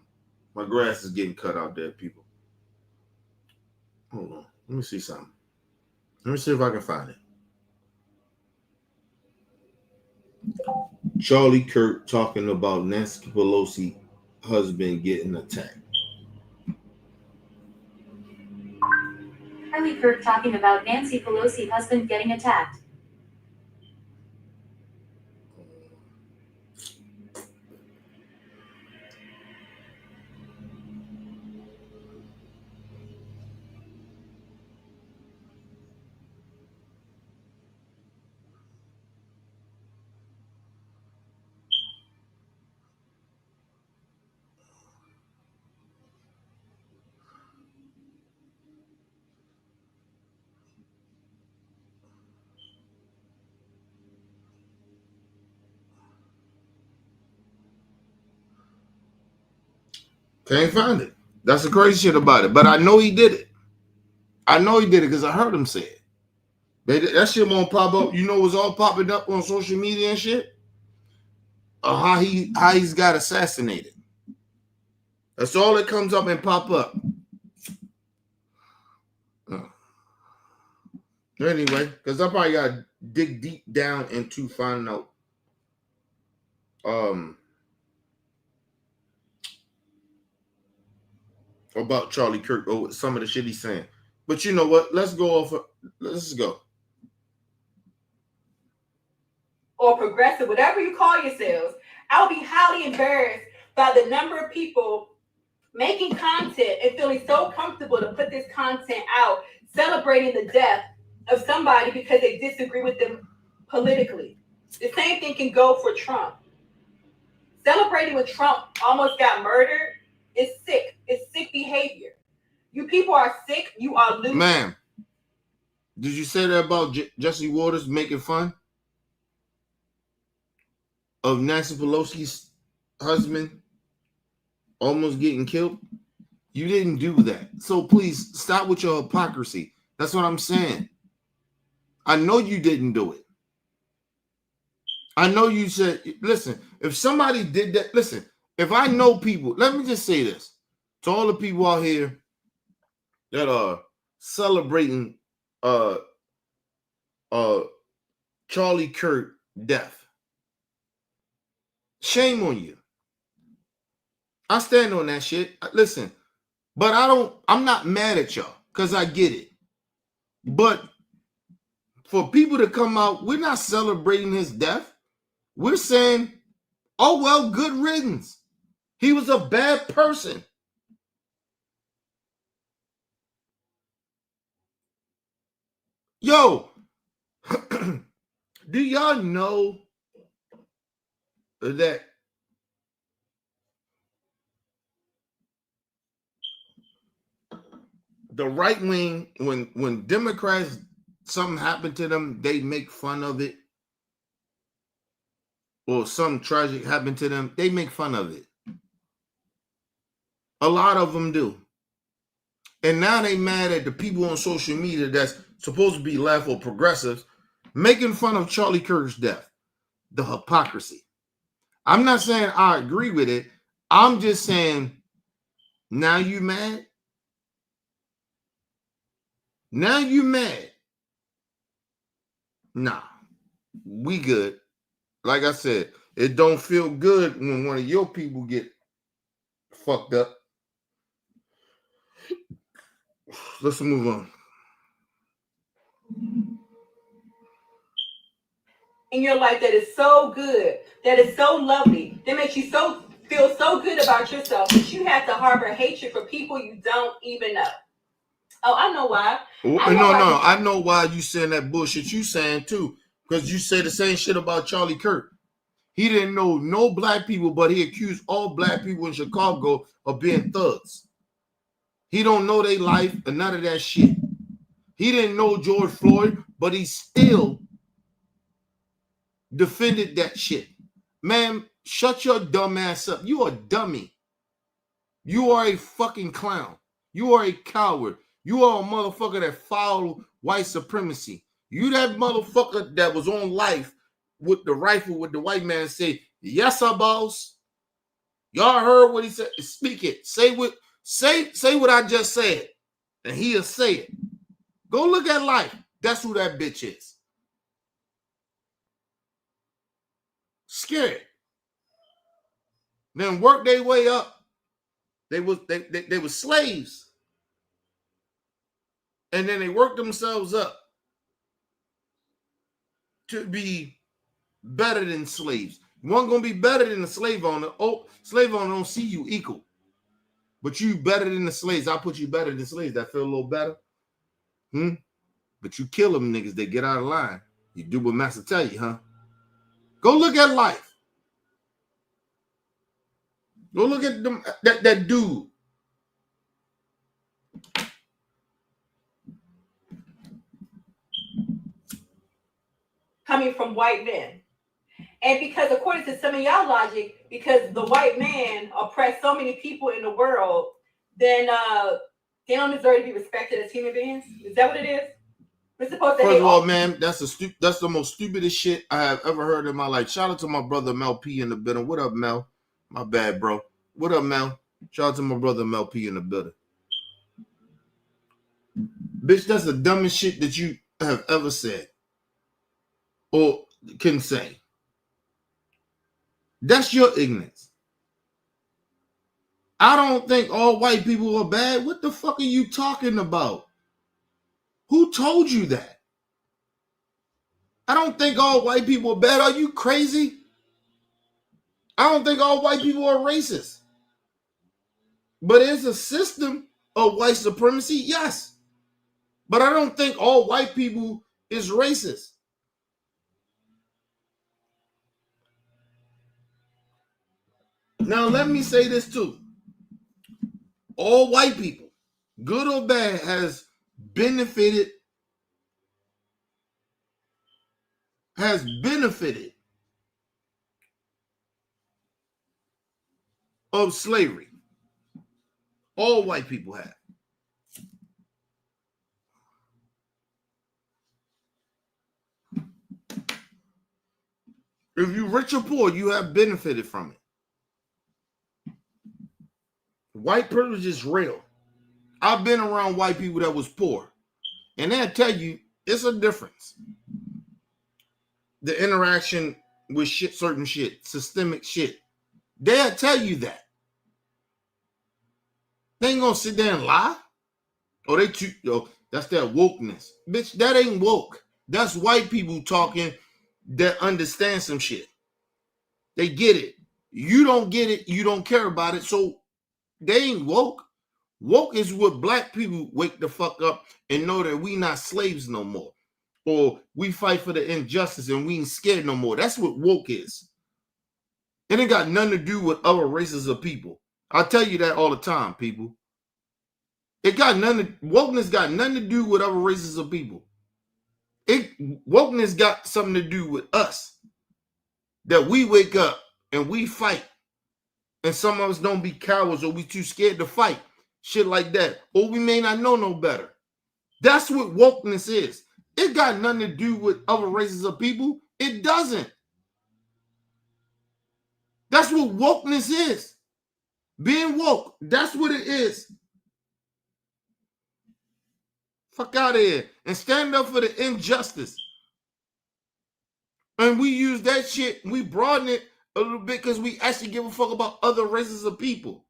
My grass is getting cut out there, people. Hold on. Let me see something. Let me see if I can find it. Charlie Kirk talking about Nancy Pelosi husband getting attacked. Charlie Kirk talking about Nancy Pelosi husband getting attacked. Can't find it. That's the crazy shit about it. But I know he did it. I know he did it because I heard him say it. That shit won't pop up. You know what's all popping up on social media and shit? How he's got assassinated. That's all that comes up and pop up. Anyway, because I probably got to dig deep down into finding out about Charlie Kirk or some of the shit he's saying. But you know what? Let's go. Or progressive, whatever you call yourselves, I would be highly embarrassed by the number of people making content and feeling so comfortable to put this content out, celebrating the death of somebody because they disagree with them politically. The same thing can go for Trump. Celebrating when Trump almost got murdered is sick. It's sick behavior. You people are sick. You are losing. Ma'am, did you say that about Jesse Waters making fun of Nancy Pelosi's husband almost getting killed? You didn't do that. So please stop with your hypocrisy. That's what I'm saying. I know you didn't do it. I know you said, listen, if somebody did that, listen, if I know people, let me just say this to all the people out here that are celebrating Charlie Kirk death. Shame on you. I stand on that shit. Listen, but I'm not mad at y'all because I get it. But for people to come out, we're not celebrating his death. We're saying, oh, well, good riddance. He was a bad person. Yo, do y'all know that the right wing, when Democrats, something happened to them, they make fun of it, or something tragic happened to them, they make fun of it. A lot of them do. And now they mad at the people on social media that's supposed to be left or progressives making fun of Charlie Kirk's death. The hypocrisy. I'm not saying I agree with it. I'm just saying, now you mad? Now you mad? Nah, we good. Like I said, it don't feel good when one of your people get fucked up. Let's move on. In your life that is so good, that is so lovely, that makes you so feel so good about yourself that you have to harbor hatred for people you don't even know. Oh, I know why. I know why you saying that bullshit you saying too, because you say the same shit about Charlie Kirk. He didn't know no black people, but he accused all black people in Chicago of being thugs. He don't know their life and none of that shit. He didn't know George Floyd, but he still defended that shit. Man, shut your dumb ass up. You a dummy. You are a fucking clown. You are a coward. You are a motherfucker that followed white supremacy. You that motherfucker that was on life with the rifle with the white man say, yes, sir, boss. Y'all heard what he said. Speak it. Say what I just said. And he'll say it. Go look at life. That's who that bitch is. Scared. Then work their way up. They were slaves. And then they worked themselves up to be better than slaves. One gonna be better than the slave owner. Oh, slave owner don't see you equal. But you better than the slaves. I put you better than slaves. That feel a little better. But you kill them niggas, they get out of line. You do what master tell you, huh? Go look at life. Go look at them, that dude. Coming from white men. And because according to some of y'all logic, because the white man oppressed so many people in the world, then they don't deserve to be respected as human beings. Is that what it is? We're supposed to. First of all, man, that's the most stupidest shit I have ever heard in my life. Shout out to my brother Mel P in the building. What up, Mel? My bad, bro. What up, Mel? Shout out to my brother Mel P in the building. Bitch, that's the dumbest shit that you have ever said or can say. That's your ignorance. I don't think all white people are bad. What the fuck are you talking about? Who told you that? I don't think all white people are bad. Are you crazy? I don't think all white people are racist. But it's a system of white supremacy, yes. But I don't think all white people is racist. Now, let me say this too. All white people, good or bad, has benefited of slavery. All white people have. If you're rich or poor, you have benefited from it. White privilege is real. I've been around white people that was poor, and they'll tell you it's a difference. The interaction with shit, certain shit, systemic shit. They'll tell you that. They ain't gonna sit there and lie. That's their wokeness. Bitch, that ain't woke. That's white people talking that understand some shit. They get it. You don't get it. You don't care about it. So they ain't woke. Woke is what black people wake the fuck up and know that we not slaves no more. Or we fight for the injustice and we ain't scared no more. That's what woke is. It ain't got nothing to do with other races of people. I tell you that all the time, people. Wokeness got nothing to do with other races of people. Wokeness got something to do with us. That we wake up and we fight. And some of us don't be cowards or we too scared to fight. Shit like that. Or we may not know no better. That's what wokeness is. It got nothing to do with other races of people. It doesn't. That's what wokeness is. Being woke. That's what it is. Fuck out of here. And stand up for the injustice. And we use that shit. We broaden it a little bit because we actually give a fuck about other races of people.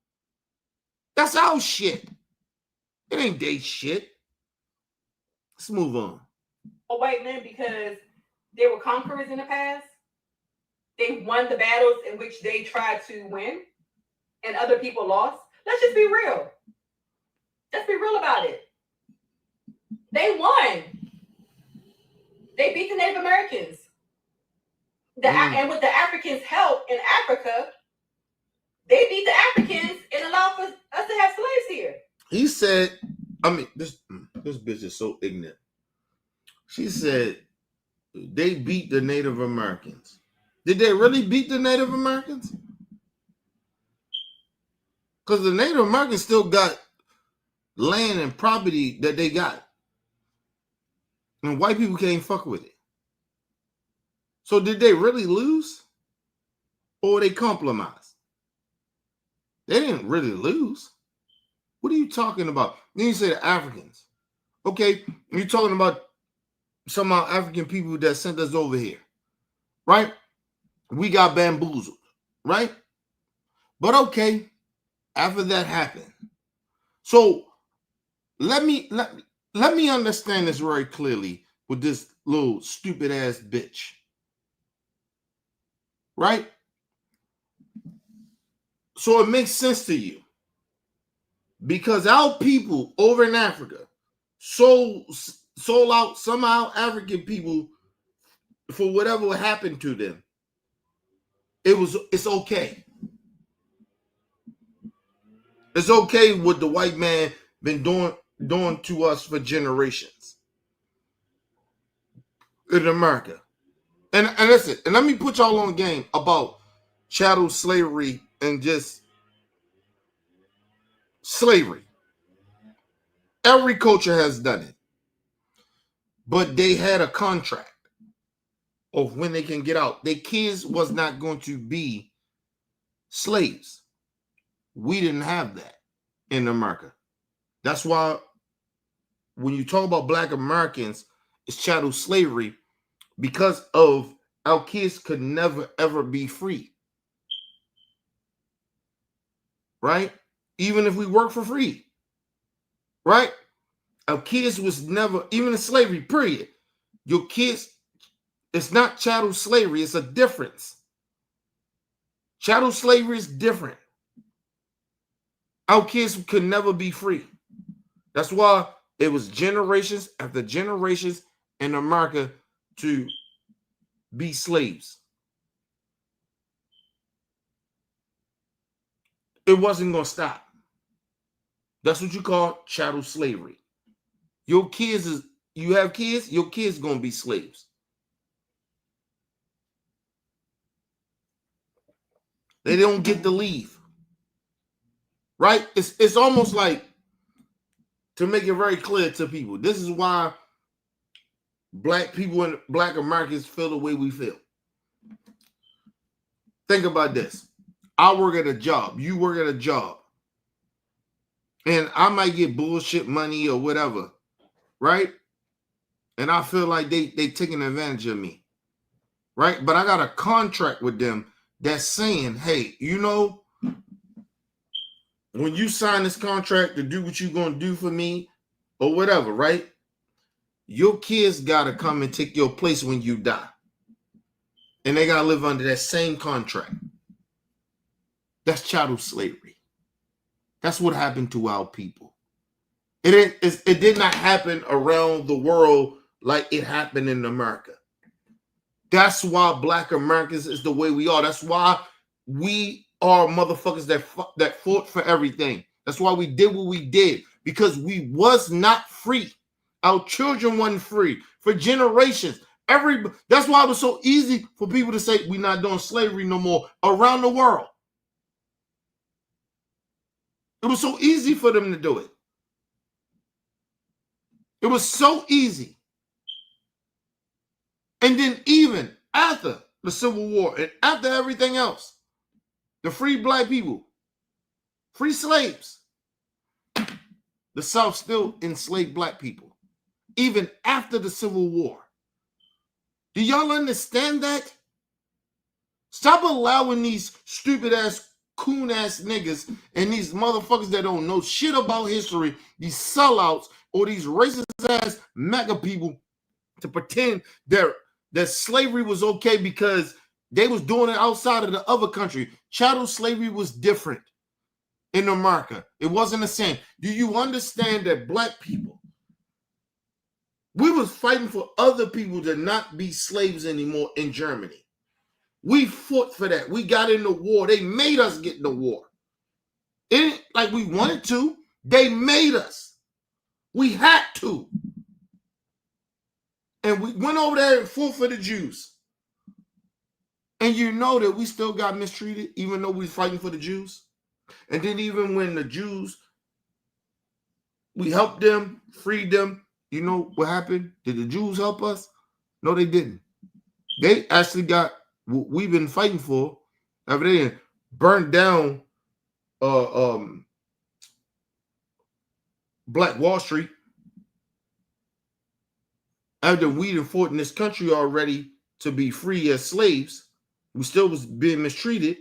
That's our shit. It ain't they shit. Let's move on. White men because they were conquerors in the past. They won the battles in which they tried to win, and other people lost. Let's just be real. Let's be real about it. They won. They beat the Native Americans. And with the Africans' help in Africa, they beat the Africans and allowed for us to have slaves here. He said, I mean, this bitch is so ignorant. She said they beat the Native Americans. Did they really beat the Native Americans? Because the Native Americans still got land and property that they got. And white people can't fuck with it. So did they really lose? Or they compromised? They didn't really lose. What are you talking about? Then you say the Africans. Okay, you're talking about some of our African people that sent us over here. Right? We got bamboozled. Right? But okay, after that happened. So let me understand this very clearly with this little stupid ass bitch. Right? So it makes sense to you. Because our people over in Africa sold out some of our African people for whatever happened to them. It's okay. It's okay what the white man been doing to us for generations in America. And listen, and let me put y'all on game about chattel slavery and just slavery. Every culture has done it. But they had a contract of when they can get out. Their kids was not going to be slaves. We didn't have that in America. That's why when you talk about Black Americans, it's chattel slavery because of our kids could never, ever be free. Right? Even if we work for free. Right? Our kids was never, even in slavery, period. Your kids, it's not chattel slavery. It's a difference. Chattel slavery is different. Our kids could never be free. That's why it was generations after generations in America to be slaves. It wasn't going to stop. That's what you call chattel slavery. You have kids, your kids going to be slaves. They don't get to leave. Right? It's almost like, to make it very clear to people, this is why Black people and Black Americans feel the way we feel. Think about this. I work at a job. You work at a job. And I might get bullshit money or whatever. Right? And I feel like they taking advantage of me. Right? But I got a contract with them that's saying, hey, you know, when you sign this contract to do what you're going to do for me or whatever, right? Your kids got to come and take your place when you die. And they got to live under that same contract. That's chattel slavery. That's what happened to our people. It did not happen around the world like it happened in America. That's why Black Americans is the way we are. That's why we are motherfuckers that fought for everything. That's why we did what we did, because we was not free. Our children weren't free for generations. That's why it was so easy for people to say we're not doing slavery no more around the world. It was so easy for them to do it. It was so easy. And then even after the Civil War and after everything else, the free black people, free slaves, the South still enslaved black people, even after the Civil War. Do y'all understand that? Stop allowing these stupid ass, coon ass niggas and these motherfuckers that don't know shit about history, these sellouts or these racist ass MAGA people, to pretend that slavery was okay because they was doing it outside of the other country. Chattel slavery was different in America. It wasn't the same. Do you understand that black people, we was fighting for other people to not be slaves anymore in Germany. We fought for that. We got in the war. They made us get in the war. It ain't like we wanted to. They made us. We had to. And we went over there and fought for the Jews. And you know that we still got mistreated, even though we was fighting for the Jews. And then even when the Jews, we helped them, freed them, you know what happened? Did the Jews help us? No, they didn't. They actually got what we've been fighting for. After they burned down Black Wall Street, after we had fought in this country already to be free as slaves, we still was being mistreated.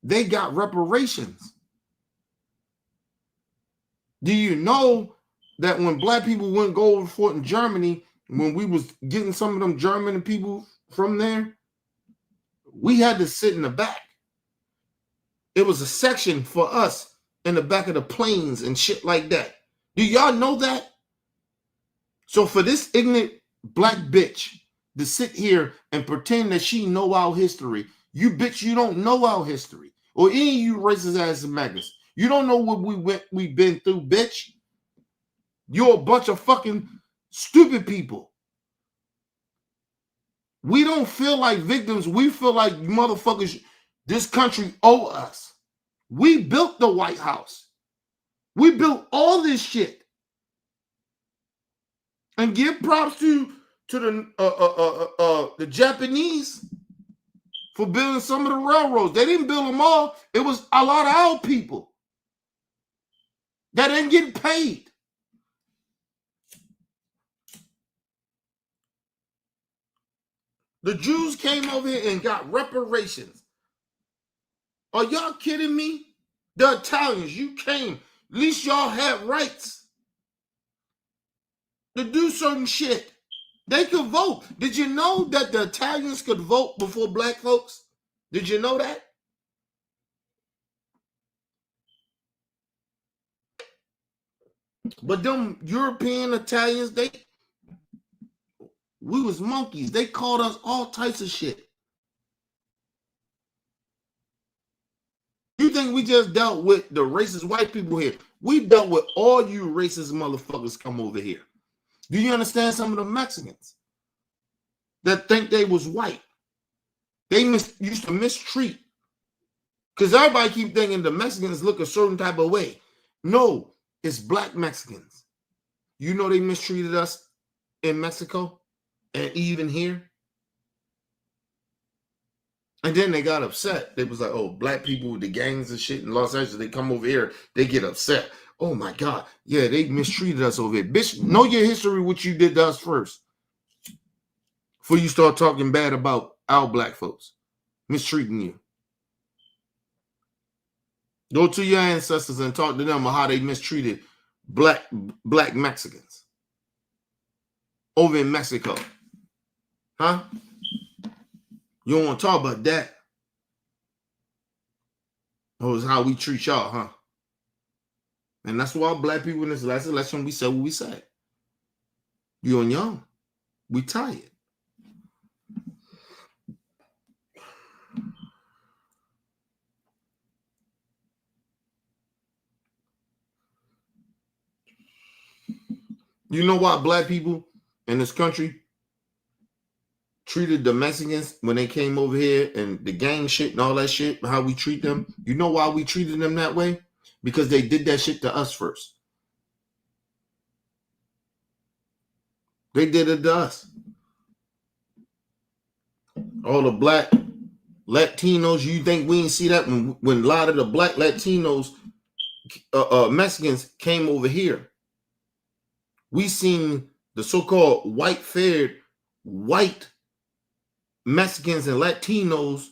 They got reparations. Do you know that when black people went go over fought in Germany, when we was getting some of them German people from there, we had to sit in the back. It was a section for us in the back of the planes and shit like that. Do y'all know that? So for this ignorant black bitch to sit here and pretend that she know our history, you bitch, you don't know our history. Or any of you racist ass maggots. You don't know what we've been through, bitch. You're a bunch of fucking stupid people. We don't feel like victims. We feel like motherfuckers, this country owe us. We built the White House. We built all this shit. And give props to the Japanese for building some of the railroads. They didn't build them all. It was a lot of our people that ain't getting paid. The Jews came over here and got reparations. Are y'all kidding me? The Italians, you came. At least y'all had rights to do certain shit. They could vote. Did you know that the Italians could vote before black folks? Did you know that? But them European Italians, we was monkeys. They called us all types of shit. You think we just dealt with the racist white people here? We dealt with all you racist motherfuckers come over here. Do you understand some of the Mexicans that think they was white? They used to mistreat. Because everybody keep thinking the Mexicans look a certain type of way. No, it's black Mexicans. You know they mistreated us in Mexico and even here. And then they got upset. They was like, oh, black people with the gangs and shit in Los Angeles, they come over here, they get upset. Oh my God. Yeah, they mistreated us over here. Bitch, know your history, what you did to us first. Before you start talking bad about our black folks mistreating you. Go to your ancestors and talk to them about how they mistreated black Mexicans over in Mexico. Huh? You don't want to talk about that. That was how we treat y'all, huh? And that's why black people in this last election, we said what we said. You and young. We tired. You know why black people in this country treated the Mexicans when they came over here and the gang shit and all that shit, how we treat them? You know why we treated them that way? Because they did that shit to us first. They did it to us. All the black Latinos, you think we didn't see that when a lot of the black Latinos, Mexicans came over here? We seen the so-called white Mexicans and Latinos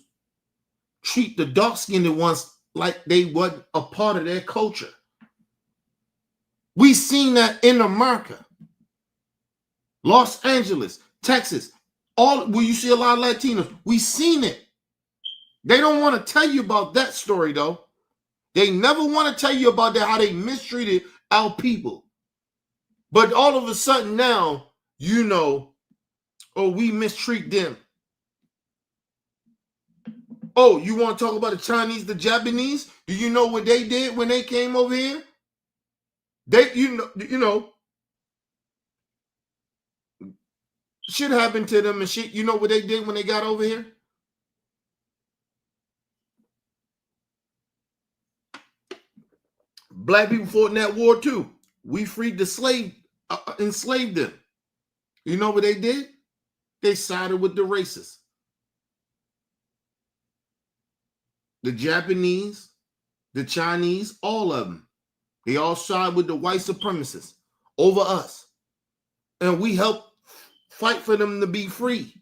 treat the dark-skinned ones like they wasn't a part of their culture. We seen that in America. Los Angeles, Texas, all where you see a lot of Latinos. We seen it. They don't want to tell you about that story, though. They never want to tell you about that, how they mistreated our people. But all of a sudden now, you know, oh, we mistreat them. Oh, you want to talk about the Chinese, the Japanese? Do you know what they did when they came over here? They, you know, shit happened to them and shit. You know what they did when they got over here? Black people fought in that war too. We freed the slave, enslaved them. You know what they did? They sided with the racists. The Japanese, the Chinese, all of them. They all sided with the white supremacists over us. And we helped fight for them to be free.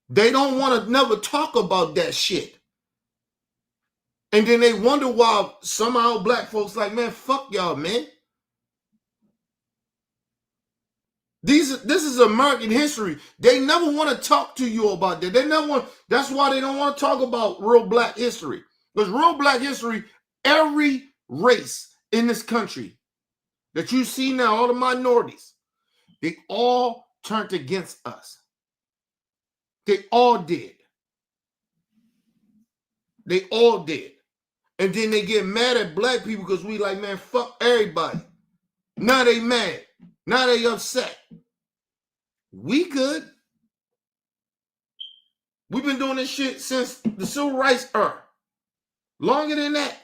They don't want to never talk about that shit. And then they wonder why somehow black folks like, man, fuck y'all, man. This is American history. They never want to talk to you about that. They never want. That's why they don't want to talk about real black history. Because real black history, every race in this country that you see now, all the minorities, they all turned against us. They all did. They all did. And then they get mad at black people because we like, man, fuck everybody. Now they mad. Now they upset. We good. We've been doing this shit since the civil rights era. Longer than that.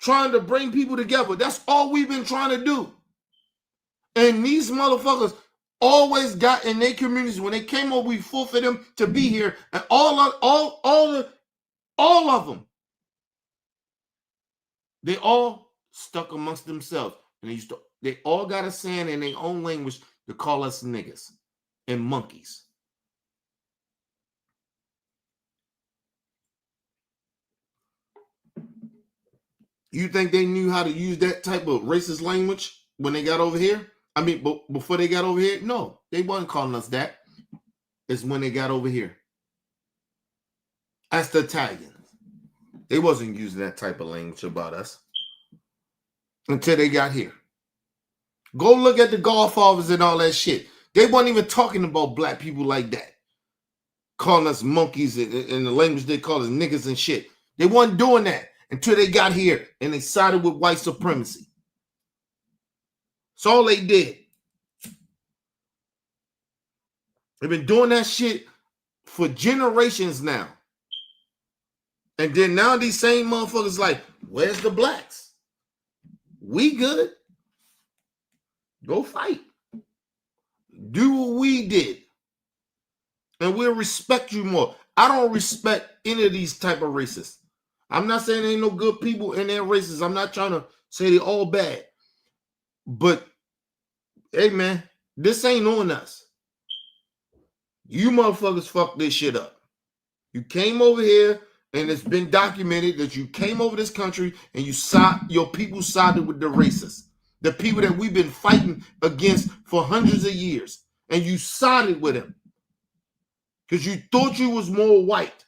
Trying to bring people together. That's all we've been trying to do. And these motherfuckers always got in their communities. When they came over, we fought for them to be here. And all of them, they all stuck amongst themselves. And they all got a saying in their own language to call us niggas and monkeys. You think they knew how to use that type of racist language when they got over here? I mean, before they got over here? No, they wasn't calling us that. It's when they got over here. As the Italians. They wasn't using that type of language about us until they got here. Go look at the Godfathers and all that shit. They weren't even talking about black people like that. Calling us monkeys in the language they call us niggas and shit. They weren't doing that until they got here and they sided with white supremacy. That's all they did. They've been doing that shit for generations now. And then now these same motherfuckers like, where's the blacks? We good. Go fight. Do what we did. And we'll respect you more. I don't respect any of these type of racists. I'm not saying there ain't no good people in their races. I'm not trying to say they're all bad. But, hey, man, this ain't on us. You motherfuckers fucked this shit up. You came over here, and it's been documented that you came over this country and your people sided with the racists. The people that we've been fighting against for hundreds of years. And you sided with them. Because you thought you was more white.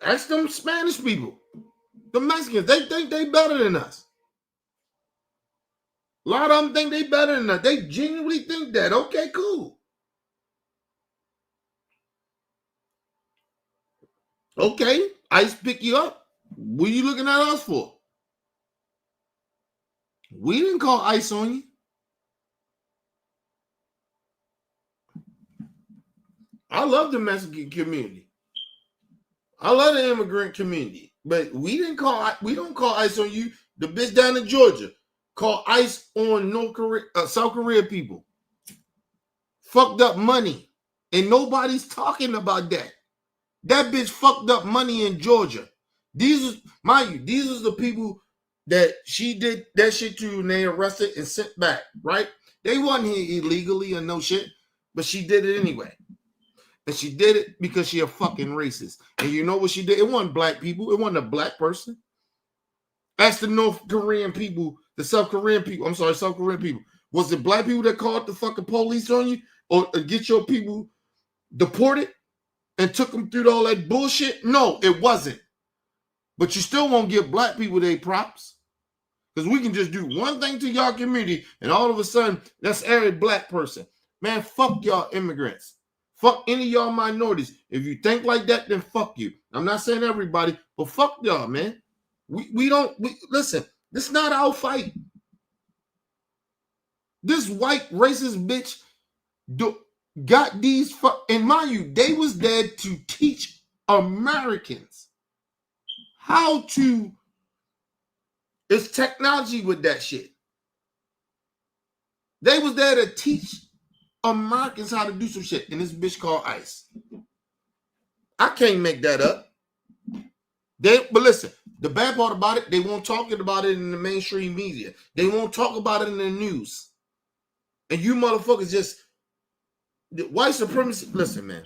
Ask them Spanish people. The Mexicans, they think they better than us. A lot of them think they better than us. They genuinely think that. Okay, cool. Okay, ICE pick you up. What are you looking at us for? We didn't call ICE on you. I love the Mexican community. I love the immigrant community. But we don't call ICE on you. The bitch down in Georgia called ICE on South Korea people. Fucked up money. And nobody's talking about that. That bitch fucked up money in Georgia. These are the people that she did that shit to and they arrested and sent back, right? They wasn't here illegally or no shit, but she did it anyway. And she did it because she a fucking racist. And you know what she did? It wasn't black people. It wasn't a black person. Ask the North Korean people, the South Korean people. I'm sorry, South Korean people. Was it black people that called the fucking police on you or get your people deported and took them through all that bullshit? No, it wasn't. But you still won't give black people their props. Because we can just do one thing to y'all community and all of a sudden that's every black person. Man, fuck y'all immigrants. Fuck any of y'all minorities. If you think like that, then fuck you. I'm not saying everybody, but fuck y'all, man. We listen, this is not our fight. This white racist bitch got these and mind you, they was there to teach Americans how to. It's technology with that shit. They was there to teach Americans how to do some shit, and this bitch called ICE. I can't make that up. But listen, the bad part about it, they won't talk about it in the mainstream media. They won't talk about it in the news. And you motherfuckers just the white supremacy. Listen, man.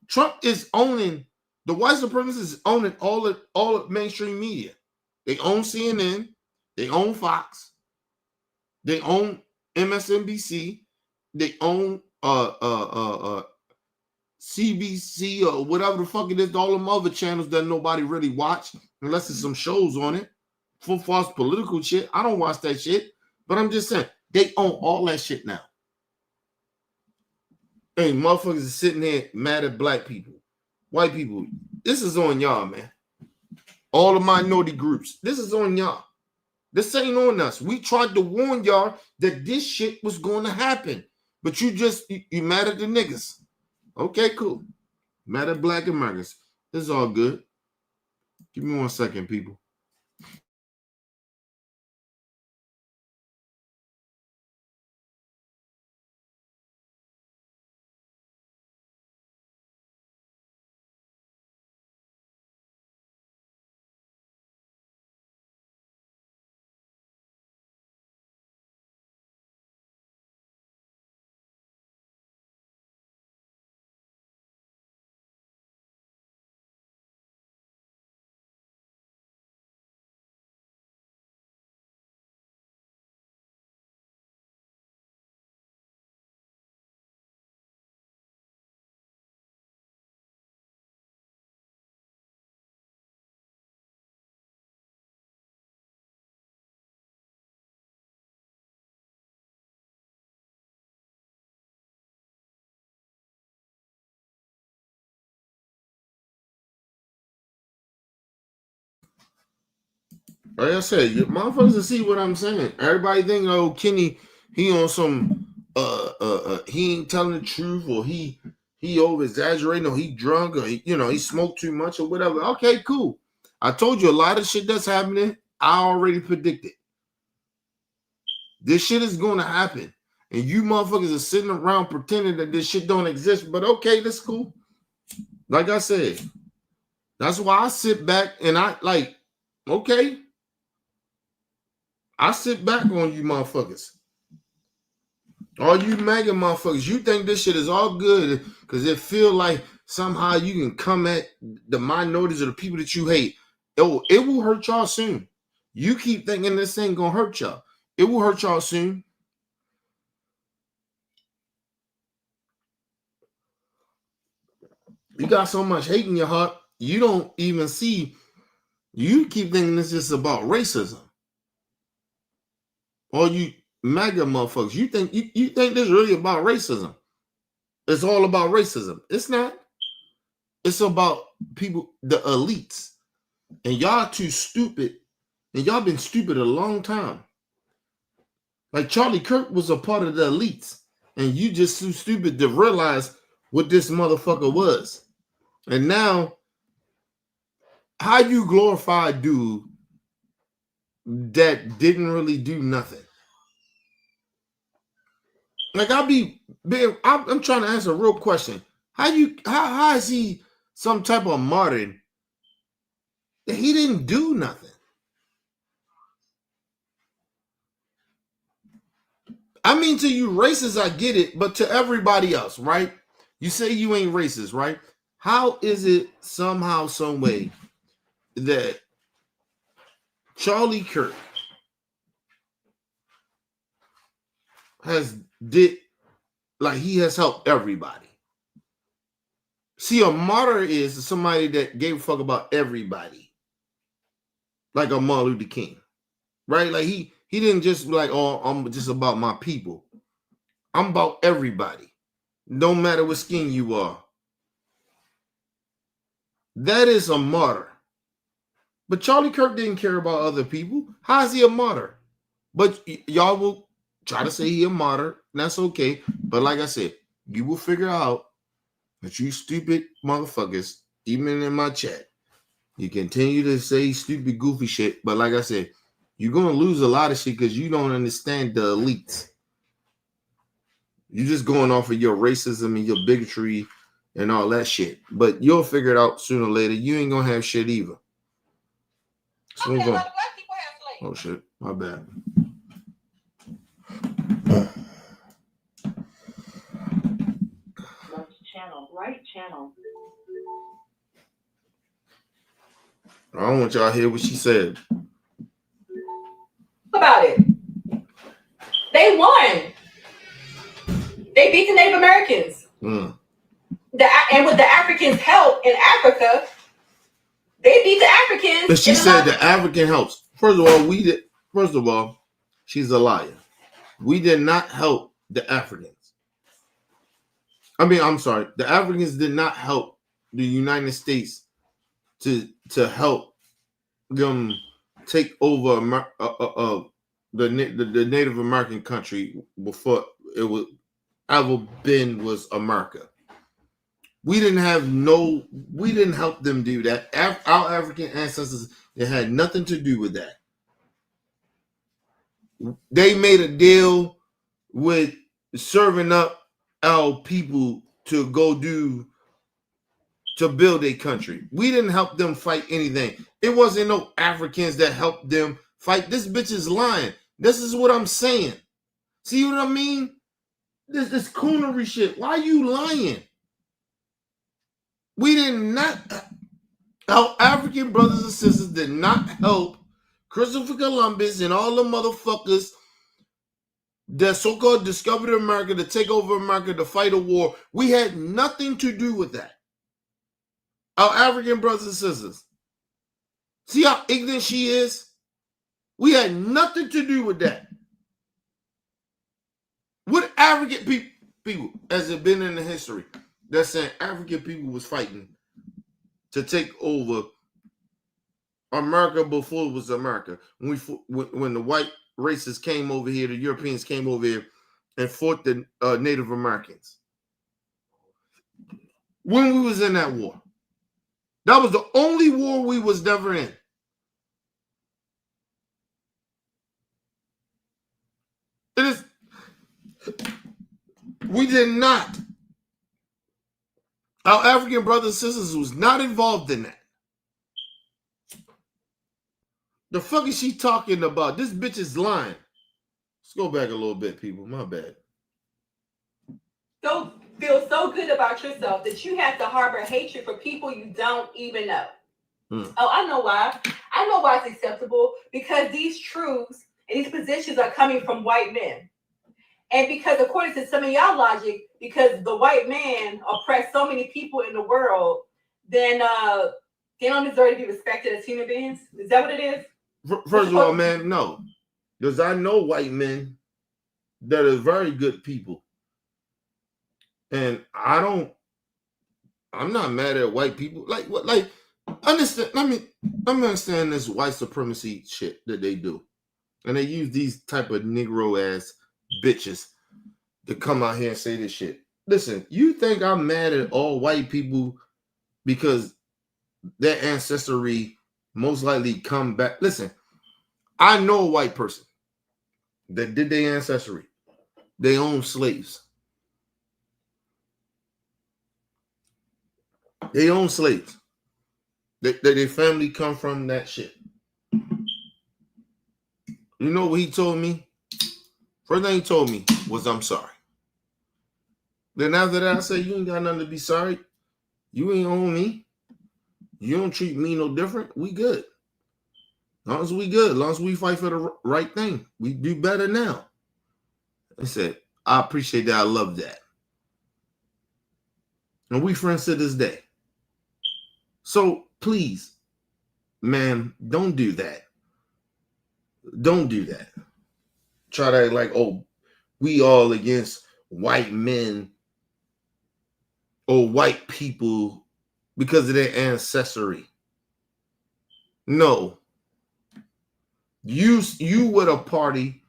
Trump is owning the white supremacists is owning all of mainstream media. They own CNN, they own Fox, they own MSNBC, they own CBC or whatever the fuck it is, all them other channels that nobody really watch unless there's some shows on it for false political shit. I don't watch that shit, but I'm just saying they own all that shit now. Hey, motherfuckers are sitting there mad at black people, white people. This is on y'all, man. All the minority groups. This is on y'all. This ain't on us. We tried to warn y'all that this shit was going to happen, but you mad at the niggas. Okay, cool. Mad at black Americans. This is all good. Give me 1 second, people. Like I said, you motherfuckers will see what I'm saying. Everybody think, oh, Kenny, he on some he ain't telling the truth, or he over exaggerating, or he drunk, or he smoked too much or whatever. Okay, cool. I told you a lot of shit that's happening, I already predicted. This shit is gonna happen. And you motherfuckers are sitting around pretending that this shit don't exist, but okay, that's cool. Like I said, that's why I sit back and I like, okay. I sit back on you motherfuckers. All you MAGA motherfuckers, you think this shit is all good because it feel like somehow you can come at the minorities or the people that you hate. It will hurt y'all soon. You keep thinking this ain't gonna hurt y'all. It will hurt y'all soon. You got so much hate in your heart, you don't even see. You keep thinking this is about racism. All you MAGA motherfuckers, you think this is really about racism. It's all about racism. It's not. It's about people, the elites. And y'all too stupid. And y'all been stupid a long time. Like Charlie Kirk was a part of the elites, and you just too stupid to realize what this motherfucker was. And now, how you glorify a dude that didn't really do nothing? Like I'm trying to answer a real question. How is he some type of martyr that he didn't do nothing? I mean, to you racist, I get it, but to everybody else, right? You say you ain't racist, right? How is it somehow, some way that Charlie Kirk he has helped everybody? See, a martyr is somebody that gave a fuck about everybody, like a Martin Luther King, right? Like he didn't just be like, oh, I'm just about my people. I'm about everybody. No matter what skin you are. That is a martyr. But Charlie Kirk didn't care about other people. How is he a martyr? But y'all will try to say he a martyr. That's okay. But like I said, you will figure out that you stupid motherfuckers, even in my chat, you continue to say stupid, goofy shit. But like I said, you're going to lose a lot of shit because you don't understand the elites. You're just going off of your racism and your bigotry and all that shit. But you'll figure it out sooner or later. You ain't going to have shit either. So okay, black people have slaves. Oh shit, my bad. Left channel, right channel. I don't want y'all to hear what she said. About it. They won. They beat the Native Americans. And with the Africans' help in Africa, they beat the Africans. But she said the African helps. First of all, she's a liar. We did not help the Africans. I'm sorry. The Africans did not help the United States to help them take over the Native American country before it was ever been was America. We didn't help them do that. Our African ancestors, they had nothing to do with that. They made a deal with serving up our people to go to build a country. We didn't help them fight anything. It wasn't no Africans that helped them fight. This bitch is lying. This is what I'm saying. See what I mean? This coonery shit. Why are you lying? We did not. Our African brothers and sisters did not help Christopher Columbus and all the motherfuckers that so-called discovered America to take over America to fight a war. We had nothing to do with that. Our African brothers and sisters. See how ignorant she is? We had nothing to do with that. What African people has it been in the history that's saying African people was fighting to take over America before it was America? When the white racists came over here, the Europeans came over here and fought the Native Americans. When we was in that war. That was the only war we was never in. We did not. Our African brothers and sisters was not involved in that. The fuck is she talking about? This bitch is lying. Let's go back a little bit, people. My bad. Don't feel so good about yourself that you have to harbor hatred for people you don't even know. Oh, I know why. I know why it's acceptable. Because these truths and these positions are coming from white men. And because according to some of y'all logic, because the white man oppressed so many people in the world, then they don't deserve to be respected as human beings. Is that what it is? First of all, man, no. Because I know white men that are very good people. And I'm not mad at white people. Like what? Like understand? Let me understand this white supremacy shit that they do. And they use these type of Negro ass bitches to come out here and say this shit. Listen, you think I'm mad at all white people because their ancestry most likely come back? Listen, I know a white person that did their ancestry. They own slaves. They own slaves. Their family come from that shit. You know what he told me? First thing he told me was, I'm sorry. Then after that, I said, you ain't got nothing to be sorry. You ain't own me. You don't treat me no different. We good. As long as we good. As long as we fight for the right thing. We do better now. I said, I appreciate that. I love that. And we friends to this day. So please, man, don't do that. Don't do that. Try to act like, oh, we all against white men or white people because of their ancestry. No. You with a party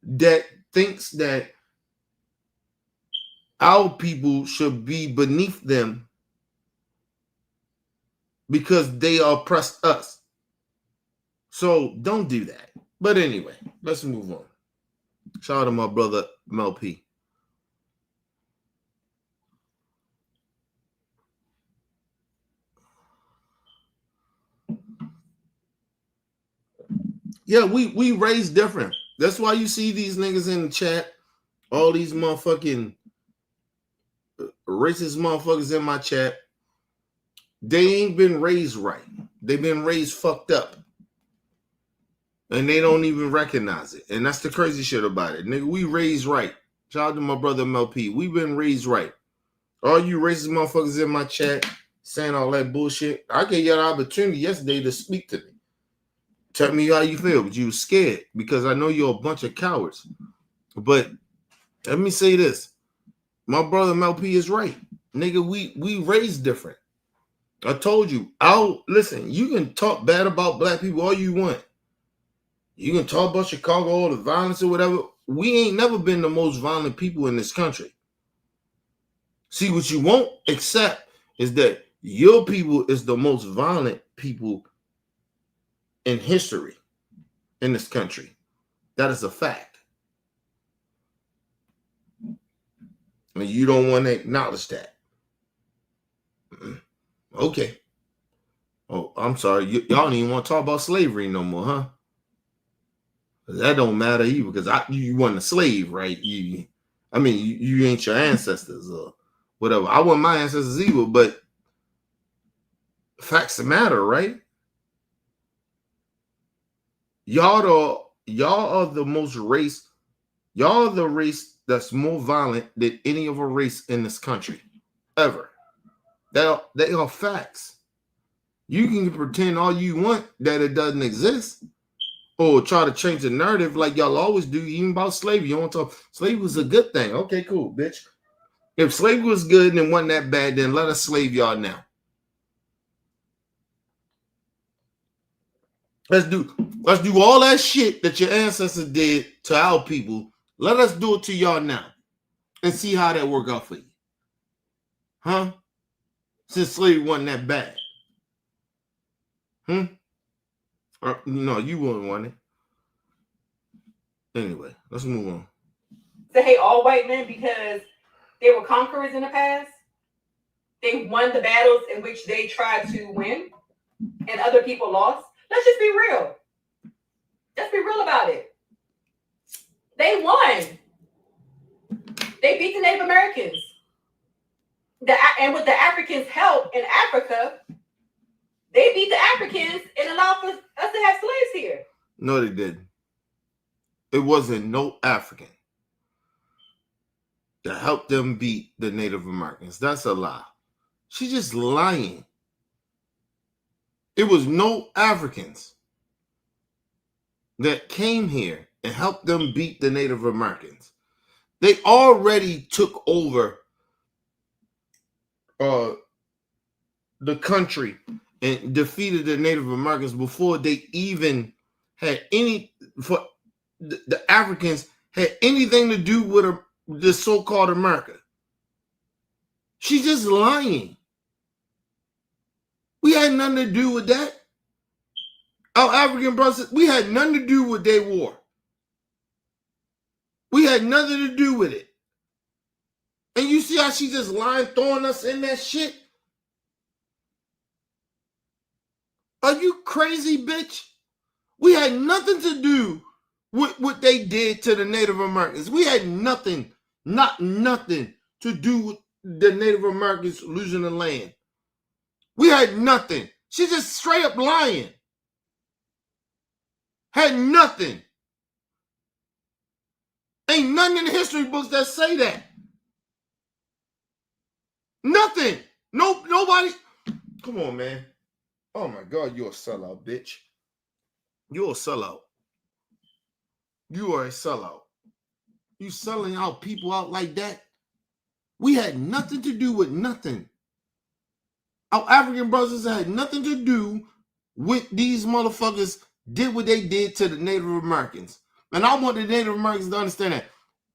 that thinks that our people should be beneath them because they oppressed us. So don't do that. But anyway, let's move on. Shout out to my brother Mel P. Yeah, we raised different. That's why you see these niggas in the chat, all these motherfucking racist motherfuckers in my chat. They ain't been raised right. They've been raised fucked up. And they don't even recognize it. And that's the crazy shit about it. Nigga, we raised right. Shout out to my brother Mel P. We've been raised right. All you racist motherfuckers in my chat saying all that bullshit. I gave you an opportunity yesterday to speak to me. Tell me how you feel, but you were scared because I know you're a bunch of cowards. But let me say this. My brother Mel P is right. Nigga, we raised different. I told you. Listen, you can talk bad about black people all you want. You can talk about Chicago, all the violence or whatever. We ain't never been the most violent people in this country. See, what you won't accept is that your people is the most violent people in history in this country. That is a fact. And you don't want to acknowledge that. Okay. Oh, I'm sorry. Y'all don't even want to talk about slavery no more, huh? That don't matter either because you wasn't a slave, right? You ain't your ancestors or whatever. I wasn't my ancestors either, but facts matter, right? Y'all are the most race. Y'all are the race that's more violent than any of a race in this country ever. They are facts. You can pretend all you want that it doesn't exist. Or try to change the narrative like y'all always do, even about slavery. You don't talk. Slavery was a good thing. Okay, cool, bitch. If slavery was good and it wasn't that bad, then let us slave y'all now. Let's do all that shit that your ancestors did to our people. Let us do it to y'all now and see how that work out for you. Huh? Since slavery wasn't that bad. No, you wouldn't want it. Anyway, let's move on. To hate all white men because they were conquerors in the past. They won the battles in which they tried to win, and other people lost. Let's just be real. Let's be real about it. They won. They beat the Native Americans. And with the Africans' help in Africa, they beat the Africans and allowed for us to have slaves here. No, they didn't. It wasn't no African that helped them beat the Native Americans. That's a lie. She's just lying. It was no Africans that came here and helped them beat the Native Americans. They already took over the country and defeated the Native Americans before they even had any for the Africans had anything to do with the so-called America. She's just lying. We had nothing to do with that. Our African brothers, we had nothing to do with their war. We had nothing to do with it. And you see how she just lying, throwing us in that shit? Are you crazy, bitch? We had nothing to do with what they did to the Native Americans. We had nothing to do with the Native Americans losing the land. We had nothing. She's just straight up lying. Had nothing. Ain't nothing in the history books that say that. Nothing. Nobody. Come on, man. Oh my God, you're a sellout, bitch. You're a sellout. You are a sellout. You selling out people out like that? We had nothing to do with nothing. Our African brothers had nothing to do with these motherfuckers did what they did to the Native Americans. And I want the Native Americans to understand that.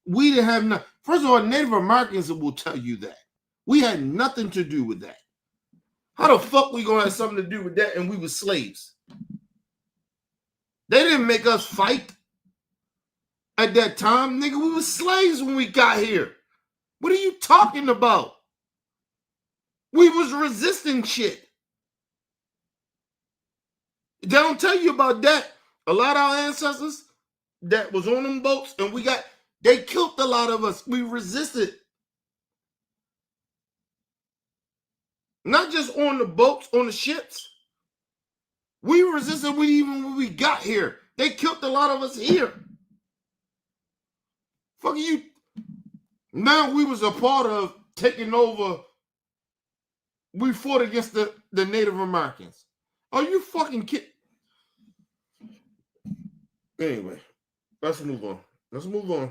We didn't have nothing. First of all, Native Americans will tell you that. We had nothing to do with that. How the fuck we gonna have something to do with that and we were slaves? They didn't make us fight at that time. Nigga, we were slaves when we got here. What are you talking about? We was resisting shit. They don't tell you about that. A lot of our ancestors that was on them boats and they killed a lot of us. We resisted. Not just on the boats, on the ships. We resisted even when we got here. They killed a lot of us here. Fuck you. Now we was a part of taking over. We fought against the Native Americans. Are you fucking kidding? Anyway, let's move on. Let's move on.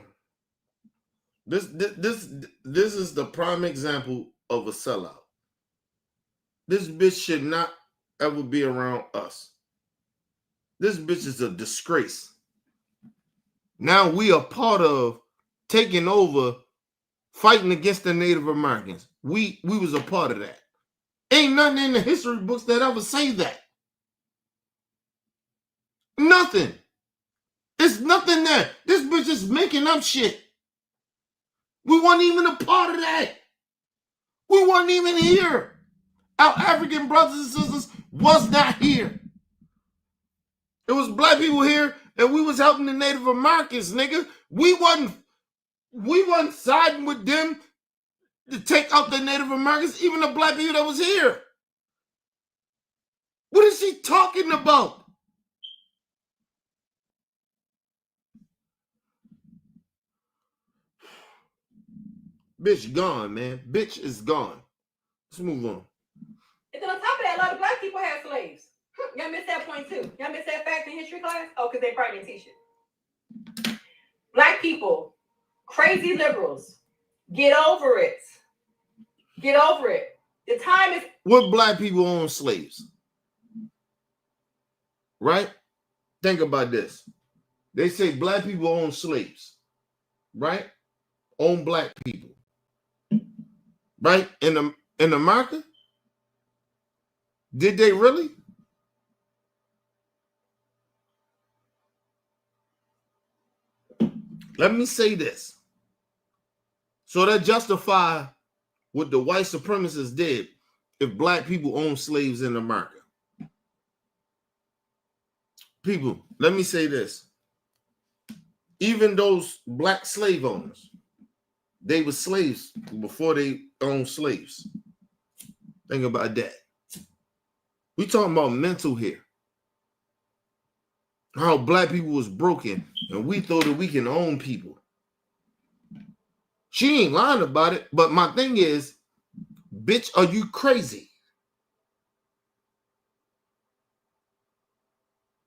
This is the prime example of a sellout. This bitch should not ever be around us. This bitch is a disgrace. Now we are part of taking over, fighting against the Native Americans. We was a part of that. Ain't nothing in the history books that ever say that. Nothing. There's nothing there. This bitch is making up shit. We weren't even a part of that. We weren't even here. Our African brothers and sisters was not here. It was black people here, and we was helping the Native Americans, nigga. We wasn't siding with them to take out the Native Americans, even the black people that was here. What is she talking about? Bitch gone, man. Bitch is gone. Let's move on. And then on top of that, a lot of black people had slaves. Y'all missed that point too. Y'all missed that fact in history class? Oh, because they probably didn't teach it. Black people, crazy liberals, get over it. Get over it. The time is... What black people own slaves? Right? Think about this. They say black people own slaves. Right? Own black people. Right? In America? Did they really? Let me say this. So that justify what the white supremacists did if black people own slaves in America. People, let me say this. Even those black slave owners, they were slaves before they owned slaves. Think about that. We talking about mental here. How black people was broken and we thought that we can own people. She ain't lying about it, but my thing is, bitch, are you crazy?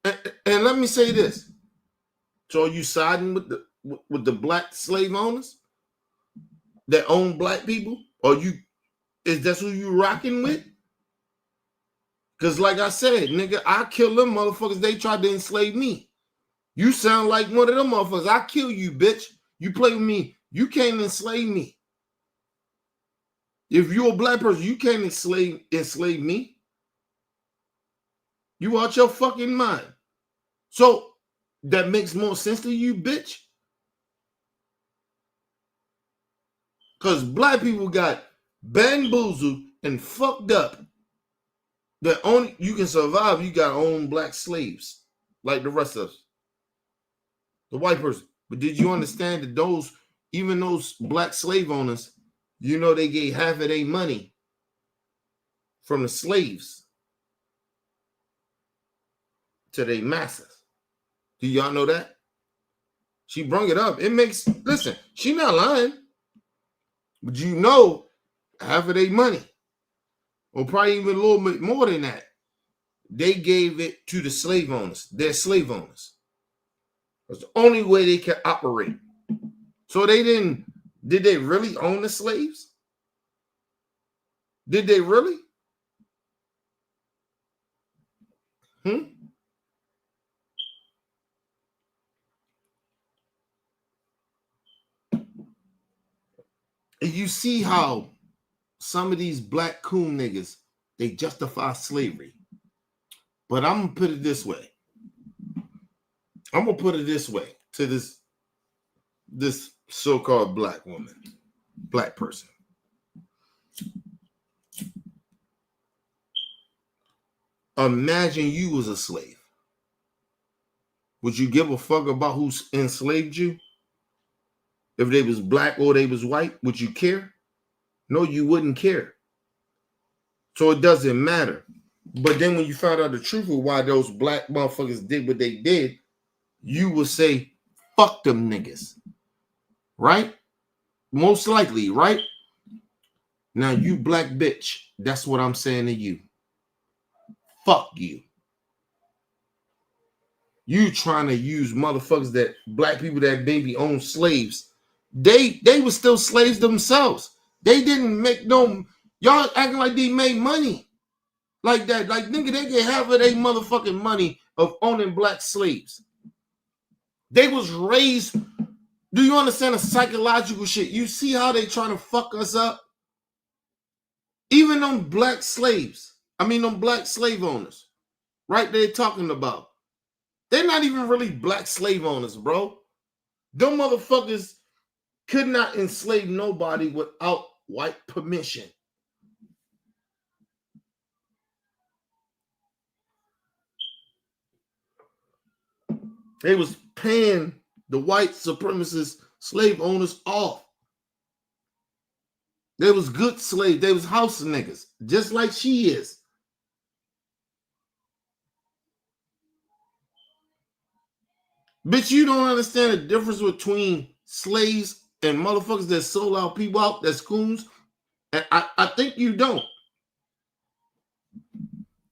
And let me say this. So are you siding with the black slave owners that own black people? Or is that who you rocking with? Because like I said, nigga, I kill them motherfuckers. They tried to enslave me. You sound like one of them motherfuckers. I kill you, bitch. You play with me. You can't enslave me. If you're a black person, you can't enslave me. You out your fucking mind. So that makes more sense to you, bitch. Because black people got bamboozled and fucked up. That only you can survive, you got own black slaves, like the rest of us. The white person. But did you understand that even those black slave owners, you know, they gave half of their money from the slaves to their masters? Do y'all know that? She brung it up. Listen, she not lying. But you know, half of their money, or probably even a little bit more than that, they gave it to the slave owners. They're slave owners. That's the only way they can operate. So did they really own the slaves? Did they really? And you see how some of these black coon niggas, they justify slavery. But I'm gonna put it this way. To this so-called black woman, black person. Imagine you was a slave. Would you give a fuck about who enslaved you? If they was black or they was white, would you care? No, you wouldn't care. So it doesn't matter. But then when you found out the truth of why those black motherfuckers did what they did, you would say, fuck them niggas. Right? Most likely, right? Now, you black bitch, that's what I'm saying to you. Fuck you. You trying to use motherfuckers that black people that maybe own slaves. They were still slaves themselves. They didn't make no, y'all acting like they made money. Like that. Like, nigga, they get half of their motherfucking money of owning black slaves. They was raised. Do you understand the psychological shit? You see how they trying to fuck us up? Even them black slaves. Them black slave owners. Right? They're talking about. They're not even really black slave owners, bro. Them motherfuckers could not enslave nobody without white permission. They was paying the white supremacist slave owners off. They was good slaves. They was house niggas, just like she is. Bitch, you don't understand the difference between slaves and motherfuckers that sold our people out, that's coons. And I think you don't.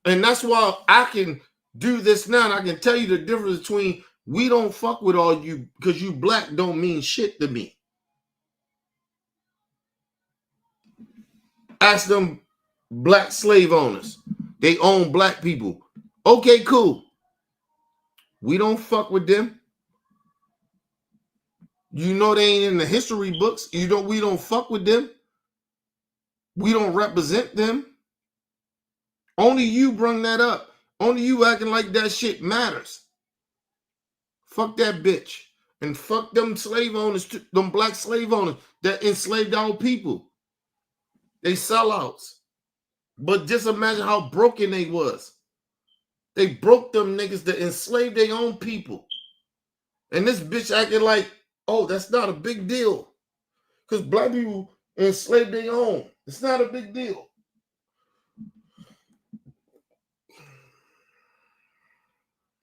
And that's why I can do this now. And I can tell you the difference between we don't fuck with all you because you black don't mean shit to me. Ask them black slave owners. They own black people. Okay, cool. We don't fuck with them. You know they ain't in the history books. We don't fuck with them. We don't represent them. Only you bring that up. Only you acting like that shit matters. Fuck that bitch. And fuck them slave owners, them black slave owners that enslaved our people. They sellouts. But just imagine how broken they was. They broke them niggas that enslaved their own people. And this bitch acting like, oh, that's not a big deal. Because black people enslaved their own. It's not a big deal.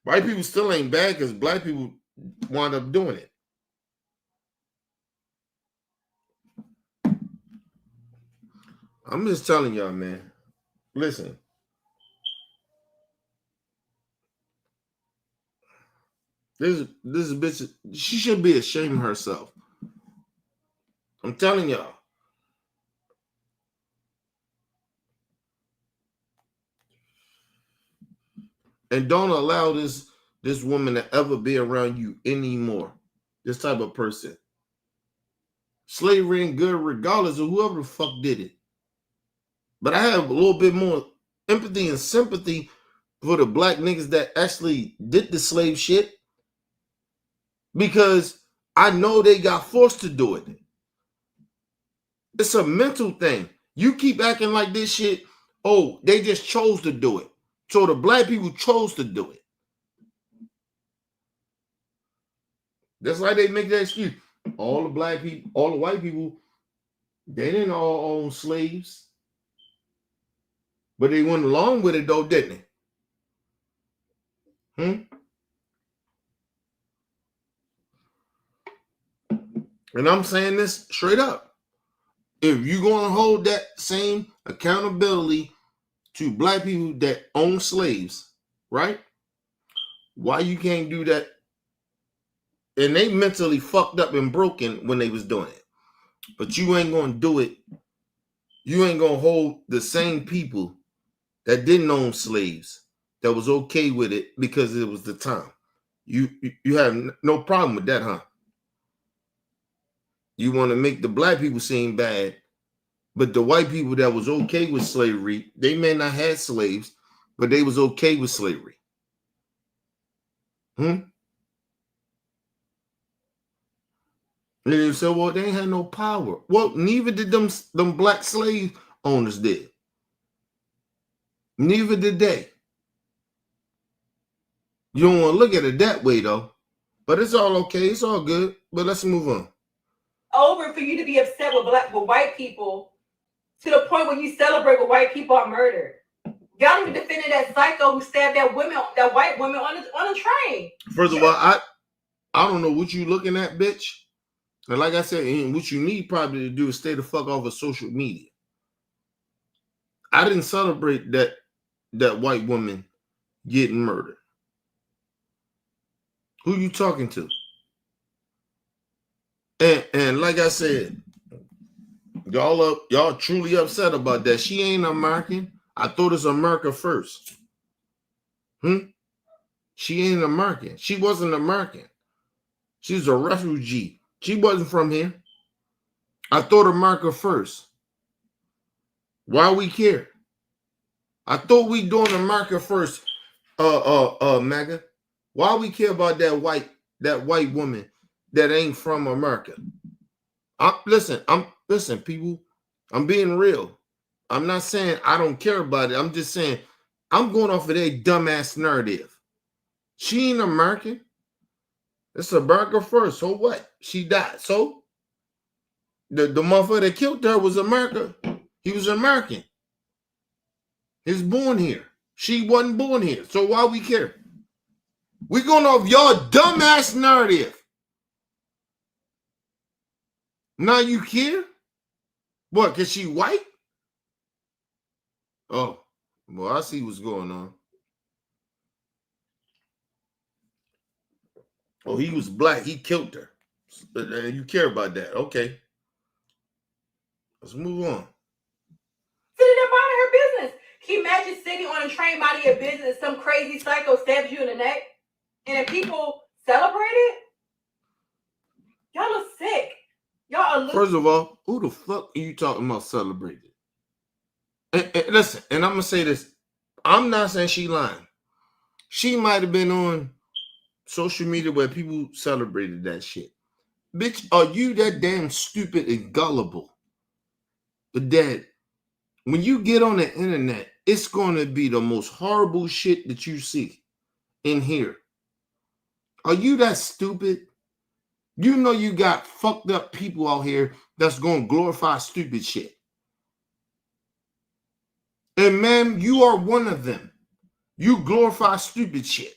White people still ain't bad because black people wind up doing it. I'm just telling y'all, man. Listen. This bitch, she should be ashamed of herself. I'm telling y'all. And don't allow this this woman to ever be around you anymore. This type of person. Slavery ain't good regardless of whoever the fuck did it. But I have a little bit more empathy and sympathy for the black niggas that actually did the slave shit, because I know they got forced to do it. It's a mental thing. You keep acting like this shit, oh, they just chose to do it. So the black people chose to do it. That's why they make that excuse. All the black people, all the white people, they didn't all own slaves. But they went along with it though, didn't they? And I'm saying this straight up. If you're going to hold that same accountability to black people that own slaves, right? Why you can't do that? And they mentally fucked up and broken when they was doing it. But you ain't going to do it. You ain't going to hold the same people that didn't own slaves, that was okay with it because it was the time. You have no problem with that, huh? You want to make the black people seem bad, but the white people that was okay with slavery, they may not have slaves, but they was okay with slavery. And they said, well, they ain't had no power. Well, neither did them black slave owners did. Neither did they. You don't want to look at it that way, though. But it's all okay. It's all good. But let's move on. Over for you to be upset with white people to the point where you celebrate when white people are murdered. Y'all even defended that psycho who stabbed that white woman on a train. First of all, I don't know what you looking at, bitch. And like I said, what you need probably to do is stay the fuck off of social media. I didn't celebrate that white woman getting murdered. Who you talking to? And like I said, y'all truly upset about that. She ain't American. I thought it's America first. She ain't American. She wasn't American. She's a refugee. She wasn't from here. I thought America first. Why we care? I thought we doing America first. MAGA. Why we care about that white woman that ain't from America? Listen, people. I'm being real. I'm not saying I don't care about it. I'm just saying I'm going off of their dumbass narrative. She ain't American. It's America first. So what? She died. So the motherfucker that killed her was America. He was American. He was born here. She wasn't born here. So why we care? We going off your dumbass narrative. Now you care? What, because she white? Oh, well, I see what's going on. Oh, he was black. He killed her. You care about that. Okay. Let's move on. Sitting there minding her business. Can you imagine sitting on a train minding your business, some crazy psycho stabs you in the neck, and then people celebrate it? Y'all are sick. Y'all are First of all, who the fuck are you talking about celebrating? And listen, and I'm going to say this. I'm not saying she lying. She might have been on social media where people celebrated that shit. Bitch, are you that damn stupid and gullible that when you get on the internet, it's going to be the most horrible shit that you see in here? Are you that stupid? You know you got fucked up people out here that's going to glorify stupid shit. And ma'am, you are one of them. You glorify stupid shit.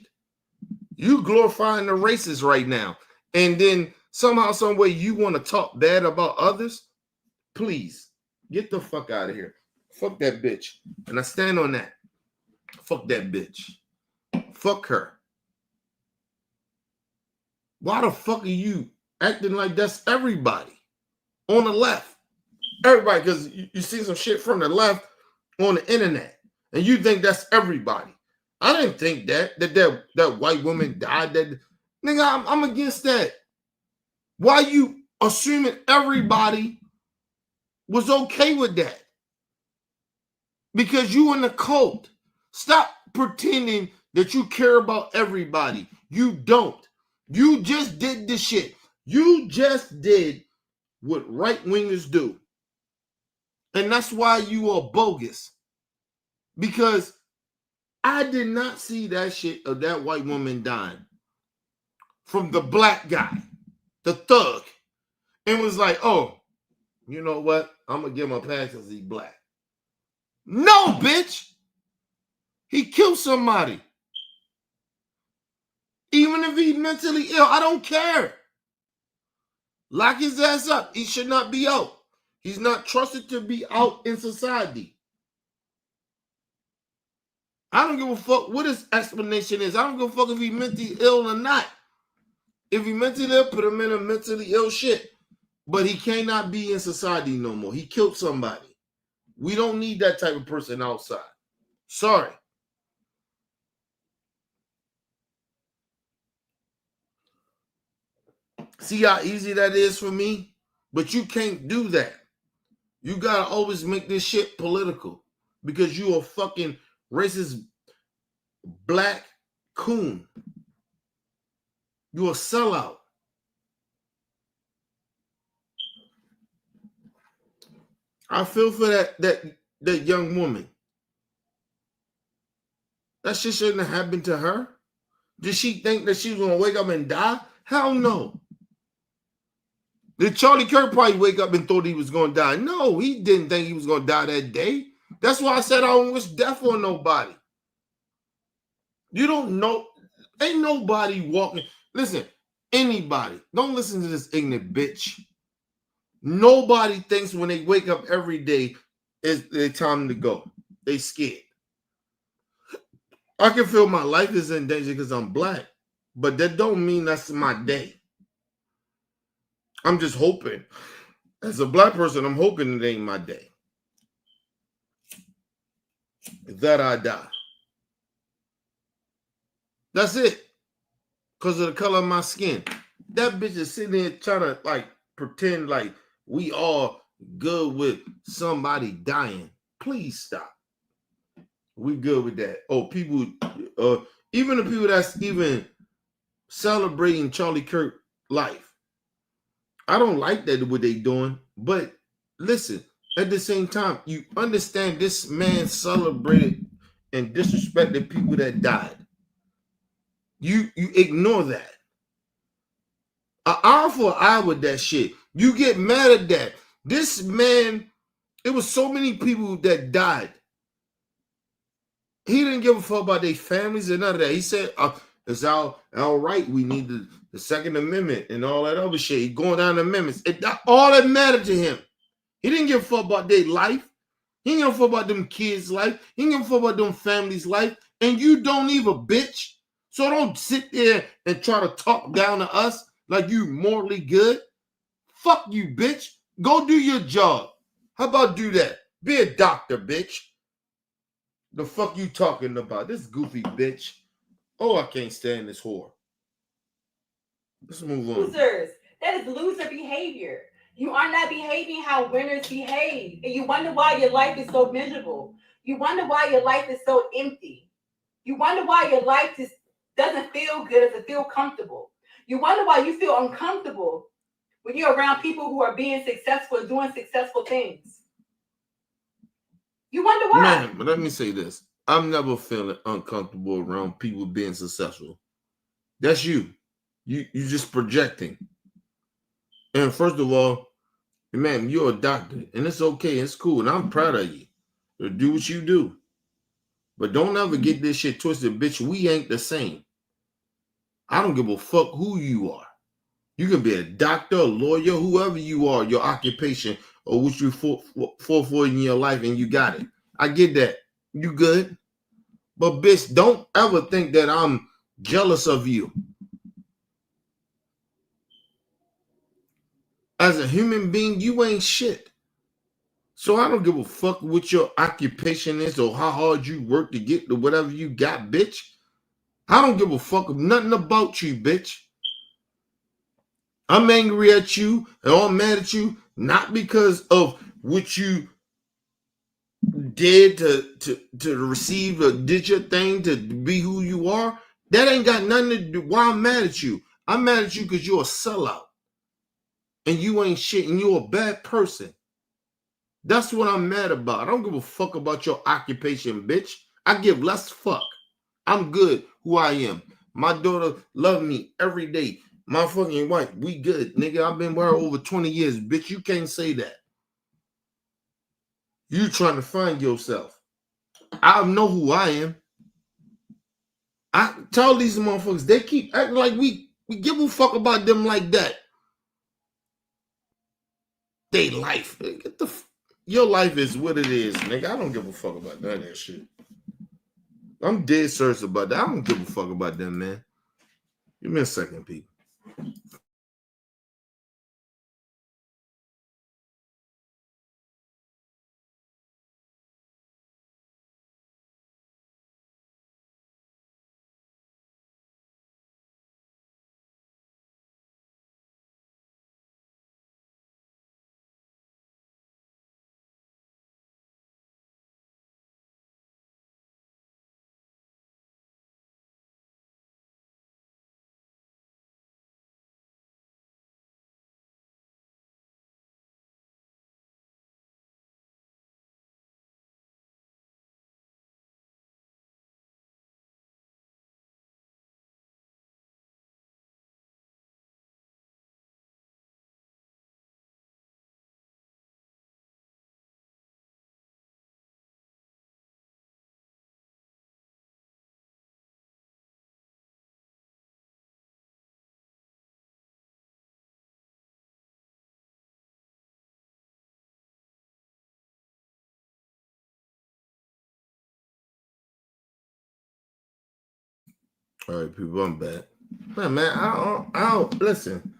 You glorifying the racists right now. And then somehow, some way you want to talk bad about others? Please, get the fuck out of here. Fuck that bitch. And I stand on that. Fuck that bitch. Fuck her. Why the fuck are you acting like that's everybody on the left? Everybody, because you see some shit from the left on the internet, and you think that's everybody. I didn't think that white woman died. That nigga, I'm against that. Why you assuming everybody was okay with that? Because you in the cult. Stop pretending that you care about everybody. You don't. You just did this shit. You just did what right wingers do. And that's why you are bogus. Because I did not see that shit of that white woman dying from the black guy, the thug, and was like, oh, you know what? I'm going to give him a pass because he's black. No, bitch. He killed somebody. Even if he's mentally ill, I don't care. Lock his ass up. He should not be out. He's not trusted to be out in society. I don't give a fuck what his explanation is. I don't give a fuck if he's mentally ill or not. If he's mentally ill, put him in a mentally ill shit. But he cannot be in society no more. He killed somebody. We don't need that type of person outside. Sorry. See how easy that is for me? But you can't do that. You gotta always make this shit political because you a fucking racist black coon. You a sellout. I feel for that young woman. That shit shouldn't have happened to her. Did she think that she was gonna wake up and die? Hell no. Did Charlie Kirk probably wake up and thought he was gonna die? No, he didn't think he was gonna die that day. That's why I said I don't wish death on nobody. You don't know. Ain't nobody walking. Listen, anybody. Don't listen to this ignorant bitch. Nobody thinks when they wake up every day is their time to go. They scared. I can feel my life is in danger because I'm black, but that don't mean that's my day. I'm just hoping. As a black person, I'm hoping it ain't my day. That I die. That's it. Because of the color of my skin. That bitch is sitting there trying to like pretend like we all good with somebody dying. Please stop. We good with that. Oh, people, even the people that's even celebrating Charlie Kirk life. I don't like that what they doing, but listen, at the same time, you understand this man celebrated and disrespected people that died. You ignore that. An eye for an eye with that shit. You get mad at that. This man, it was so many people that died. He didn't give a fuck about their families and none of that. He said, it's all right. We need the Second Amendment and all that other shit. He going down the amendments. All that mattered to him. He didn't give a fuck about their life. He didn't give a fuck about them kids' life. He didn't give a fuck about them families' life. And you don't either, bitch. So don't sit there and try to talk down to us like you morally good. Fuck you, bitch. Go do your job. How about do that? Be a doctor, bitch. The fuck you talking about? This goofy bitch. Oh, I can't stand this whore. Let's move on. Losers. That is loser behavior. You are not behaving how winners behave. And you wonder why your life is so miserable. You wonder why your life is so empty. You wonder why your life just doesn't feel good, doesn't feel comfortable. You wonder why you feel uncomfortable when you're around people who are being successful, doing successful things. You wonder why. Man, but let me say this. I'm never feeling uncomfortable around people being successful. That's you. You just projecting. And first of all, man, you're a doctor, and it's okay, it's cool, and I'm proud of you. So do what you do. But don't ever get this shit twisted, bitch. We ain't the same. I don't give a fuck who you are. You can be a doctor, a lawyer, whoever you are, your occupation, or what you fought for in your life, and you got it. I get that. You good. But bitch, don't ever think that I'm jealous of you. As a human being, you ain't shit. So I don't give a fuck what your occupation is or how hard you work to get to whatever you got, bitch. I don't give a fuck nothing about you, bitch. I'm angry at you and I'm mad at you, not because of what you did to receive or did your thing to be who you are. That ain't got nothing to do. Why I'm mad at you? I'm mad at you because you're a sellout and you ain't shit and you're a bad person. That's what I'm mad about. I don't give a fuck about your occupation, bitch. I give less fuck. I'm good who I am. My daughter love me every day. My fucking wife, we good, nigga. I've been with her over 20 years, bitch. You can't say that. You trying to find yourself. I know who I am. I tell these motherfuckers, they keep acting like we give a fuck about them like that. They life. Get the your life is what it is, nigga. I don't give a fuck about none of that shit. I'm dead serious about that. I don't give a fuck about them, man. Give me a second, people. All right, people, I'm back. Man, I don't listen.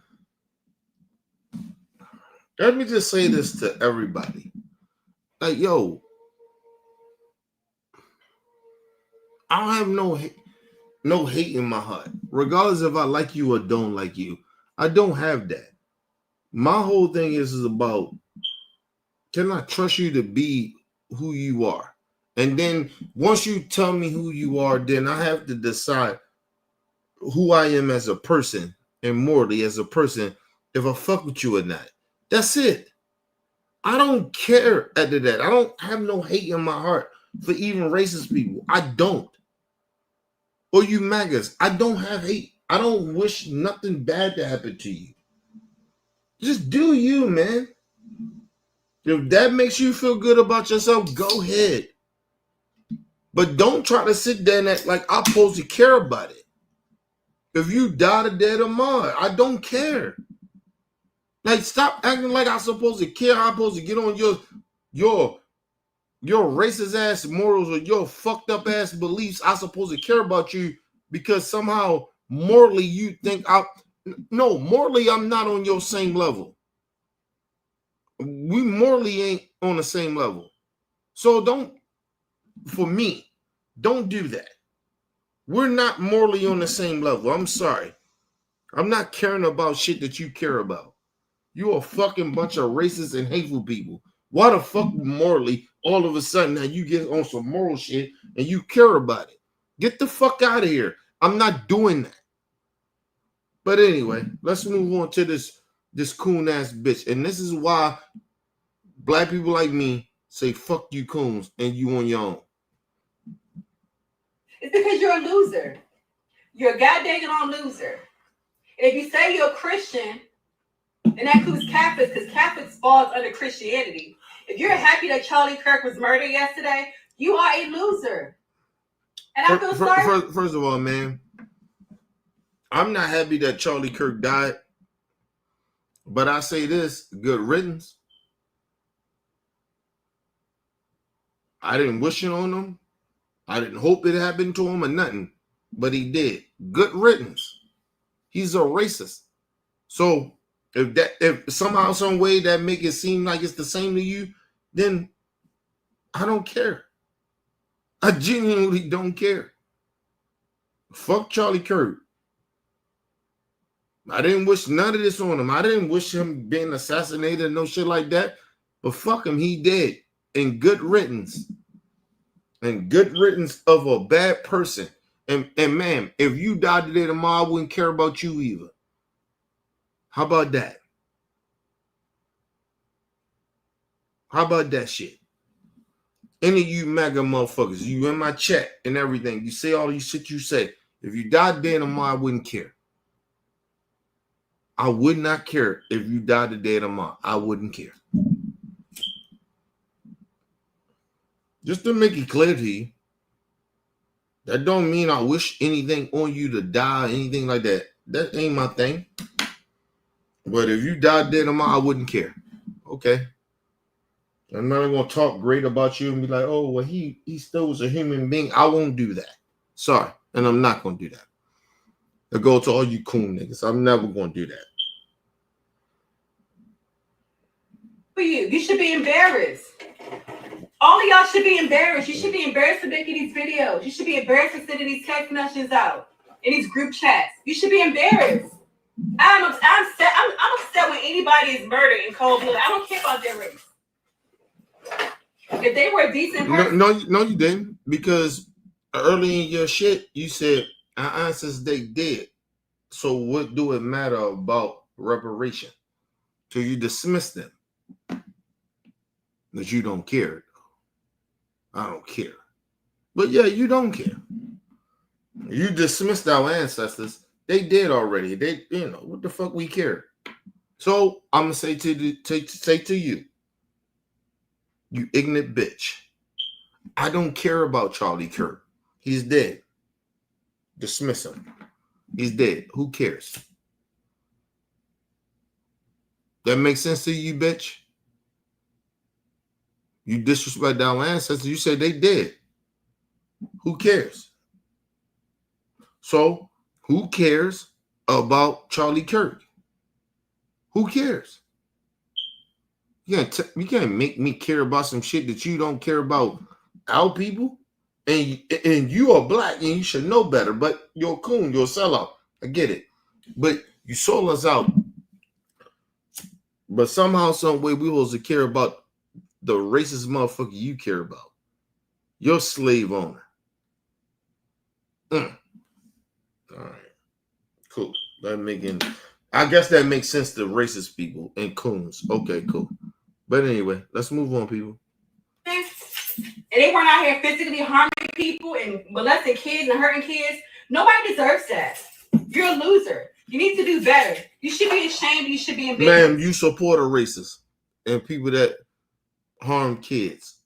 Let me just say this to everybody. Like, yo, I don't have no hate in my heart, regardless if I like you or don't like you. I don't have that. My whole thing is about, can I trust you to be who you are? And then once you tell me who you are, then I have to decide who I am as a person and morally as a person, if I fuck with you or not. That's it. I don't care after that. I don't have no hate in my heart for even racist people. I don't. Or you MAGAs. I don't have hate. I don't wish nothing bad to happen to you. Just do you, man. If that makes you feel good about yourself, go ahead. But don't try to sit there and act like I'm supposed to care about it. If you die today tomorrow, I don't care. Like, stop acting like I'm supposed to care. I'm supposed to get on your racist ass morals or your fucked up ass beliefs. I'm supposed to care about you because somehow morally you think no, morally I'm not on your same level. We morally ain't on the same level. So don't do that. We're not morally on the same level. I'm sorry. I'm not caring about shit that you care about. You're a fucking bunch of racist and hateful people. Why the fuck morally all of a sudden now you get on some moral shit and you care about it? Get the fuck out of here. I'm not doing that. But anyway, let's move on to this coon ass bitch. And this is why black people like me say fuck you coons and you on your own. It's because you're a loser. You're a goddamn on loser. And if you say you're a Christian, and that includes Catholics, because Catholics falls under Christianity. If you're happy that Charlie Kirk was murdered yesterday, you are a loser. And I feel sorry. First of all, man, I'm not happy that Charlie Kirk died. But I say this, good riddance. I didn't wish it on him. I didn't hope it happened to him or nothing. But he did. Good riddance. He's a racist. So if somehow, some way that make it seem like it's the same to you, then I don't care. I genuinely don't care. Fuck Charlie Kirk. I didn't wish none of this on him. I didn't wish him being assassinated, no shit like that. But fuck him, he dead. And good riddance. And good riddance of a bad person. And ma'am, if you died today tomorrow, I wouldn't care about you either. How about that? How about that shit? Any of you MAGA motherfuckers, you in my chat and everything, you say all these shit you say. If you died today tomorrow, I wouldn't care. I would not care if you died today tomorrow. I wouldn't care. Just to make it clear to you, that don't mean I wish anything on you to die, anything like that. That ain't my thing. But if you died today tomorrow, I wouldn't care. Okay. I'm not going to talk great about you and be like, oh, well, he still was a human being. I won't do that. Sorry. And I'm not going to do that. I go to all you coon niggas. I'm never going to do that. For you should be embarrassed. All of y'all should be embarrassed. You should be embarrassed for making these videos. You should be embarrassed for sending these text messages out in these group chats. You should be embarrassed. I'm upset when anybody is murdered in cold blood. I don't care about their race. If they were a decent person. No, you didn't. Because early in your shit, you said, since they did. So what do it matter about reparation? So you dismiss them. That you don't care. I don't care. But yeah, you don't care. You dismissed our ancestors. They did already. They, what the fuck we care? So I'm gonna say to you, you ignorant bitch. I don't care about Charlie Kirk. He's dead. Dismiss him. He's dead. Who cares? That makes sense to you, bitch? You disrespect our ancestors. You say they dead. Who cares? So, who cares about Charlie Kirk? Who cares? You can't make me care about some shit that you don't care about our people. And you are black and you should know better. But you're a coon. You're a sellout. I get it. But you sold us out. But somehow, some way, we supposed to care about the racist motherfucker you care about. Your slave owner. All right. Cool. I guess that makes sense to racist people and coons. Okay, cool. But anyway, let's move on, people. And they weren't out here physically harming people and molesting kids and hurting kids. Nobody deserves that. You're a loser. You need to do better. You should be ashamed. You should be embarrassed. Ma'am, you support a racist and people that harm kids.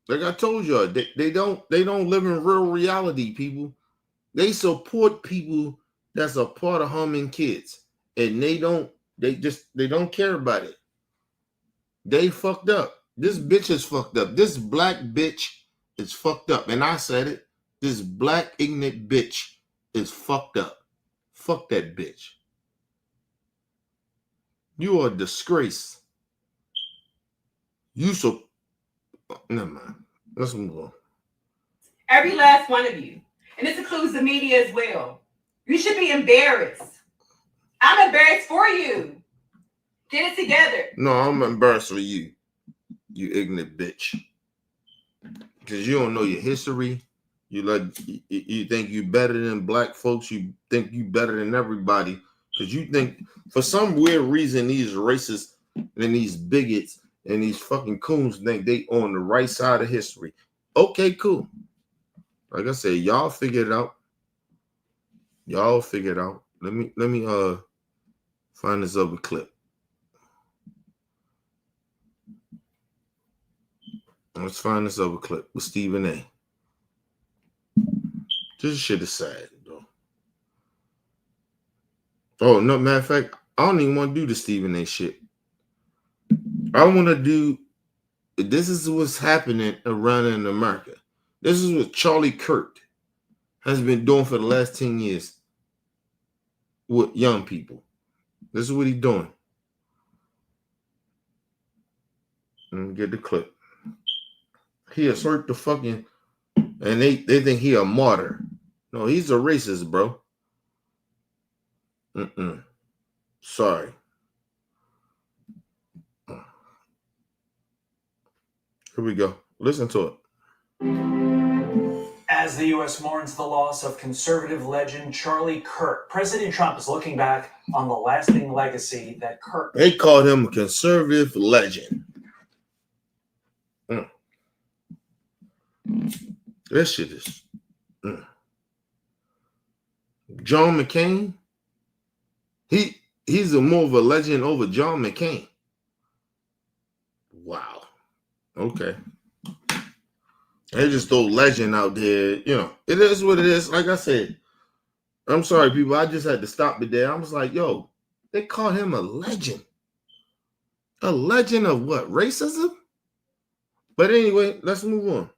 Like I told y'all, they don't live in real reality, people. They support people that's a part of harming kids, and they don't care about it. They fucked up. This bitch is fucked up. This black bitch is fucked up, and I said it. This black ignorant bitch is fucked up. Fuck that bitch. You are a disgrace. Never mind. Let's move on. Every last one of you. And this includes the media as well. You should be embarrassed. I'm embarrassed for you. Get it together. No, I'm embarrassed for you, you ignorant bitch. Because you don't know your history. You think you better than black folks. You think you better than everybody. Because you think, for some weird reason, these racists and these bigots and these fucking coons think they on the right side of history. Okay, cool. Like I said, y'all figure it out. Y'all figure it out. Let me find this other clip. Let's find this other clip with Stephen A. This shit is sad, though. Oh, no, matter of fact, I don't even want to do the Stephen A shit. I want to do, this is what's happening around in America. This is what Charlie Kirk has been doing for the last 10 years with young people. This is what he's doing. Get the clip. He assert the fucking, and they think he a martyr. No, he's a racist, bro. Sorry. Here we go. Listen to it. As the U.S. mourns the loss of conservative legend Charlie Kirk, President Trump is looking back on the lasting legacy that Kirk... They called him a conservative legend. This shit is... John McCain, he's more of a legend over John McCain. Wow. Okay. They just throw legend out there. You know, it is what it is. Like I said, I'm sorry, people. I just had to stop it there. I was like, yo, they call him a legend. A legend of what? Racism? But anyway, let's move on.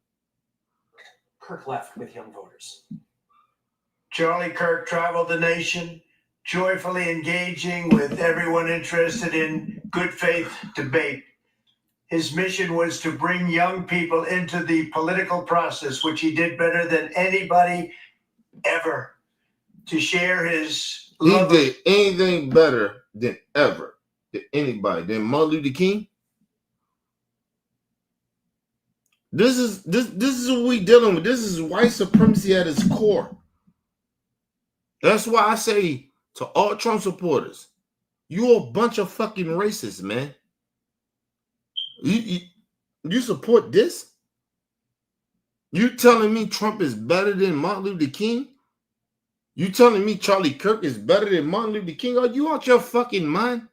Kirk left with young voters. Charlie Kirk traveled the nation, joyfully engaging with everyone interested in good faith debate. His mission was to bring young people into the political process, which he did better than anybody ever. To share his love. He did anything better than ever than anybody. Than Martin Luther King. This is what we dealing with. This is white supremacy at its core. That's why I say to all Trump supporters, you a bunch of fucking racists, man. You support this? You telling me Trump is better than Martin Luther King? You telling me Charlie Kirk is better than Martin Luther King? Are you out your fucking mind?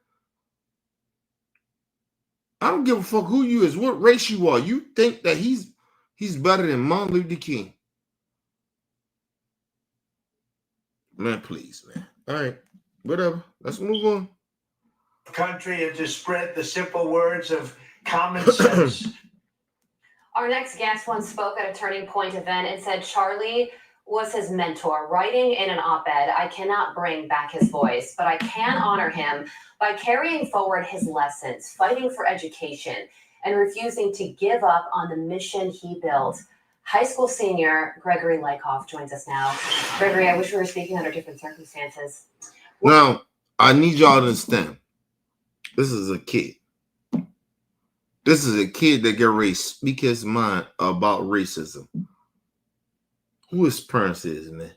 I don't give a fuck who you is, what race you are. You think that he's better than Martin Luther King? Man, please, man. All right, whatever. Let's move on. Country and to spread the simple words of common sense. Our next guest once spoke at a Turning Point event and said Charlie was his mentor, writing in an op-ed, "I cannot bring back his voice, but I can honor him by carrying forward his lessons, fighting for education, and refusing to give up on the mission he built." High school senior Gregory Lykoff joins us now. Gregory, I wish we were speaking under different circumstances. Now, I need y'all to understand. This is a kid. This is a kid that get ready to speak his mind about racism. Who his parents is, man?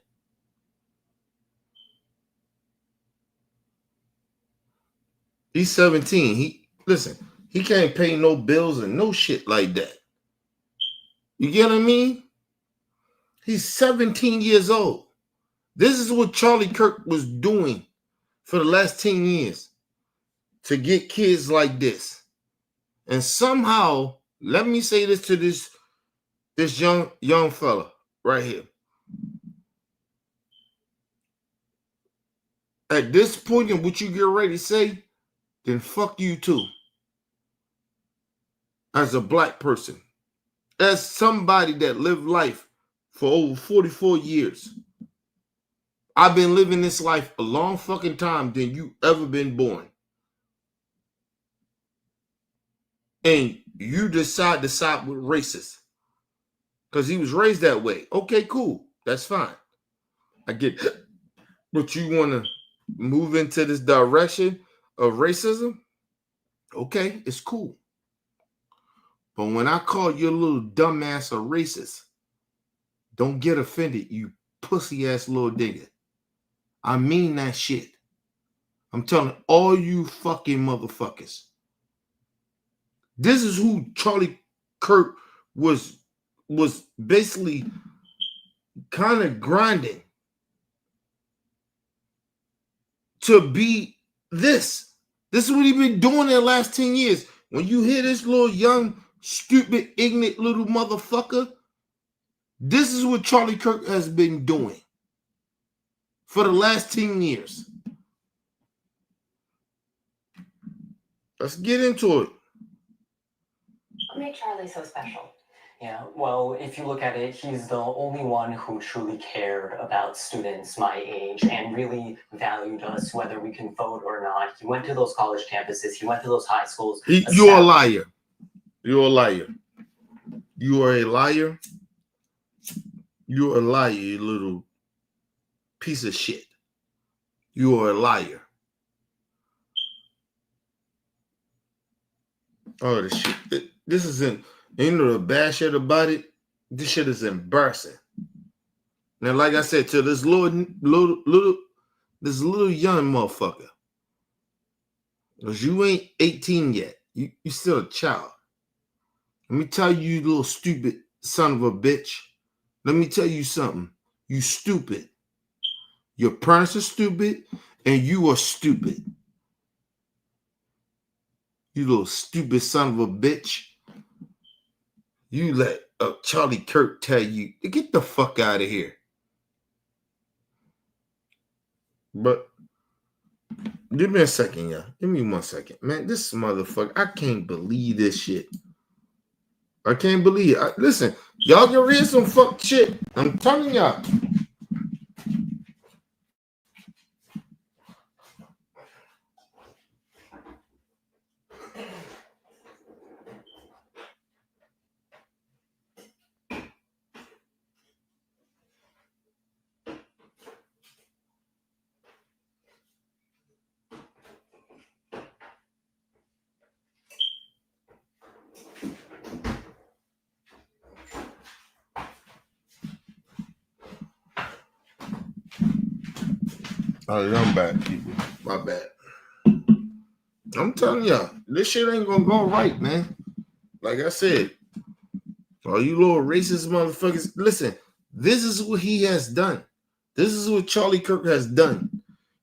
He's 17. He can't pay no bills and no shit like that. You get what I mean? He's 17 years old. This is what Charlie Kirk was doing for the last 10 years to get kids like this. And somehow, let me say this to this young fella right here. At this point in what you get ready to say, then fuck you too. As a black person. As somebody that lived life for over 44 years. I've been living this life a long fucking time than you ever been born. And you decide to side with racists. Because he was raised that way. Okay, cool. That's fine. I get it. But you want to move into this direction of racism? Okay, it's cool. But when I call your little dumbass a racist, don't get offended, you pussy ass little nigga. I mean that shit. I'm telling all you fucking motherfuckers. This is who Charlie Kirk was basically kind of grinding to be this. This is what he's been doing in the last 10 years. When you hear this little young, stupid, ignorant little motherfucker, this is what Charlie Kirk has been doing for the last 10 years. Let's get into it. What made Charlie so special? Yeah, well, if you look at it, he's the only one who truly cared about students my age and really valued us, whether we can vote or not. He went to those college campuses. He went to those high schools. You're a liar. You're a liar. You are a liar. You're a liar, you little piece of shit. You are a liar. Oh, this shit. This isn't, you know the bad shit about it? This shit is embarrassing. Now, like I said, to this little young motherfucker, because you ain't 18 yet. You still a child. Let me tell you, you little stupid son of a bitch. Let me tell you something. You stupid. Your parents are stupid, and you are stupid. You little stupid son of a bitch. You let Charlie Kirk tell you, get the fuck out of here. But give me a second, y'all. Give me 1 second. Man, this motherfucker, I can't believe this shit. I can't believe it. Listen, y'all can read some fuck shit. I'm telling y'all. All right, I'm back, people. My bad. I'm telling y'all, this shit ain't gonna go right, man. Like I said, all you little racist motherfuckers, listen, this is what he has done. This is what Charlie Kirk has done.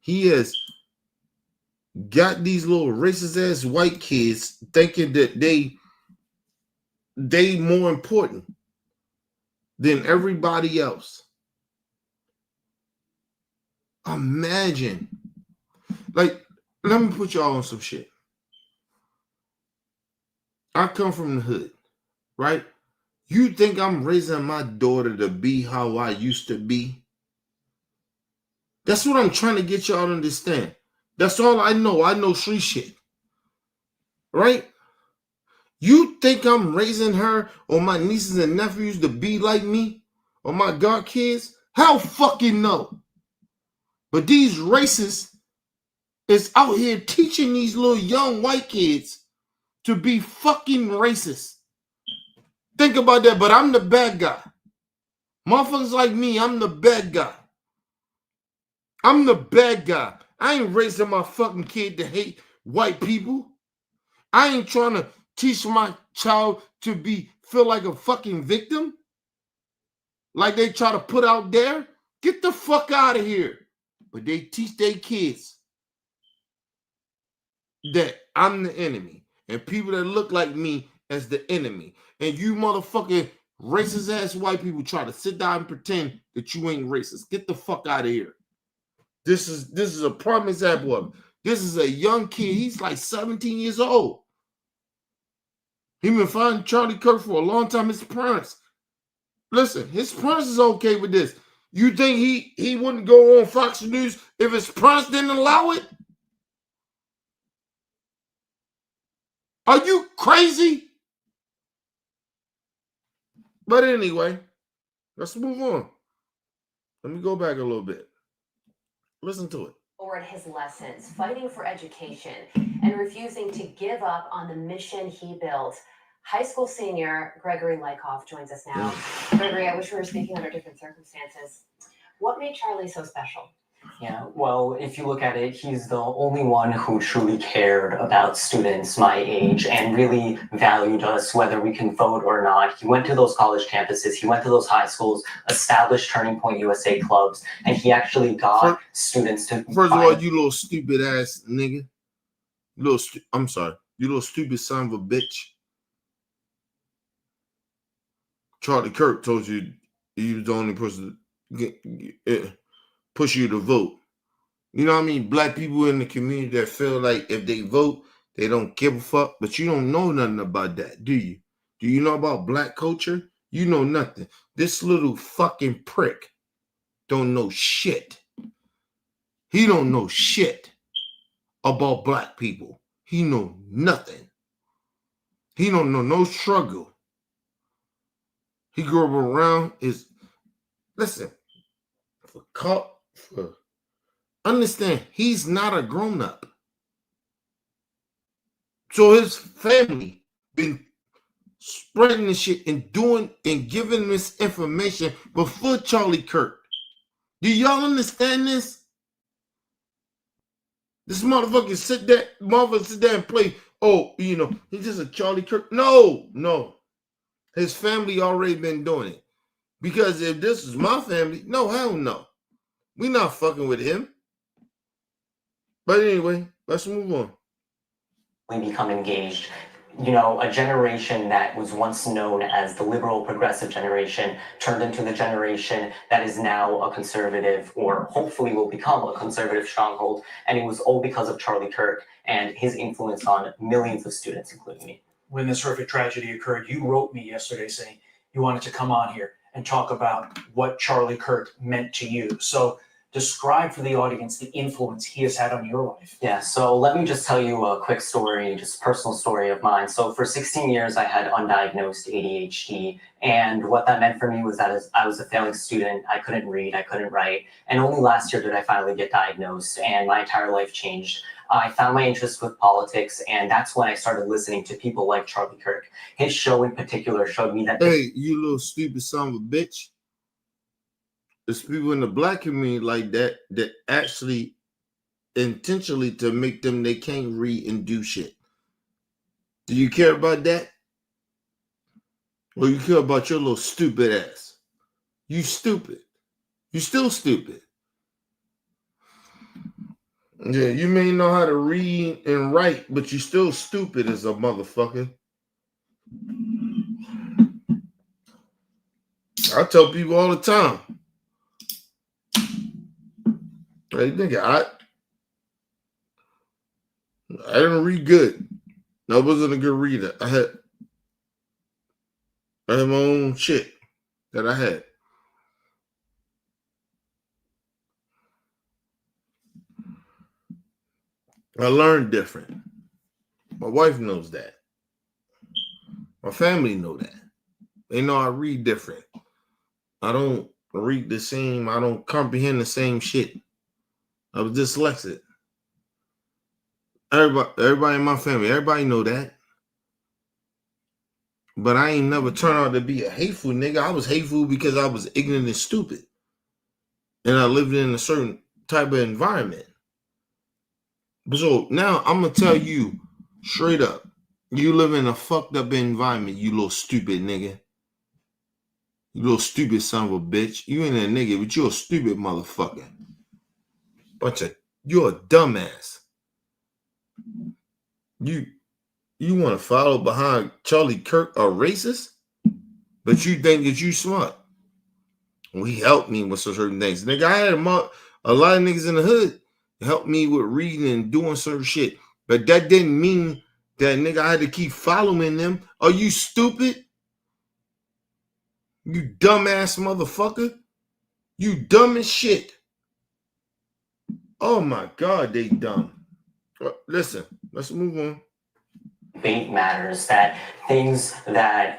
He has got these little racist ass white kids thinking that they more important than everybody else. Imagine. Like, let me put y'all on some shit. I come from the hood, right? You think I'm raising my daughter to be how I used to be? That's what I'm trying to get y'all to understand. That's all I know. I know street shit. Right? You think I'm raising her or my nieces and nephews to be like me? Or my godkids? Hell fucking no. But these racists is out here teaching these little young white kids to be fucking racist. Think about that, but I'm the bad guy. Motherfuckers like me, I'm the bad guy. I'm the bad guy. I ain't raising my fucking kid to hate white people. I ain't trying to teach my child to feel like a fucking victim. Like they try to put out there. Get the fuck out of here. But they teach their kids that I'm the enemy. And people that look like me as the enemy. And you motherfucking racist ass white people try to sit down and pretend that you ain't racist. Get the fuck out of here. This is a prime example of it. This is a young kid. He's like 17 years old. He been finding Charlie Kirk for a long time. His parents. Listen, his parents is okay with this. You think he wouldn't go on Fox News if his parents didn't allow it? Are you crazy? But anyway, let's move on. Let me go back a little bit. Listen to it. Forward his lessons, fighting for education, and refusing to give up on the mission he built. High school senior Gregory Lykoff joins us now. Gregory, I wish we were speaking under different circumstances. What made Charlie so special? Yeah, well, if you look at it, he's the only one who truly cared about students my age and really valued us, whether we can vote or not. He went to those college campuses, he went to those high schools, established Turning Point USA clubs, and he actually got students to... First of all, you little stupid ass nigga. I'm sorry. You little stupid son of a bitch. Charlie Kirk told you he was the only person to push you to vote. You know what I mean? Black people in the community that feel like if they vote, they don't give a fuck. But you don't know nothing about that, do you? Do you know about black culture? You know nothing. This little fucking prick don't know shit. He don't know shit about black people. He know nothing. He don't know no struggle. He grew up around his, listen, understand, he's not a grown-up. So his family been spreading this shit and doing and giving this information before Charlie Kirk. Do y'all understand this? This motherfucker sit there and play, oh, you know, he's just a Charlie Kirk. No. His family already been doing it. Because if this is my family, no, hell no. We not fucking with him. But anyway, let's move on. Become engaged. You know, a generation that was once known as the liberal progressive generation turned into the generation that is now a conservative, or hopefully will become a conservative stronghold. And it was all because of Charlie Kirk and his influence on millions of students, including me. When this horrific tragedy occurred, you wrote me yesterday saying you wanted to come on here and talk about what Charlie Kirk meant to you. So describe for the audience the influence he has had on your life. Yeah, so let me just tell you a quick story, just personal story of mine. So for 16 years, I had undiagnosed ADHD. And what that meant for me was that I was a failing student. I couldn't read, I couldn't write. And only last year did I finally get diagnosed, and my entire life changed. I found my interest with politics, and that's when I started listening to people like Charlie Kirk. His show in particular showed me that— Hey, you little stupid son of a bitch. There's people in the black community like that actually intentionally to make them they can't read and do shit. Do you care about that? Or you care about your little stupid ass? You stupid. You still stupid. Yeah, you may know how to read and write, but you still stupid as a motherfucker. I tell people all the time. Hey, nigga, I didn't read good. I wasn't a good reader. I had my own shit that I had. I learned different. My wife knows that. My family know that. They know I read different. I don't read the same. I don't comprehend the same shit. I was dyslexic. Everybody in my family, everybody know that. But I ain't never turned out to be a hateful nigga. I was hateful because I was ignorant and stupid. And I lived in a certain type of environment. So now I'm going to tell you straight up. You live in a fucked up environment, you little stupid nigga. You little stupid son of a bitch. You ain't a nigga, but you're a stupid motherfucker. You're a dumbass. You want to follow behind Charlie Kirk, a racist? But you think that you smart. Well, he helped me with certain things. Nigga, I had a lot of niggas in the hood help me with reading and doing certain shit. But that didn't mean that, nigga, I had to keep following them. Are you stupid? You dumbass motherfucker. You dumb as shit. Oh my God, they dumb. Listen, let's move on. Debate matters, that things that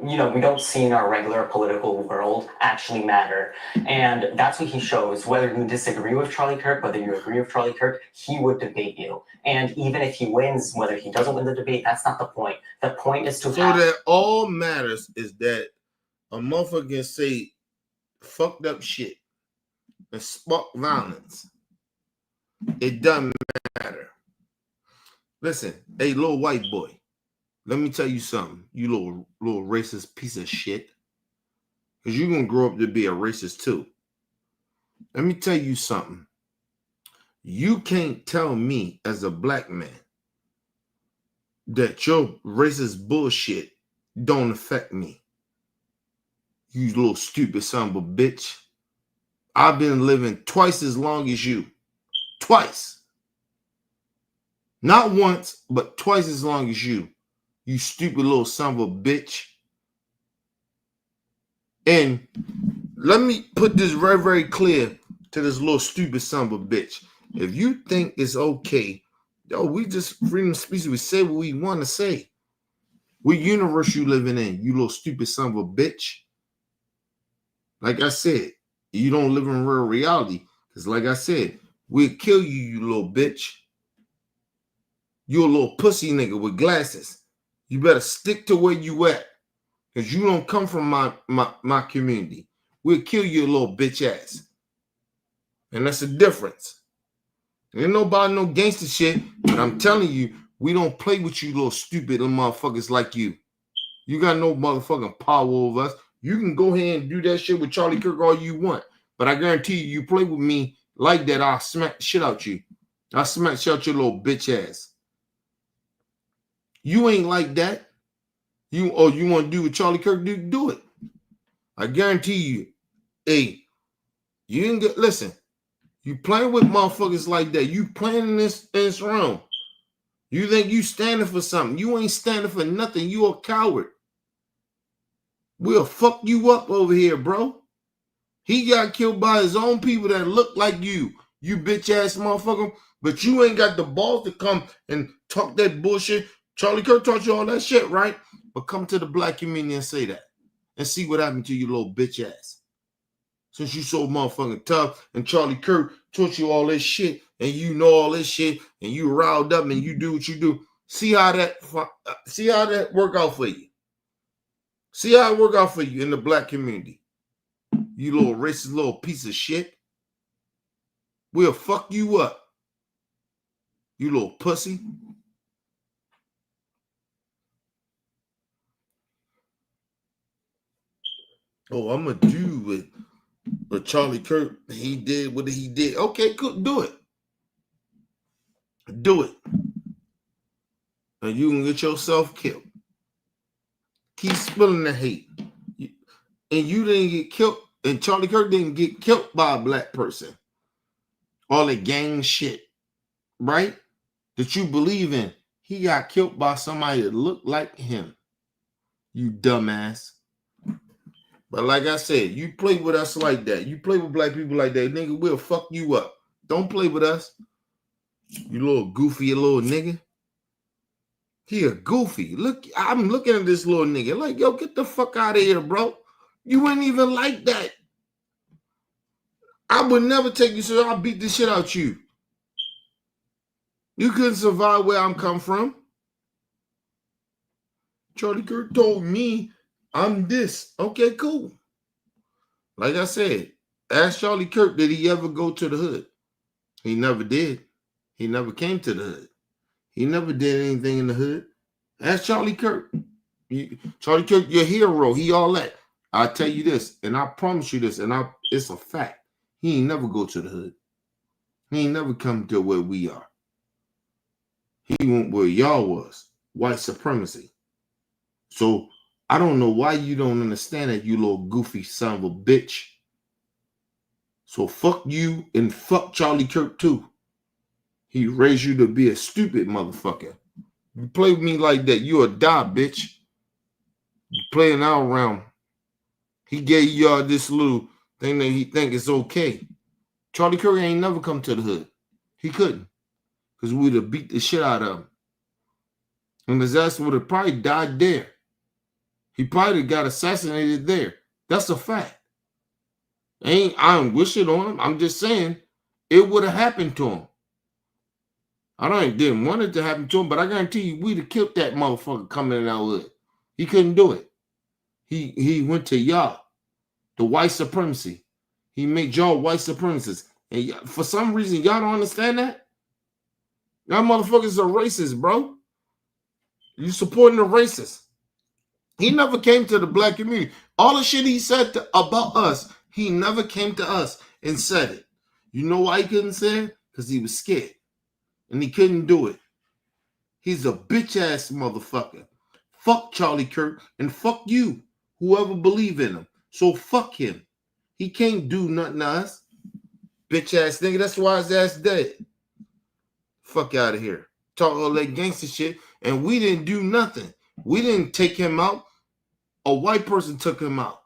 we don't see in our regular political world actually matter. And that's what he shows. Whether you disagree with Charlie Kirk, whether you agree with Charlie Kirk, he would debate you. And even if he wins, whether he doesn't win the debate, that's not the point. The point is to that all matters is that a motherfucker can say fucked up shit and spark violence. It doesn't matter. Listen, hey, little white boy, let me tell you something, you little racist piece of shit. Because you're going to grow up to be a racist too. Let me tell you something. You can't tell me as a black man that your racist bullshit don't affect me. You little stupid son of a bitch. I've been living twice as long as you. Twice. Not once, but twice as long as you. You stupid little son of a bitch. And let me put this very, very clear to this little stupid son of a bitch. If you think it's okay, we just freedom of speech, we say what we want to say. What universe you living in, you little stupid son of a bitch? Like I said, you don't live in real reality. Because like I said, we'll kill you, you little bitch. You a little pussy nigga with glasses. You better stick to where you at. Because you don't come from my community. We'll kill you, little bitch ass. And that's the difference. Ain't nobody no gangster shit. But I'm telling you, we don't play with you little stupid little motherfuckers like you. You got no motherfucking power over us. You can go ahead and do that shit with Charlie Kirk all you want. But I guarantee you, you play with me like that, I'll smack the shit out you. I'll smack shit out your little bitch ass. You ain't like that. You want to do what Charlie Kirk do it. I guarantee you. Hey, you didn't get, listen, you playing with motherfuckers like that. You playing in this realm. You think you standing for something. You ain't standing for nothing. You a coward. We'll fuck you up over here, bro. He got killed by his own people that look like you bitch ass motherfucker. But you ain't got the balls to come and talk that bullshit. Charlie Kirk taught you all that shit, right? But come to the black community and say that. And see what happened to you little bitch ass. Since you so motherfucking tough and Charlie Kirk taught you all this shit and you know all this shit and you riled up and you do what you do. See how that work out for you. See how it work out for you in the black community. You little racist little piece of shit. We'll fuck you up. You little pussy. Oh, I'm going to do what Charlie Kirk, he did what he did. Okay, cool. Do it. Do it. And you can get yourself killed. Keep spilling the hate. And you didn't get killed. And Charlie Kirk didn't get killed by a black person. All the gang shit. Right? That you believe in. He got killed by somebody that looked like him. You dumbass. But like I said, you play with us like that. You play with black people like that, nigga, we'll fuck you up. Don't play with us. You little goofy little nigga. He a goofy. Look, I'm looking at this little nigga like, yo, get the fuck out of here, bro. You ain't even like that. I would never take you, so I'll beat the shit out you. You couldn't survive where I'm come from. Charlie Kirk told me I'm this. Okay, cool. Like I said, ask Charlie Kirk, did he ever go to the hood? He never did. He never came to the hood. He never did anything in the hood. Ask Charlie Kirk. Charlie Kirk, your hero. He all that. I tell you this, and I promise you this, and it's a fact. He ain't never go to the hood. He ain't never come to where we are. He went where y'all was. White supremacy. So I don't know why you don't understand that, you little goofy son of a bitch. So fuck you and fuck Charlie Kirk too. He raised you to be a stupid motherfucker. You play with me like that, you a die, bitch. You playing our round. He gave y'all this little thing that he think is okay. Charlie Kirk ain't never come to the hood. He couldn't. Because we would have beat the shit out of him. And his ass would have probably died there. He probably got assassinated there. That's a fact. I don't wish it on him. I'm just saying it would have happened to him. Didn't want it to happen to him, but I guarantee you we'd have killed that motherfucker coming in our hood. He couldn't do it. He went to y'all. The white supremacy. He made y'all white supremacists. And for some reason, y'all don't understand that? Y'all motherfuckers are racist, bro. You supporting the racists. He never came to the black community. All the shit he said about us, he never came to us and said it. You know why he couldn't say it? Because he was scared. And he couldn't do it. He's a bitch-ass motherfucker. Fuck Charlie Kirk and fuck you, whoever believe in him. So fuck him. He can't do nothing to us. Bitch-ass nigga. That's why his ass dead. Fuck out of here. Talk all that gangster shit. And we didn't do nothing. We didn't take him out. A white person took him out.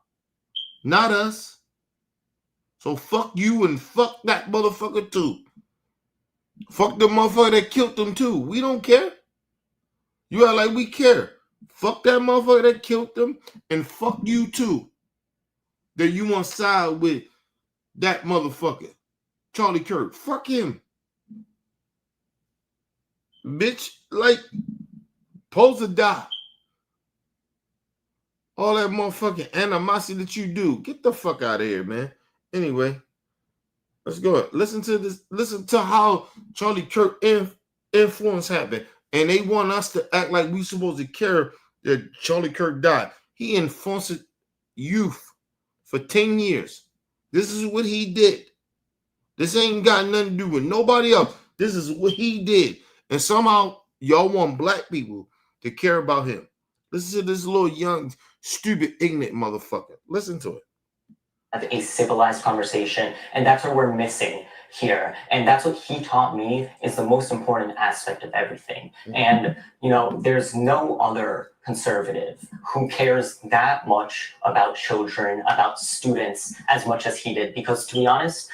Not us. So fuck you and fuck that motherfucker too. Fuck the motherfucker that killed them too. We don't care. You act like we care. Fuck that motherfucker that killed them, and fuck you too. That you want to side with that motherfucker, Charlie Kirk. Fuck him. Bitch, like, supposed to die. All that motherfucking animosity that you do. Get the fuck out of here, man. Anyway, let's go. Listen to this. Listen to how Charlie Kirk influence happened. And they want us to act like we supposed to care that Charlie Kirk died. He influenced youth for 10 years. This is what he did. This ain't got nothing to do with nobody else. This is what he did. And somehow y'all want black people to care about him. Listen to this little young, stupid, ignorant motherfucker. Listen to it. Have a civilized conversation, and that's what we're missing here. And that's what he taught me is the most important aspect of everything. And, you know, there's no other conservative who cares that much about children, about students, as much as he did. Because to be honest,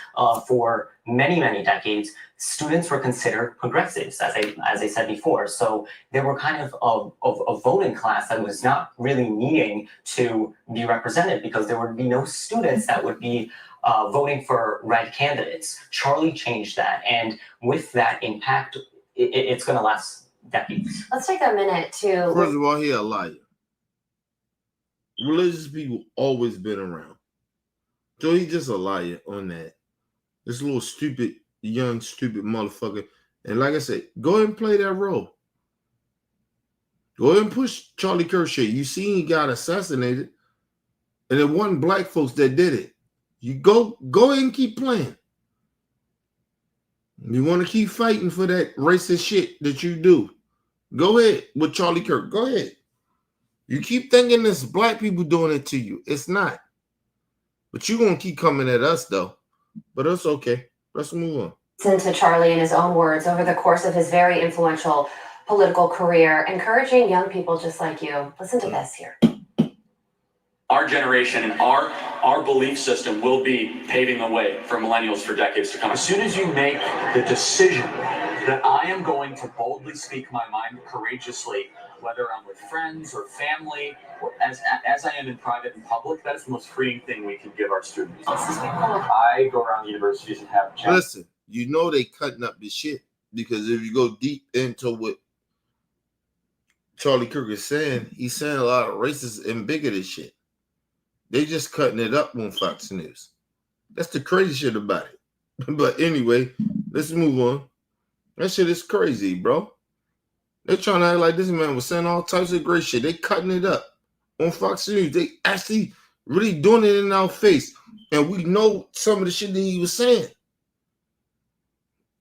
for many, many decades, students were considered progressives, as I said before. So they were kind of a voting class that was not really needing to be represented because there would be no students that would be voting for red candidates. Charlie changed that. And with that impact, it's going to last decades. Let's take a minute to. First of all, he a liar. Religious people always been around. So he's just a liar on that. This little stupid, young, stupid motherfucker. And like I said, go ahead and play that role. Go ahead and push Charlie Kirk shit. You see he got assassinated. And it wasn't black folks that did it. You go ahead and keep playing. You want to keep fighting for that racist shit that you do. Go ahead with Charlie Kirk. Go ahead. You keep thinking it's black people doing it to you. It's not. But you're going to keep coming at us, though. But it's okay. Let's move on. Listen to Charlie in his own words over the course of his very influential political career, encouraging young people just like you. Listen to this here. Our generation and our belief system will be paving the way for millennials for decades to come. As soon as you make the decision that I am going to boldly speak my mind courageously, whether I'm with friends or family, or as I am in private and public, that is the most freeing thing we can give our students. I go around universities and have chat. Listen, you know they cutting up this shit because if you go deep into what Charlie Kirk is saying, he's saying a lot of racist and bigoted shit. They just cutting it up on Fox News. That's the crazy shit about it. But anyway, let's move on. That shit is crazy, bro. They're trying to act like this man was saying all types of great shit. They cutting it up on Fox News. They actually really doing it in our face. And we know some of the shit that he was saying.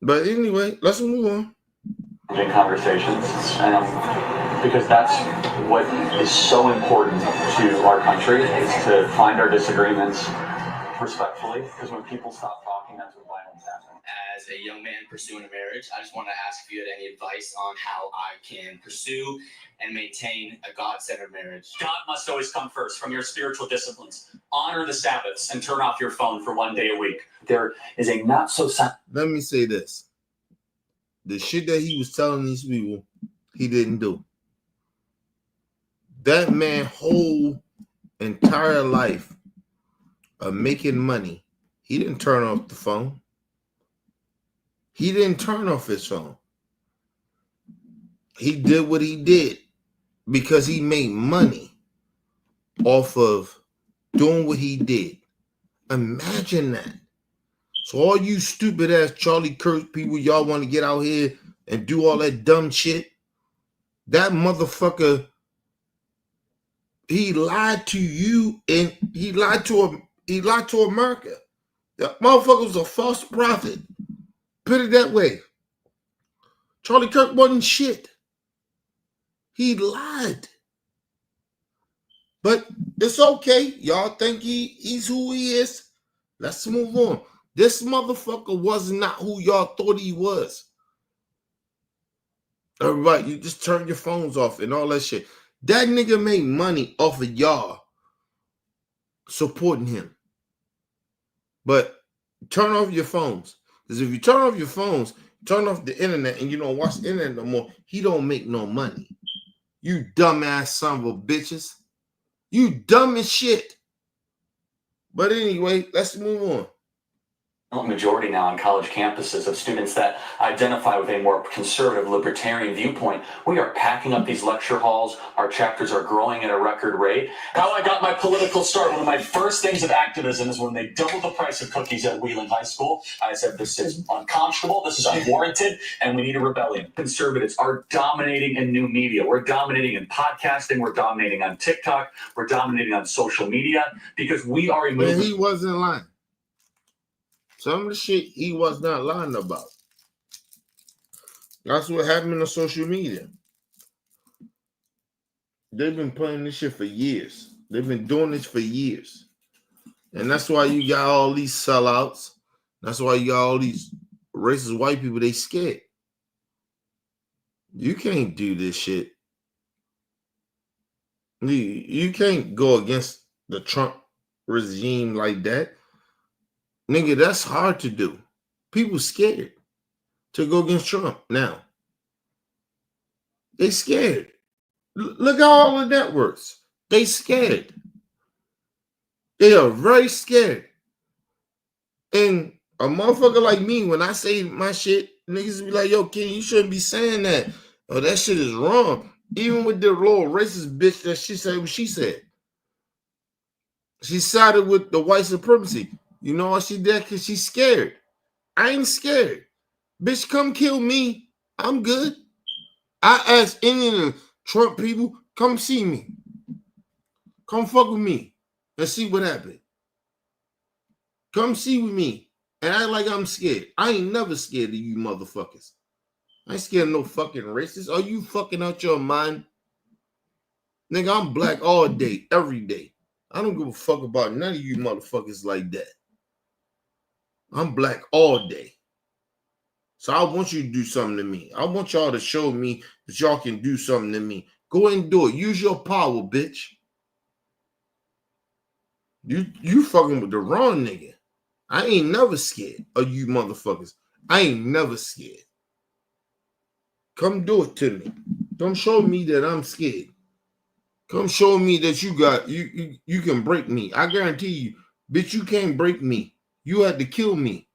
But anyway, let's move on. Conversations, because that's what is so important to our country, is to find our disagreements respectfully, because when people stop talking, that's when violence happens. As a young man pursuing a marriage, I just want to ask if you had any advice on how I can pursue and maintain a God-centered marriage. God must always come first from your spiritual disciplines. Honor the Sabbaths and turn off your phone for 1 day a week. There is a not so... Let me say this. The shit that he was telling these people, he didn't do. That man whole entire life of making money, he didn't turn off the phone. He didn't turn off his phone. He did what he did because he made money off of doing what he did. Imagine that. So all you stupid ass Charlie Kirk people, y'all want to get out here and do all that dumb shit. That motherfucker, he lied to you and he lied to America. That motherfucker was a false prophet. Put it that way. Charlie Kirk wasn't shit. He lied. But it's okay. Y'all think he's who he is? Let's move on. This motherfucker was not who y'all thought he was. All right, you just turn your phones off and all that shit. That nigga made money off of y'all supporting him. But turn off your phones. Because if you turn off your phones, turn off the internet and you don't watch the internet no more, he don't make no money. You dumbass son of a bitches. You dumb as shit. But anyway, let's move on. Majority now on college campuses of students that identify with a more conservative libertarian viewpoint. We are packing up these lecture halls. Our chapters are growing at a record rate. How I got my political start, one of my first things of activism is when they doubled the price of cookies at Wheeling High School. I said, this is unconscionable, this is unwarranted, and we need a rebellion. Conservatives are dominating in new media. We're dominating in podcasting. We're dominating on TikTok. We're dominating on social media because we are a movement. And he wasn't lying. Some of the shit he was not lying about. That's what happened on social media. They've been playing this shit for years. They've been doing this for years. And that's why you got all these sellouts. That's why you got all these racist white people. They scared. You can't do this shit. You can't go against the Trump regime like that. Nigga, that's hard to do. People scared to go against Trump now. They scared. Look at all the networks. They scared. They are very scared. And a motherfucker like me, when I say my shit, niggas be like, yo, King, you shouldn't be saying that. Oh, that shit is wrong. Even with the little racist bitch that she said what she said. She sided with the white supremacy. You know why she did? Because she's scared. I ain't scared. Bitch, come kill me. I'm good. I asked any of the Trump people, come see me. Come fuck with me and see what happened. Come see with me and act like I'm scared. I ain't never scared of you motherfuckers. I ain't scared of no fucking racists. Are you fucking out your mind? Nigga, I'm black all day, every day. I don't give a fuck about none of you motherfuckers like that. I'm black all day. So I want you to do something to me. I want y'all to show me that y'all can do something to me. Go ahead and do it. Use your power, bitch. You fucking with the wrong nigga. I ain't never scared of you motherfuckers. I ain't never scared. Come do it to me. Don't show me that I'm scared. Come show me that you can break me. I guarantee you, bitch, you can't break me. You had to kill me.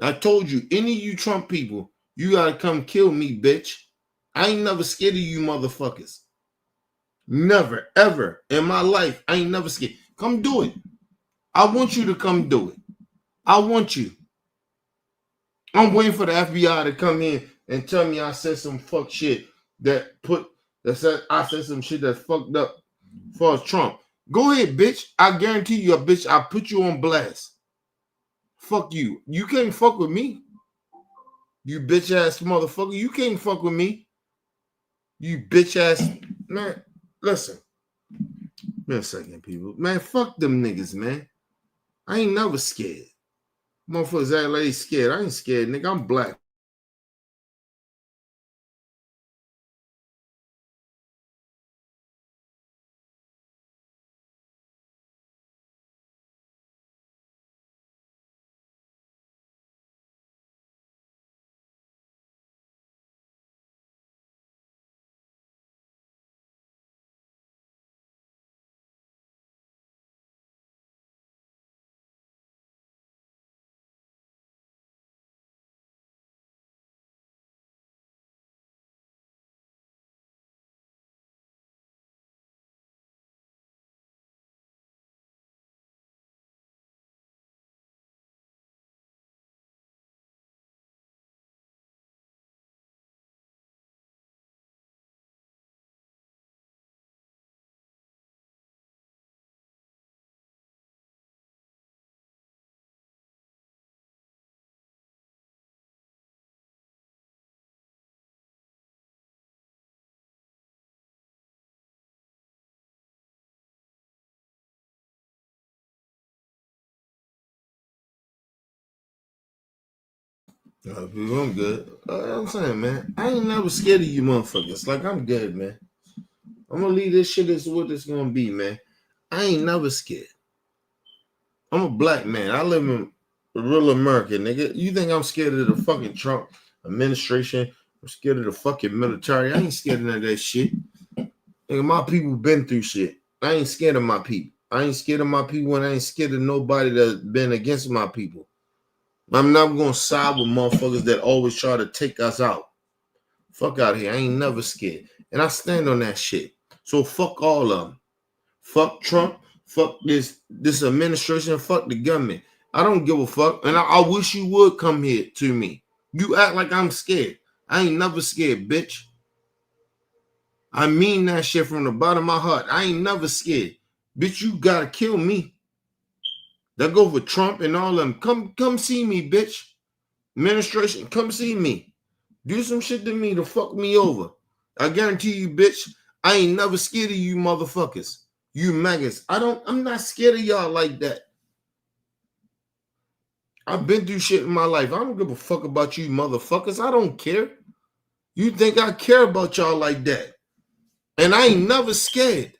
I told you, any of you Trump people, you gotta come kill me, bitch. I ain't never scared of you motherfuckers. Never, ever in my life, I ain't never scared. Come do it. I want you to come do it. I want you. I'm waiting for the FBI to come in and tell me I said some fuck shit I said some shit that's fucked up for Trump. Go ahead, bitch. I guarantee you, bitch, I put you on blast. Fuck you. You can't fuck with me. You bitch ass motherfucker. You can't fuck with me. You bitch ass man. Listen. Wait a second, people. Man, fuck them niggas, man. I ain't never scared. Motherfuckers act like they scared. I ain't scared, nigga. I'm black. People, I'm good. I'm saying, man, I ain't never scared of you motherfuckers. Like, I'm good, man. I'm gonna leave this shit as what it's gonna be, man. I ain't never scared. I'm a black man. I live in real America, nigga. You think I'm scared of the fucking Trump administration? I'm scared of the fucking military. I ain't scared of none of that shit. Nigga, my people been through shit. I ain't scared of my people. I ain't scared of my people, and I ain't scared of nobody that's been against my people. I'm not gonna side with motherfuckers that always try to take us out. Fuck out of here. I ain't never scared. And I stand on that shit. So fuck all of them. Fuck Trump. Fuck this administration. Fuck the government. I don't give a fuck. And I wish you would come here to me. You act like I'm scared. I ain't never scared, bitch. I mean that shit from the bottom of my heart. I ain't never scared. Bitch, you gotta kill me. That go for Trump and all of them. Come see me, bitch. Administration, come see me. Do some shit to me to fuck me over. I guarantee you, bitch, I ain't never scared of you motherfuckers. You maggots. I'm not scared of y'all like that. I've been through shit in my life. I don't give a fuck about you motherfuckers. I don't care. You think I care about y'all like that? And I ain't never scared.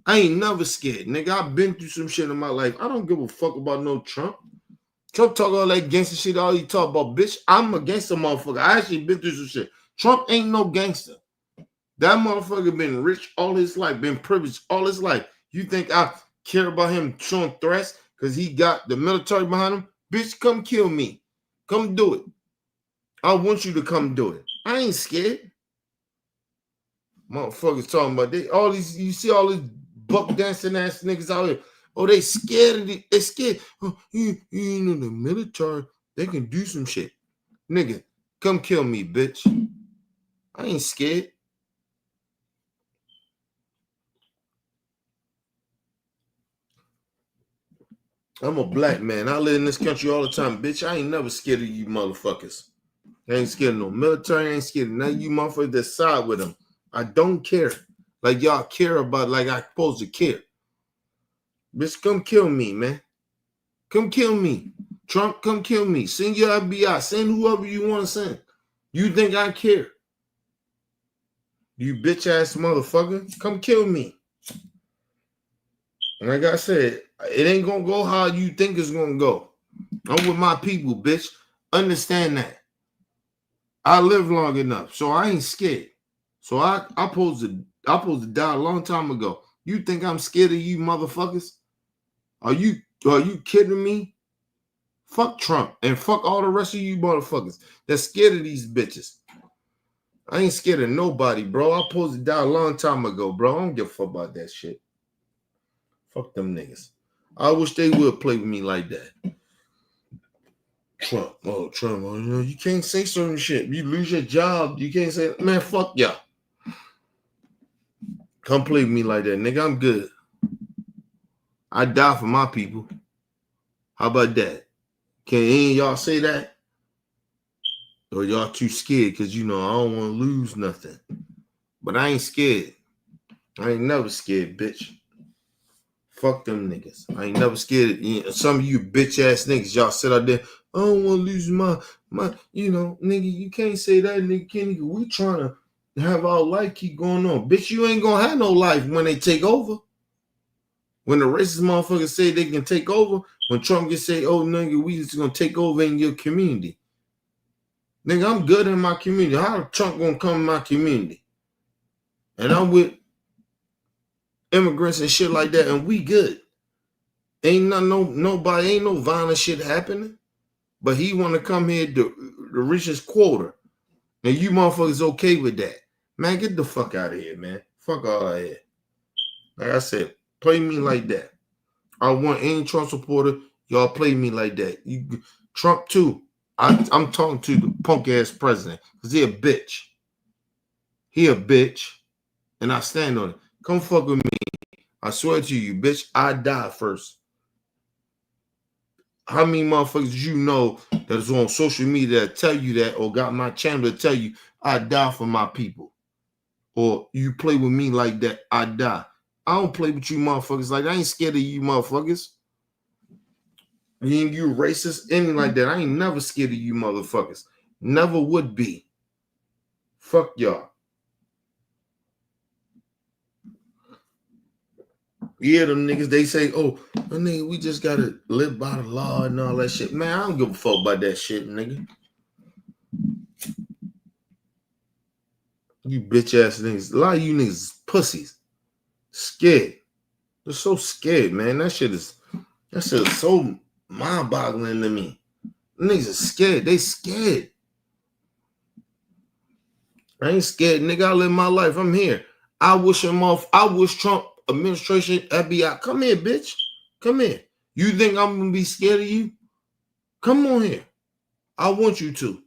I ain't never scared. Nigga, I've been through some shit in my life. I don't give a fuck about no Trump. Trump talk all that gangster shit, all he talk about, bitch. I'm a gangster motherfucker. I actually been through some shit. Trump ain't no gangster. That motherfucker been rich all his life, been privileged all his life. You think I care about him showing threats because he got the military behind him? Bitch, come kill me. Come do it. I want you to come do it. I ain't scared. Motherfuckers talking about all these, you see all these buck dancing ass niggas out here. Oh, they scared of it. They scared. Oh, you know the military, they can do some shit. Nigga, come kill me, bitch. I ain't scared. I'm a black man. I live in this country all the time, bitch. I ain't never scared of you motherfuckers. I ain't scared of no military. I ain't scared of none of you motherfuckers that side with them. I don't care. Like y'all care about, like I'm supposed to care. Bitch, come kill me, man. Come kill me. Trump, come kill me. Send your FBI. Send whoever you want to send. You think I care? You bitch ass motherfucker. Come kill me. Like I said, it ain't gonna go how you think it's gonna go. I'm with my people, bitch. Understand that. I live long enough, so I ain't scared. So I supposed to die a long time ago. You think I'm scared of you motherfuckers? Are you kidding me? Fuck Trump and fuck all the rest of you motherfuckers that's scared of these bitches. I ain't scared of nobody, bro. I supposed to die a long time ago, bro. I don't give a fuck about that shit. Fuck them niggas. I wish they would play with me like that. Trump, you can't say certain shit. You lose your job, you can't say, man, fuck y'all. Come play with me like that, nigga. I'm good. I die for my people. How about that? Can any of y'all say that? Or y'all too scared because, I don't want to lose nothing. But I ain't scared. I ain't never scared, bitch. Fuck them niggas. I ain't never scared. Some of you bitch ass niggas, y'all sit out there, I don't want to lose my, nigga, you can't say that, nigga. We trying to have our life keep going on. Bitch, you ain't going to have no life when they take over. When the racist motherfuckers say they can take over, when Trump can say, oh, nigga, we just going to take over in your community. Nigga, I'm good in my community. How Trump going to come in my community? And I'm with immigrants and shit like that, and we good. Ain't nobody, ain't no violent shit happening. But he want to come here to the richest quarter. And you motherfuckers okay with that. Man, get the fuck out of here, man. Fuck all that here. Like I said, play me like that. I want any Trump supporter, y'all play me like that. Trump too. I'm talking to the punk ass president because he a bitch. He a bitch. And I stand on it. Come fuck with me. I swear to you, bitch, I die first. How many motherfuckers you know that is on social media that tell you that or got my channel to tell you I die for my people? Or you play with me like that, I die. I don't play with you motherfuckers like that. I ain't scared of you motherfuckers. You racist, anything like that. I ain't never scared of you motherfuckers. Never would be. Fuck y'all. Yeah, them niggas, they say, oh, nigga, we just gotta live by the law and all that shit. Man, I don't give a fuck about that shit, nigga. You bitch ass niggas. A lot of you niggas pussies. Scared. They're so scared, man. That shit is so mind-boggling to me. Niggas are scared. They scared. I ain't scared, nigga. I live my life. I'm here. I wish Trump administration, FBI. Come here, bitch. Come here. You think I'm gonna be scared of you? Come on here. I want you to.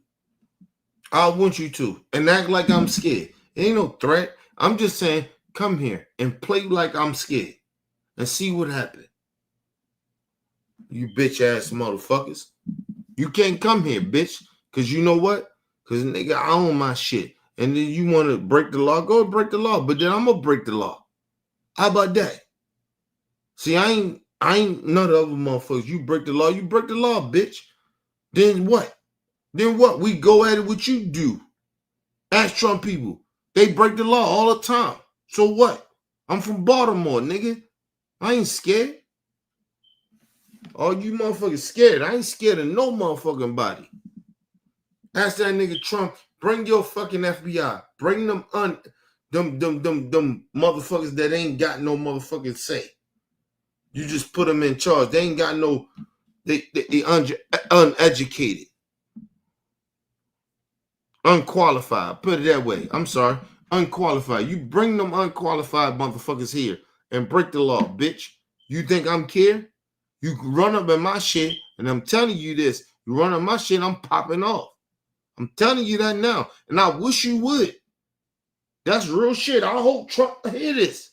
I want you to. And act like I'm scared. It ain't no threat. I'm just saying, come here and play like I'm scared. And see what happens. You bitch ass motherfuckers. You can't come here, bitch. Cause you know what? Cause nigga, I own my shit. And then you want to break the law, go break the law. But then I'm gonna break the law. How about that? See, I ain't none of the other motherfuckers. You break the law, bitch. Then what? Then what? We go at it what you do. Ask Trump people. They break the law all the time. So what? I'm from Baltimore, nigga. I ain't scared. All you motherfuckers scared. I ain't scared of no motherfucking body. Ask that nigga Trump, bring your fucking FBI. Bring them motherfuckers that ain't got no motherfucking say. You just put them in charge. They ain't got no, they uneducated. Unqualified. Put it that way. I'm sorry. Unqualified. You bring them unqualified motherfuckers here and break the law, bitch. You think I'm care? You run up in my shit, and I'm telling you this. You run up my shit, I'm popping off. I'm telling you that now. And I wish you would. That's real shit. I hope Trump hear this.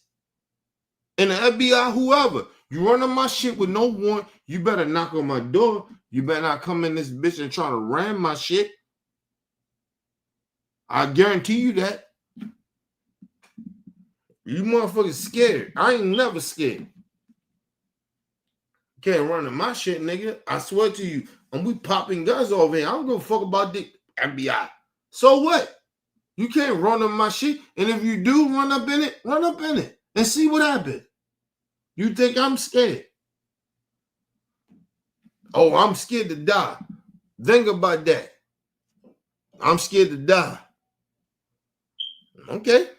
And the FBI, whoever. You run up my shit with no warrant, you better knock on my door. You better not come in this bitch and try to ram my shit. I guarantee you that. You motherfuckers scared. I ain't never scared. Can't run in my shit, nigga. I swear to you. And we popping guns over here. I don't give a fuck about the FBI. So what? You can't run in my shit. And if you do run up in it and see what happens. You think I'm scared? Oh, I'm scared to die. Think about that. I'm scared to die. Okay.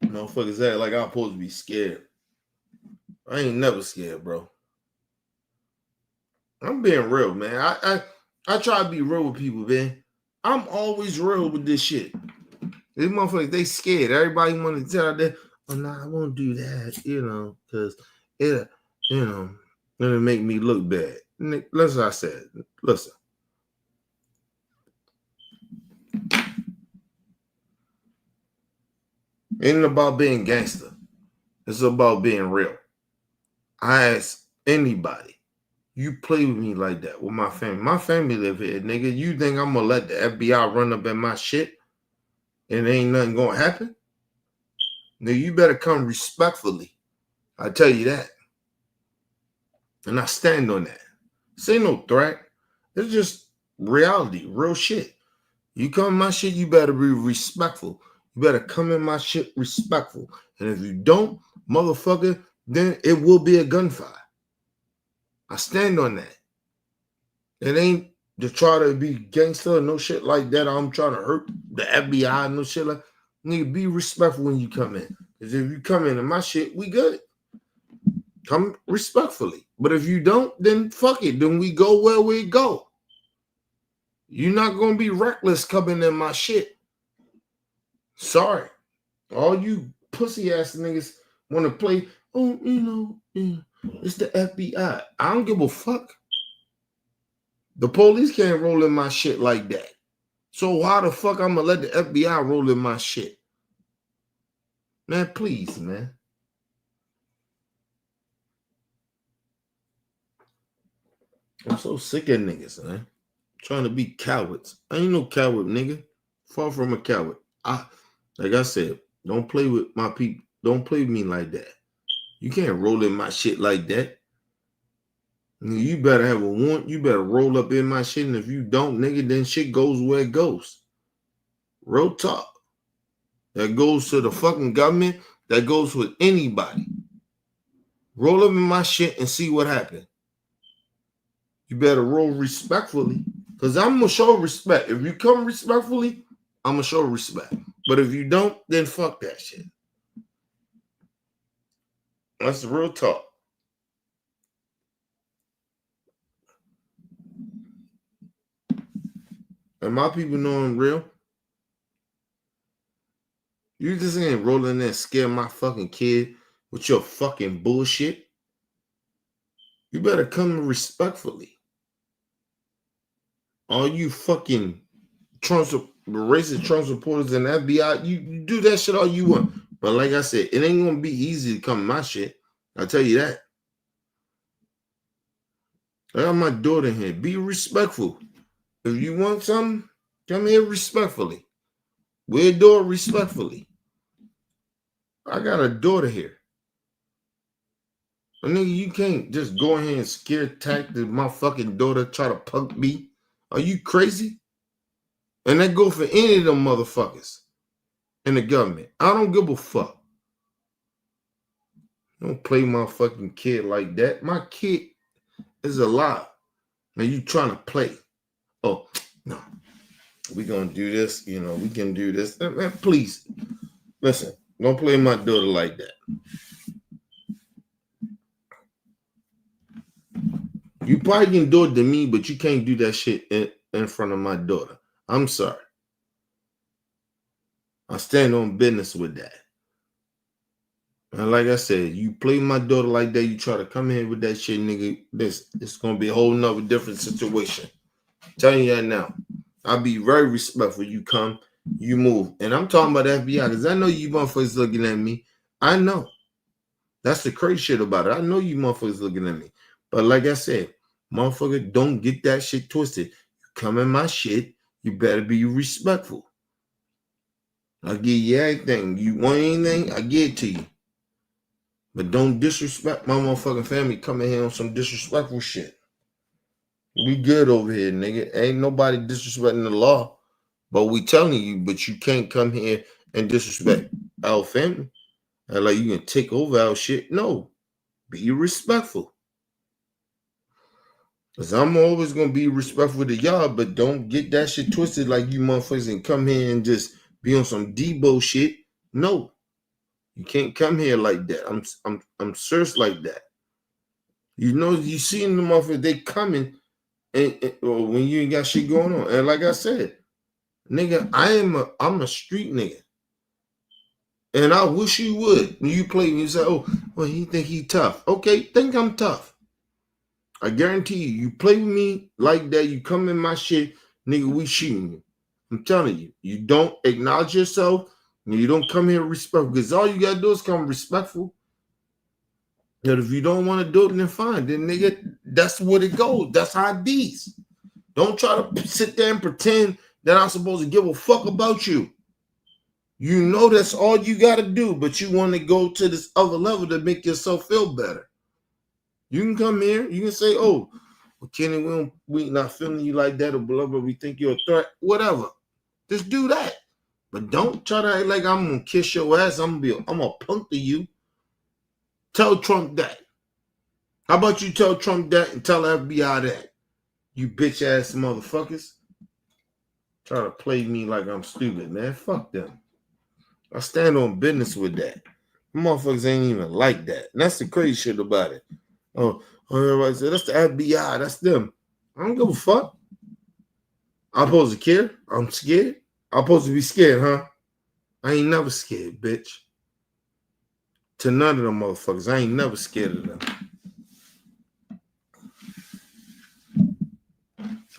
Motherfuckers act like I'm supposed to be scared. I ain't never scared, bro. I'm being real, man. I try to be real with people, man. I'm always real with this shit. These motherfuckers, they scared. Everybody want to tell them, oh, no, I won't do that, because it'll make me look bad. Listen, I said, listen. Ain't about being gangster. It's about being real. I ask anybody, you play with me like that with my family. My family live here, nigga. You think I'm gonna let the FBI run up in my shit and ain't nothing gonna happen? Nigga, you better come respectfully. I tell you that. And I stand on that. This ain't no threat. It's just reality, real shit. You come in my shit, you better be respectful. You better come in my shit respectful. And if you don't, motherfucker, then it will be a gunfight. I stand on that. It ain't to try to be gangster or no shit like that. I'm trying to hurt the FBI, no shit like that. Nigga, be respectful when you come in. Because if you come in my shit, we good. Come respectfully. But if you don't, then fuck it. Then we go where we go. You're not going to be reckless coming in my shit. Sorry. All you pussy ass niggas want to play, it's the FBI. I don't give a fuck. The police can't roll in my shit like that. So why the fuck I'm going to let the FBI roll in my shit? Man, please, man. I'm so sick of niggas, man. Trying to be cowards. I ain't no coward, nigga. Far from a coward. Like I said, don't play with my people. Don't play with me like that. You can't roll in my shit like that. You better have a warrant. You better roll up in my shit. And if you don't, nigga, then shit goes where it goes. Real talk. That goes to the fucking government. That goes with anybody. Roll up in my shit and see what happens. You better roll respectfully. Because I'm going to show respect. If you come respectfully, I'm going to show respect. But if you don't, then fuck that shit. That's the real talk. And my people know I'm real. You just ain't rolling there and scare my fucking kid with your fucking bullshit. You better come respectfully. All you fucking racist Trump supporters and FBI, you do that shit all you want. But like I said, it ain't gonna be easy to come to my shit. I'll tell you that. I got my daughter here. Be respectful. If you want something, come here respectfully. We'll do it respectfully. I got a daughter here. But nigga, you can't just go ahead and scare tactic my fucking daughter, try to punk me. Are you crazy? And that go for any of them motherfuckers in the government. I don't give a fuck. Don't play my fucking kid like that. My kid is alive. And you trying to play. Oh, no. We gonna do this. You know, we can do this. Man, please. Listen, don't play my daughter like that. You probably can do it to me, but you can't do that shit in front of my daughter. I'm sorry. I stand on business with that. And like I said, you play my daughter like that, you try to come in with that shit, nigga, it's going to be a whole nother different situation. I'm telling you that now. I'll be very respectful. You come, you move. And I'm talking about the FBI because I know you motherfuckers looking at me. I know. That's the crazy shit about it. I know you motherfuckers looking at me. But like I said, motherfucker, don't get that shit twisted. You come in my shit, you better be respectful. I'll give you everything. You want anything, I give it to you. But don't disrespect my motherfucking family coming here on some disrespectful shit. We good over here, nigga. Ain't nobody disrespecting the law. But we telling you, but you can't come here and disrespect our family. And like you can take over our shit. No. Be respectful. Because I'm always going to be respectful to y'all, but don't get that shit twisted like you motherfuckers and come here and just be on some Debo shit. No. You can't come here like that. I'm serious like that. You know, you seen the motherfuckers, they coming and when you ain't got shit going on. And like I said, nigga, I'm a street nigga. And I wish you would. When you play, you say, oh, well, he think he tough. Okay, think I'm tough. I guarantee you, you play with me like that, you come in my shit, nigga, we shooting you. I'm telling you, you don't acknowledge yourself, and you don't come here respectful, because all you gotta do is come respectful. And if you don't want to do it, then fine. Then nigga, that's what it goes. That's how it be. Don't try to sit there and pretend that I'm supposed to give a fuck about you. You know that's all you gotta do, but you want to go to this other level to make yourself feel better. You can come here, you can say, oh, well, Kenny, we not feeling you like that, or blah, blah, we think you're a threat, whatever. Just do that. But don't try to act like I'm gonna kiss your ass. I'm gonna punk to you. Tell Trump that. How about you tell Trump that and tell FBI that? You bitch ass motherfuckers. Try to play me like I'm stupid, man. Fuck them. I stand on business with that. Motherfuckers ain't even like that. And that's the crazy shit about it. Oh, everybody said that's the FBI. That's them. I don't give a fuck. I'm supposed to care. I'm scared. I'm supposed to be scared, huh? I ain't never scared, bitch. To none of them motherfuckers. I ain't never scared of them.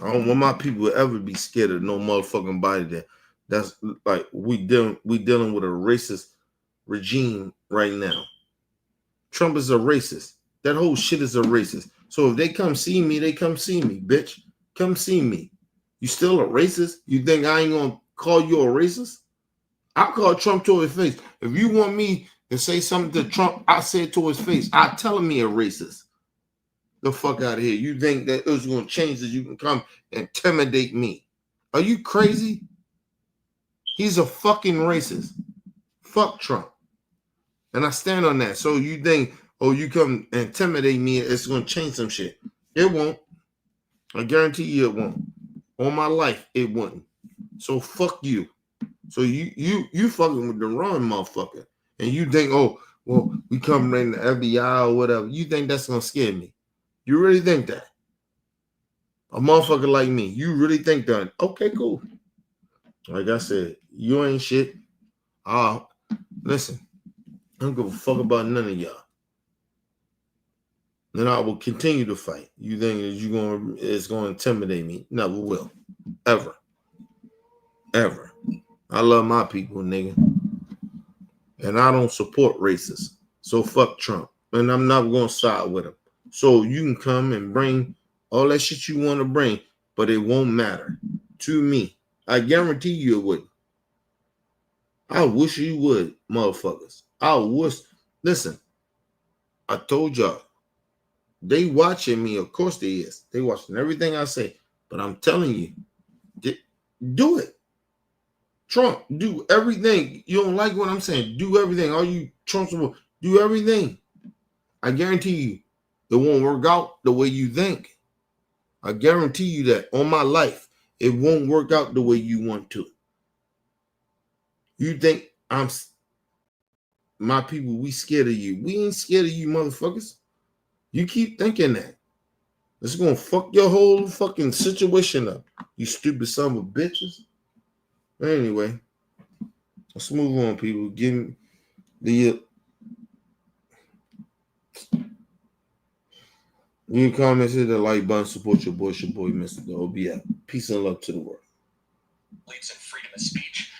I don't want my people to ever be scared of no motherfucking body that's like we dealing with a racist regime right now. Trump is a racist. That whole shit is a racist. So if they come see me, they come see me, bitch. Come see me. You still a racist? You think I ain't gonna call you a racist? I'll call Trump to his face. If you want me to say something to Trump, I say it to his face. I tell him he a racist. The fuck out of here. You think that it's gonna change that you can come intimidate me? Are you crazy? He's a fucking racist. Fuck Trump. And I stand on that. So you think, oh, you come intimidate me, it's going to change some shit. It won't. I guarantee you it won't. On my life, it wouldn't. So fuck you. So you fucking with the wrong motherfucker. And you think, oh, well, we come in the FBI or whatever. You think that's gonna scare me? You really think that? A motherfucker like me, you really think that? Okay, cool. Like I said, you ain't shit. Listen, I don't give a fuck about none of y'all. Then I will continue to fight. You think it's gonna intimidate me? Never will. Ever. Ever. I love my people, nigga. And I don't support racists. So fuck Trump. And I'm not gonna side with him. So you can come and bring all that shit you want to bring, but it won't matter to me. I guarantee you it wouldn't. I wish you would, motherfuckers. I wish. Listen, I told y'all, they watching me. Of course they is. They watching everything I say. But I'm telling you, do it. Trump, do everything. You don't like what I'm saying? Do everything. All you Trump supporters, do everything. I guarantee you, it won't work out the way you think. I guarantee you that on my life, it won't work out the way you want to. You think my people, we scared of you. We ain't scared of you, motherfuckers. You keep thinking that. It's gonna fuck your whole fucking situation up. You stupid son of bitches. Anyway, let's move on, people. Give me the new comments, hit the like button, support your boy, Mr. OBF. Peace and love to the world. And freedom of speech.